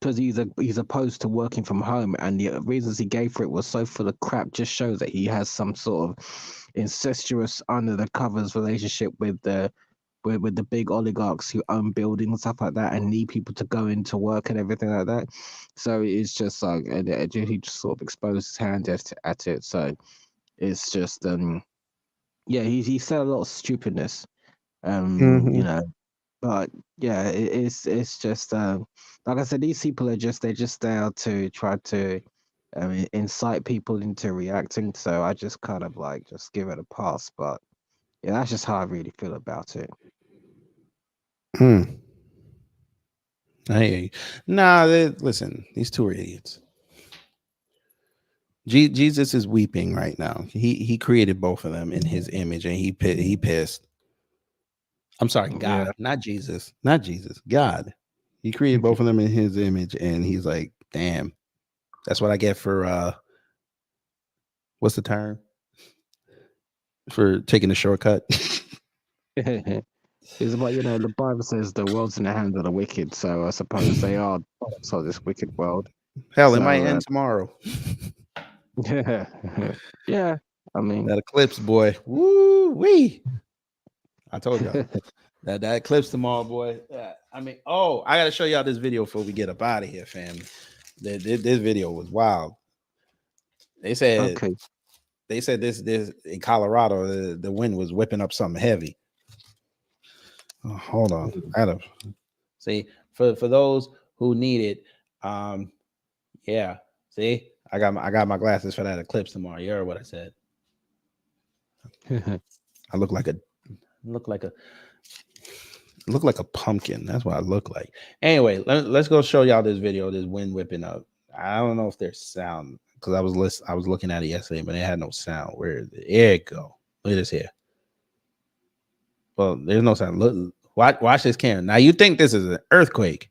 because he's opposed to working from home, and the reasons he gave for it was so full of crap, just shows that he has some sort of incestuous under the covers relationship with with the big oligarchs who own buildings and stuff like that and need people to go into work and everything like that. So it's just like he just sort of exposed his hand at it. So it's just yeah, he said a lot of stupidness, you know. But yeah, it's just like I said, these people are they're just there to try to incite people into reacting. So I just kind of like just give it a pass. But yeah, that's just how I really feel about it. I hear you. Nah, listen, these two are idiots. Jesus is weeping right now. He created both of them in his image, and he pissed. I'm sorry, God, not Jesus, not Jesus, God. He created both of them in his image, and he's like, damn, that's what I get for what's the term? For taking a shortcut. It's about, the Bible says the world's in the hands of the wicked, so I suppose they are so this wicked world. Hell, it might end tomorrow. Yeah, yeah. I mean, that eclipse, boy. Woo wee! I told y'all that eclipse tomorrow, boy. I mean, I gotta show y'all this video before we get up out of here, fam. This video was wild. They said, this in Colorado, the wind was whipping up something heavy. Oh, hold on, I gotta see for those who need it. Yeah, see, I got my glasses for that eclipse tomorrow. You heard what I said. I look like a pumpkin. That's what I look like. Anyway, let's go show y'all this video. This wind whipping up. I don't know if there's sound because I was looking at it yesterday, but it had no sound. Where is it? There it go. Look at this here. Well, there's no sound. Look, watch this camera. Now you think this is an earthquake?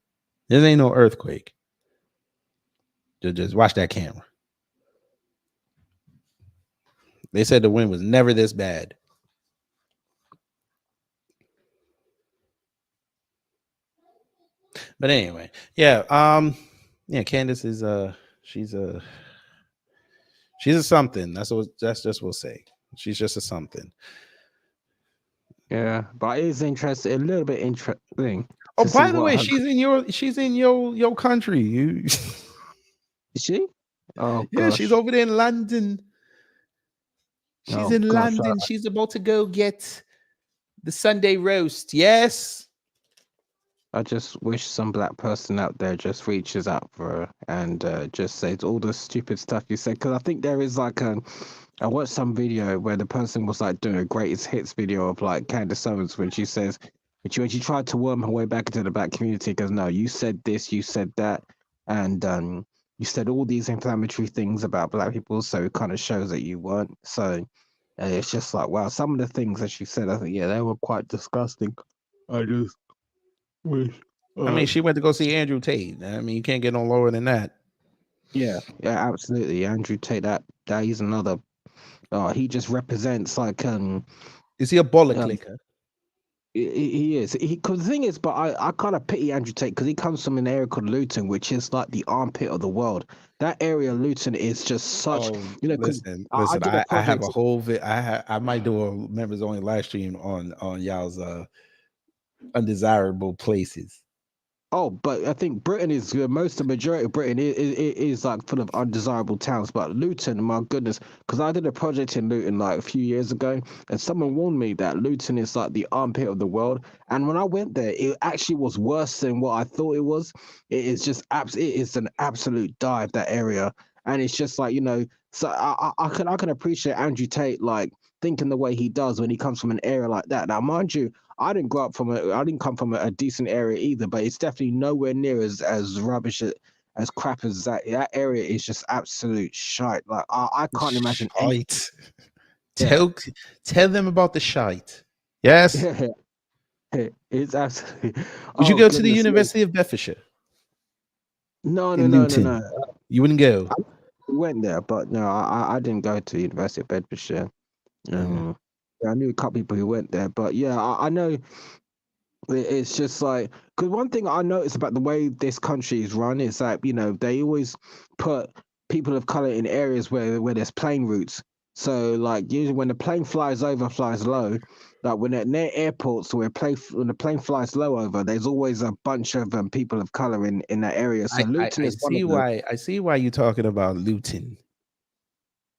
This ain't no earthquake. Just watch that camera. They said the wind was never this bad. But anyway, yeah, Candace is she's a something. That's just what we'll say. She's just a something. Yeah, but it is interesting, a little bit interesting. Oh, by the way, she's in your country. Is she? Oh, yeah, gosh. she's over there in London. She's in London. She's about to go get the Sunday roast. Yes. I just wish some black person out there just reaches out for her and just says all the stupid stuff you said. Because I think there is like I watched some video where the person was like doing a greatest hits video of like Candace Owens when she says, when she tried to worm her way back into the black community, because no, you said this, you said that, and you said all these inflammatory things about black people, so it kind of shows that you weren't. So it's just like, wow, some of the things that she said, I think, yeah, they were quite disgusting. I just wish. I mean, she went to go see Andrew Tate. I mean, you can't get no lower than that. Yeah, absolutely. Andrew Tate, that he's another. He just represents like Is he a bullet clicker? He is. Because the thing is, but I kind of pity Andrew Tate because he comes from an area called Luton, which is like the armpit of the world. That area, Luton, is just such. Listen. I have a whole. I might do a members only live stream on y'all's undesirable places. Oh, but I think Britain is the majority of Britain is like full of undesirable towns. But Luton, my goodness, because I did a project in Luton like a few years ago, and someone warned me that Luton is like the armpit of the world. And when I went there, it actually was worse than what I thought it was. It is just it is an absolute dive, that area, and it's just like So I can appreciate Andrew Tate like thinking the way he does when he comes from an area like that. Now, mind you, I didn't come from a decent area either, but it's definitely nowhere near as rubbish as crap as that. That area is just absolute shite. Like I can't imagine. Shite. Tell them about the shite. Yes. Yeah. It's absolutely. Would you go to the University of Bedfordshire? No. You wouldn't go. I went there, but no, I didn't go to the University of Bedfordshire. I knew a couple people who went there, but yeah, I know it's just like, because one thing I noticed about the way this country is run is that they always put people of color in areas where there's plane routes, So like usually when the plane flies over, flies low, like when they're near airports where when the plane flies low over, there's always a bunch of people of color in that area. So Luton I is one of see them. why you're talking about Luton.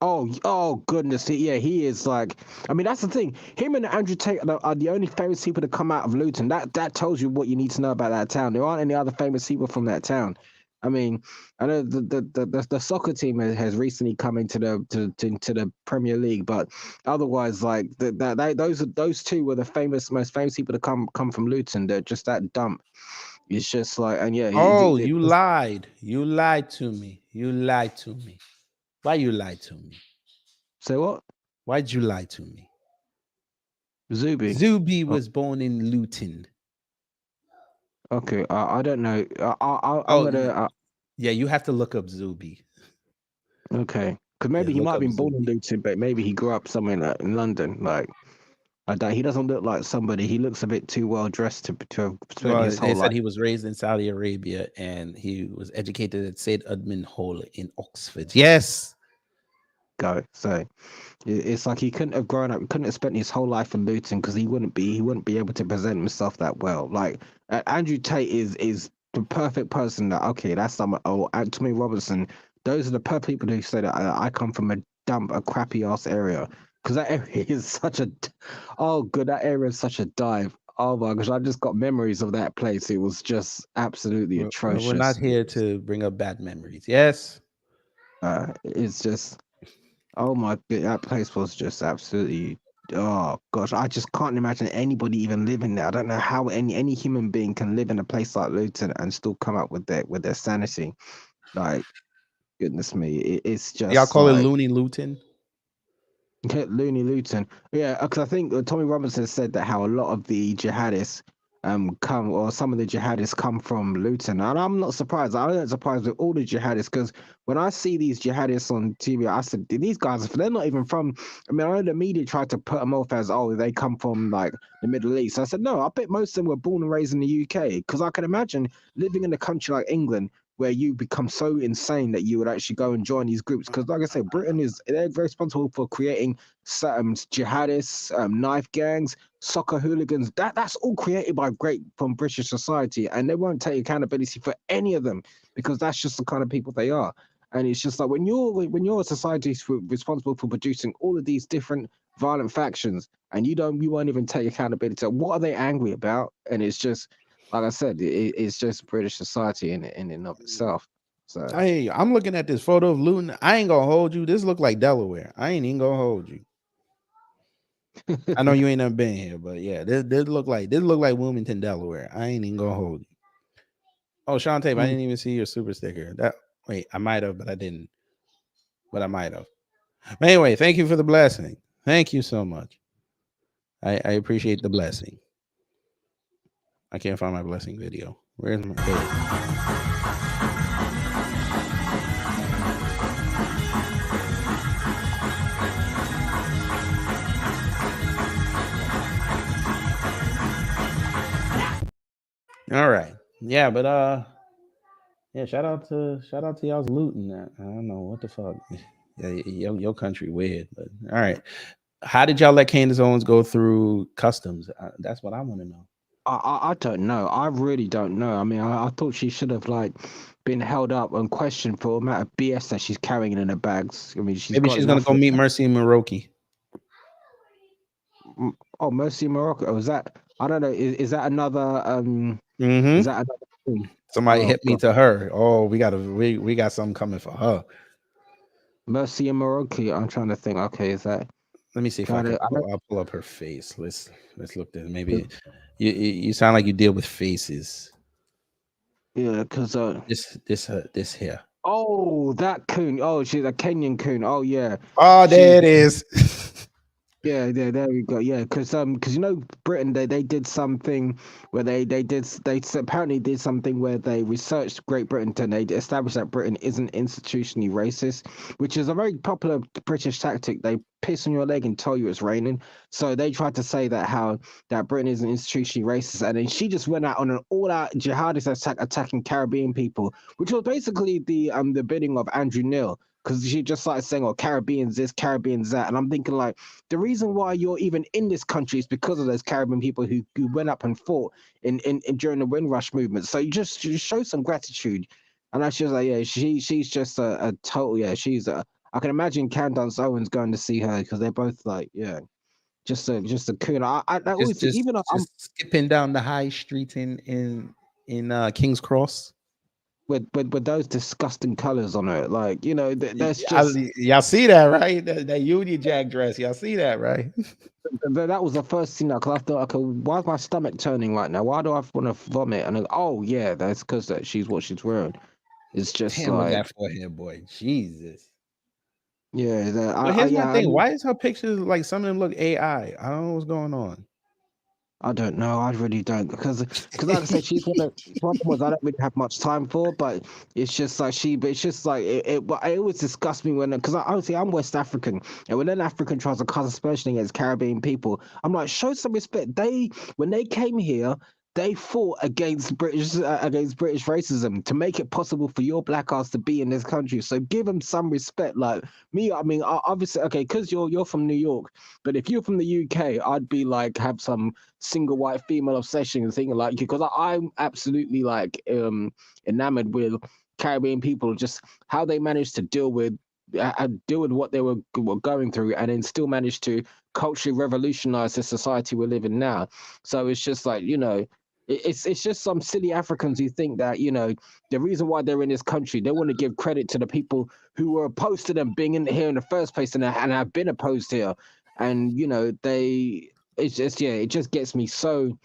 Oh goodness, he is like. I mean, that's the thing. Him and Andrew Tate are the only famous people to come out of Luton. That tells you what you need to know about that town. There aren't any other famous people from that town. I mean, I know the soccer team has recently come into the Premier League, but otherwise, like those two were the most famous people to come from Luton. They're just that dump. It's just like, and yeah, Oh, you lied. You lied to me. You lied to me. Why you lied to me? Say what? Why'd you lie to me? Zuby was born in Luton. Okay, I don't know. I'm Oh, gonna. yeah, you have to look up Zuby. Okay, because maybe he look might have up been born in Zuby. Luton, but maybe he grew up somewhere like in London. Like, I don't. He doesn't look like somebody. He looks a bit too well dressed to have spent Well, his they whole said life. he was raised in Saudi Arabia and he was educated at St. Edmund Hall in Oxford. Yes. So it's like he couldn't have grown up, couldn't have spent his whole life in Luton because he wouldn't be able to present himself that well. Like Andrew Tate is the perfect person that that's someone. Oh, Anthony Robinson. Those are the perfect people who say that I come from a crappy ass area because that area is such a that area is such a dive. Oh my gosh, I just got memories of that place. It was just absolutely atrocious. We're not here to bring up bad memories. Yes. It's just, oh my god, that place was just absolutely. Oh gosh, I just can't imagine anybody even living there. I don't know how any human being can live in a place like Luton and still come up with their sanity. Like, goodness me, it's just Y'all call like, it Looney Luton? Looney Luton. Yeah, because I think Tommy Robinson said that how a lot of the jihadists some of the jihadists come from Luton, and I'm not surprised. I'm not surprised with all the jihadists because when I see these jihadists on TV, I said these guys, they're not even from. I mean, I know the media tried to put them off as they come from like the Middle East. I said no, I bet most of them were born and raised in the UK because I can imagine living in a country like England where you become so insane that you would actually go and join these groups. Because, like I said, they're responsible for creating certain jihadists, knife gangs, soccer hooligans. That's all created from British society, and they won't take accountability for any of them because that's just the kind of people they are. And it's just like when you're a society responsible for producing all of these different violent factions, and you won't even take accountability. What are they angry about? And it's just, like I said, it's just British society in and of itself. So Hey, I'm looking at this photo of Luton. I ain't gonna hold you. This look like Delaware. I ain't even gonna hold you. I know you ain't never been here, but yeah, this look like Wilmington, Delaware. I ain't even gonna hold you. Oh, Sean Tape, I didn't even see your super sticker. I might have, but I didn't. But I might have. But anyway, thank you for the blessing. Thank you so much. I appreciate the blessing. I can't find my blessing video. Where's my All right. Yeah, but shout out to y'all's looting. I don't know what the fuck. Yeah, your country weird, but all right. How did y'all let Candace Owens go through customs? That's what I want to know. I don't know. I really don't know. I mean, I thought she should have been held up and questioned for the amount of BS that she's carrying in her bags. I mean, Maybe she's gonna go meet Mercy and Muroki. Oh, Mercy in Morocco. Oh, is that? I don't know. Is that another? Mm-hmm. Is that another thing? Somebody hit me to her. Oh, we got something coming for her. Mercy in Morocco. I'm trying to think. Okay, is that? Let me see if I'll pull up her face. Let's look at it. Maybe you sound like you deal with faces. Yeah, because this here. Oh, that coon. Oh, she's a Kenyan coon. Oh yeah. Oh, there it is. Yeah, there we go. Yeah, because Britain they did something where they apparently did something where they researched Great Britain and they established that Britain isn't institutionally racist, which is a very popular British tactic. They piss on your leg and tell you it's raining. So they tried to say that Britain isn't institutionally racist, and then she just went out on an all-out jihadist attack attacking Caribbean people, which was basically the bidding of Andrew Neil. because she just started saying, "Oh, Caribbeans this, Caribbeans that," and I'm thinking like, the reason why you're even in this country is because of those Caribbean people who went up and fought in during the Windrush movement. So you just show some gratitude. And that's just like, yeah, she's just a total, yeah, she's a. I can imagine Candace Owens going to see her because they're both like, yeah, just a cool. I always Just even I'm skipping down the high street in King's Cross. with those disgusting colors on it, like that's just Y'all see that, right? That Union Jack dress. Y'all see that, right? that was the first thing because I thought, okay, why is my stomach turning right now? Why do I want to vomit? And oh yeah, that's because that she's what she's wearing. It's just Damn, look like, at that forehead, boy. Jesus. yeah. Well, here's my thing. Why is her pictures like some of them look AI? I don't know what's going on. I don't know. I really don't because like I said, she's one of the ones I don't really have much time for. But it's just like but it's just like it always disgusts me when because honestly I'm West African, and when an African tries to cast aspersion against Caribbean people, I'm like, show some respect. When they came here, they fought against British racism to make it possible for your black ass to be in this country. So give them some respect. Like me, I mean, obviously, okay, because you're from New York, but if you're from the UK, I'd be like have some single white female obsession and thinking like you because I'm absolutely like enamored with Caribbean people, just how they managed to deal with what they were going through and then still managed to culturally revolutionize the society we live in now. So it's just like it's just some silly Africans who think that the reason why they're in this country, they want to give credit to the people who were opposed to them being in here in the first place and have been opposed here, and it's just it just gets me so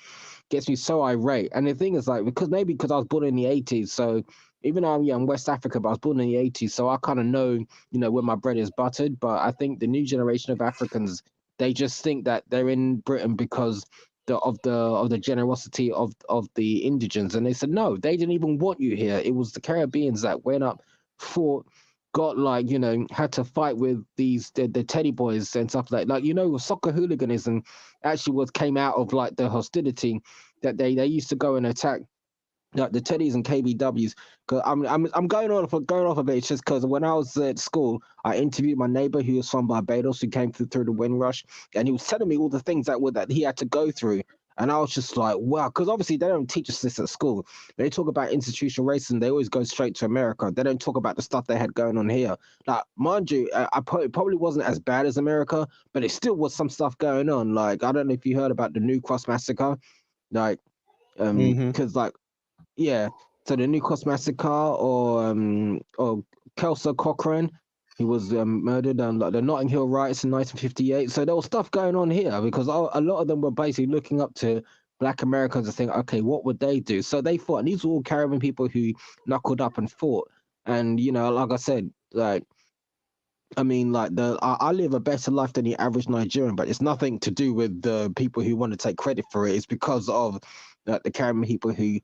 irate. And the thing is like because I was born in the 80s, so even though I'm West Africa, but I was born in the 80s, so I kind of know where my bread is buttered. But I think the new generation of Africans, they just think that they're in Britain because of the generosity of the indigents, and they said no, they didn't even want you here. It was the Caribbeans that went up, fought, got had to fight with the teddy boys and stuff like soccer hooliganism actually came out of like the hostility that they used to go and attack like the Teddies and KBWs. Because I'm going off a bit. It's just because when I was at school, I interviewed my neighbor who was from Barbados, who came through the Windrush, and he was telling me all the things that he had to go through. And I was just like, wow, because obviously they don't teach us this at school. They talk about institutional racism. They always go straight to America. They don't talk about the stuff they had going on here. Like, mind you, it probably wasn't as bad as America, but it still was some stuff going on. Like, I don't know if you heard about the New Cross Massacre. Like, because yeah. So the New Cross Massacre or Kelso Cochrane, he was murdered, and like the Notting Hill riots in 1958. So there was stuff going on here because a lot of them were basically looking up to Black Americans and think, okay, what would they do? So they fought, and these were all Caribbean people who knuckled up and fought. And like I said, like I mean, like I live a better life than the average Nigerian, but it's nothing to do with the people who want to take credit for it. It's because of the Caribbean people who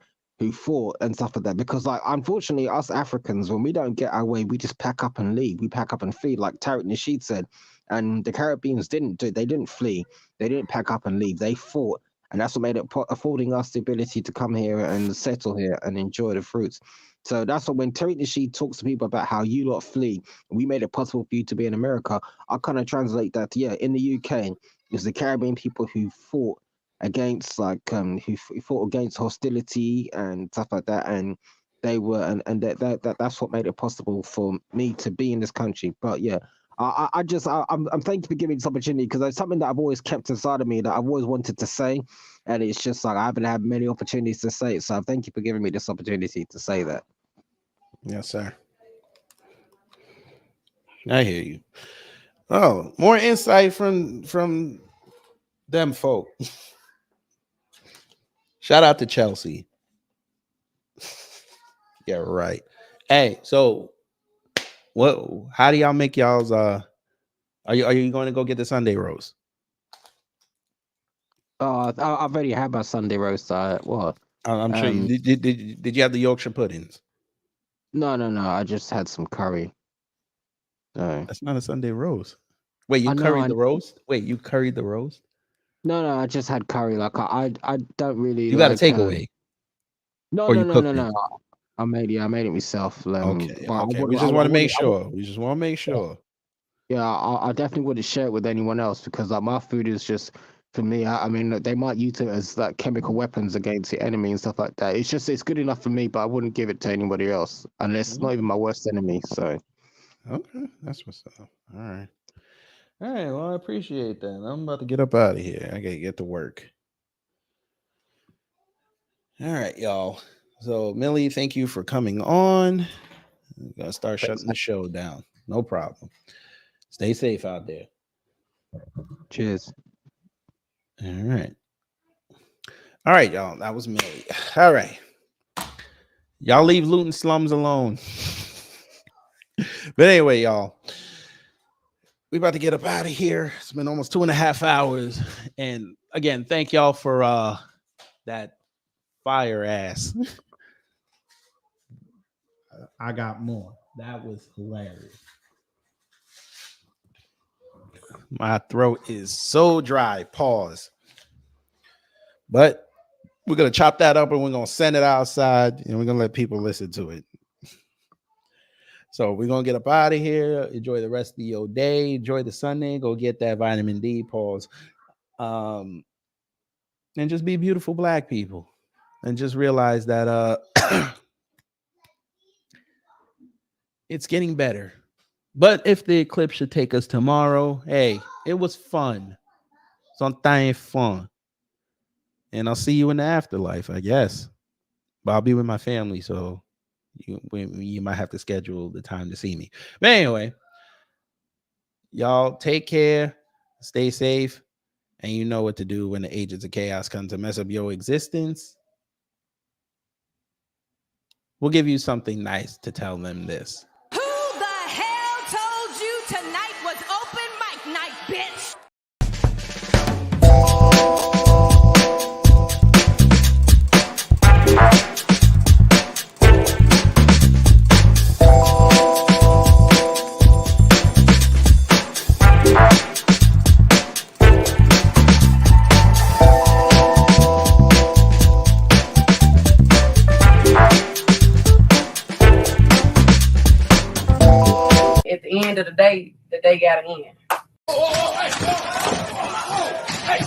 fought and stuff like that. Because like unfortunately, us Africans, when we don't get our way, we just pack up and leave. We pack up and flee, like Tariq Nasheed said. And the Caribbeans didn't do. They didn't flee. They didn't pack up and leave. They fought, and that's what made it affording us the ability to come here and settle here and enjoy the fruits. So that's what when Tariq Nasheed talks to people about how you lot flee, we made it possible for you to be in America. I kind of translate that to, in the UK, it's the Caribbean people who fought against who fought against hostility and stuff like that, and they were and that's what made it possible for me to be in this country. But yeah, I'm thank you for giving me this opportunity because it's something that I've always kept inside of me that I've always wanted to say, and it's just like I haven't had many opportunities to say it. So thank you for giving me this opportunity to say that. Yes, sir. I hear you. Oh, more insight from them folk. Shout out to Chelsea. Yeah, right. Hey, so how do y'all make y'all's are you going to go get the Sunday roast? I've already had my Sunday roast. What? I'm sure you did you have the Yorkshire puddings? No. I just had some curry. No. That's not a Sunday roast. Wait, you curried the roast? Wait, you curried the roast? No, I just had curry. Like I don't really. You got a takeaway. No. I made it myself. Okay. But Okay. We just want to make sure. We just want to make sure. Yeah, I definitely wouldn't share it with anyone else because like my food is just for me. I mean, they might use it as like chemical weapons against the enemy and stuff like that. It's good enough for me, but I wouldn't give it to anybody else unless it's not even my worst enemy. So. Okay, that's what's up. All right. All right. Well, I appreciate that. I'm about to get up out of here. I gotta get to work. All right, y'all. So, Millie, thank you for coming on. I'm gonna start shutting the show down. No problem. Stay safe out there. Cheers. All right. All right, y'all. That was Millie. All right. Y'all leave Luton slums alone. But anyway, y'all, we about to get up out of here. It's been almost 2.5 hours. And again, thank y'all for that fire ass. I got more. That was hilarious. My throat is so dry. Pause. But we're going to chop that up and we're going to send it outside and we're going to let people listen to it. So we're going to get up out of here. Enjoy the rest of your day. Enjoy the Sunday. Go get that vitamin D. Pause. And just be beautiful Black people. And just realize that it's getting better. But if the eclipse should take us tomorrow, hey, it was fun. Something fun. And I'll see you in the afterlife, I guess. But I'll be with my family, so you might have to schedule the time to see me. But anyway, y'all take care, stay safe, and you know what to do when the agents of chaos come to mess up your existence. We'll give you something nice to tell them this. Who the hell told you tonight was open mic night, bitch? At the end of the day gotta end. Hey,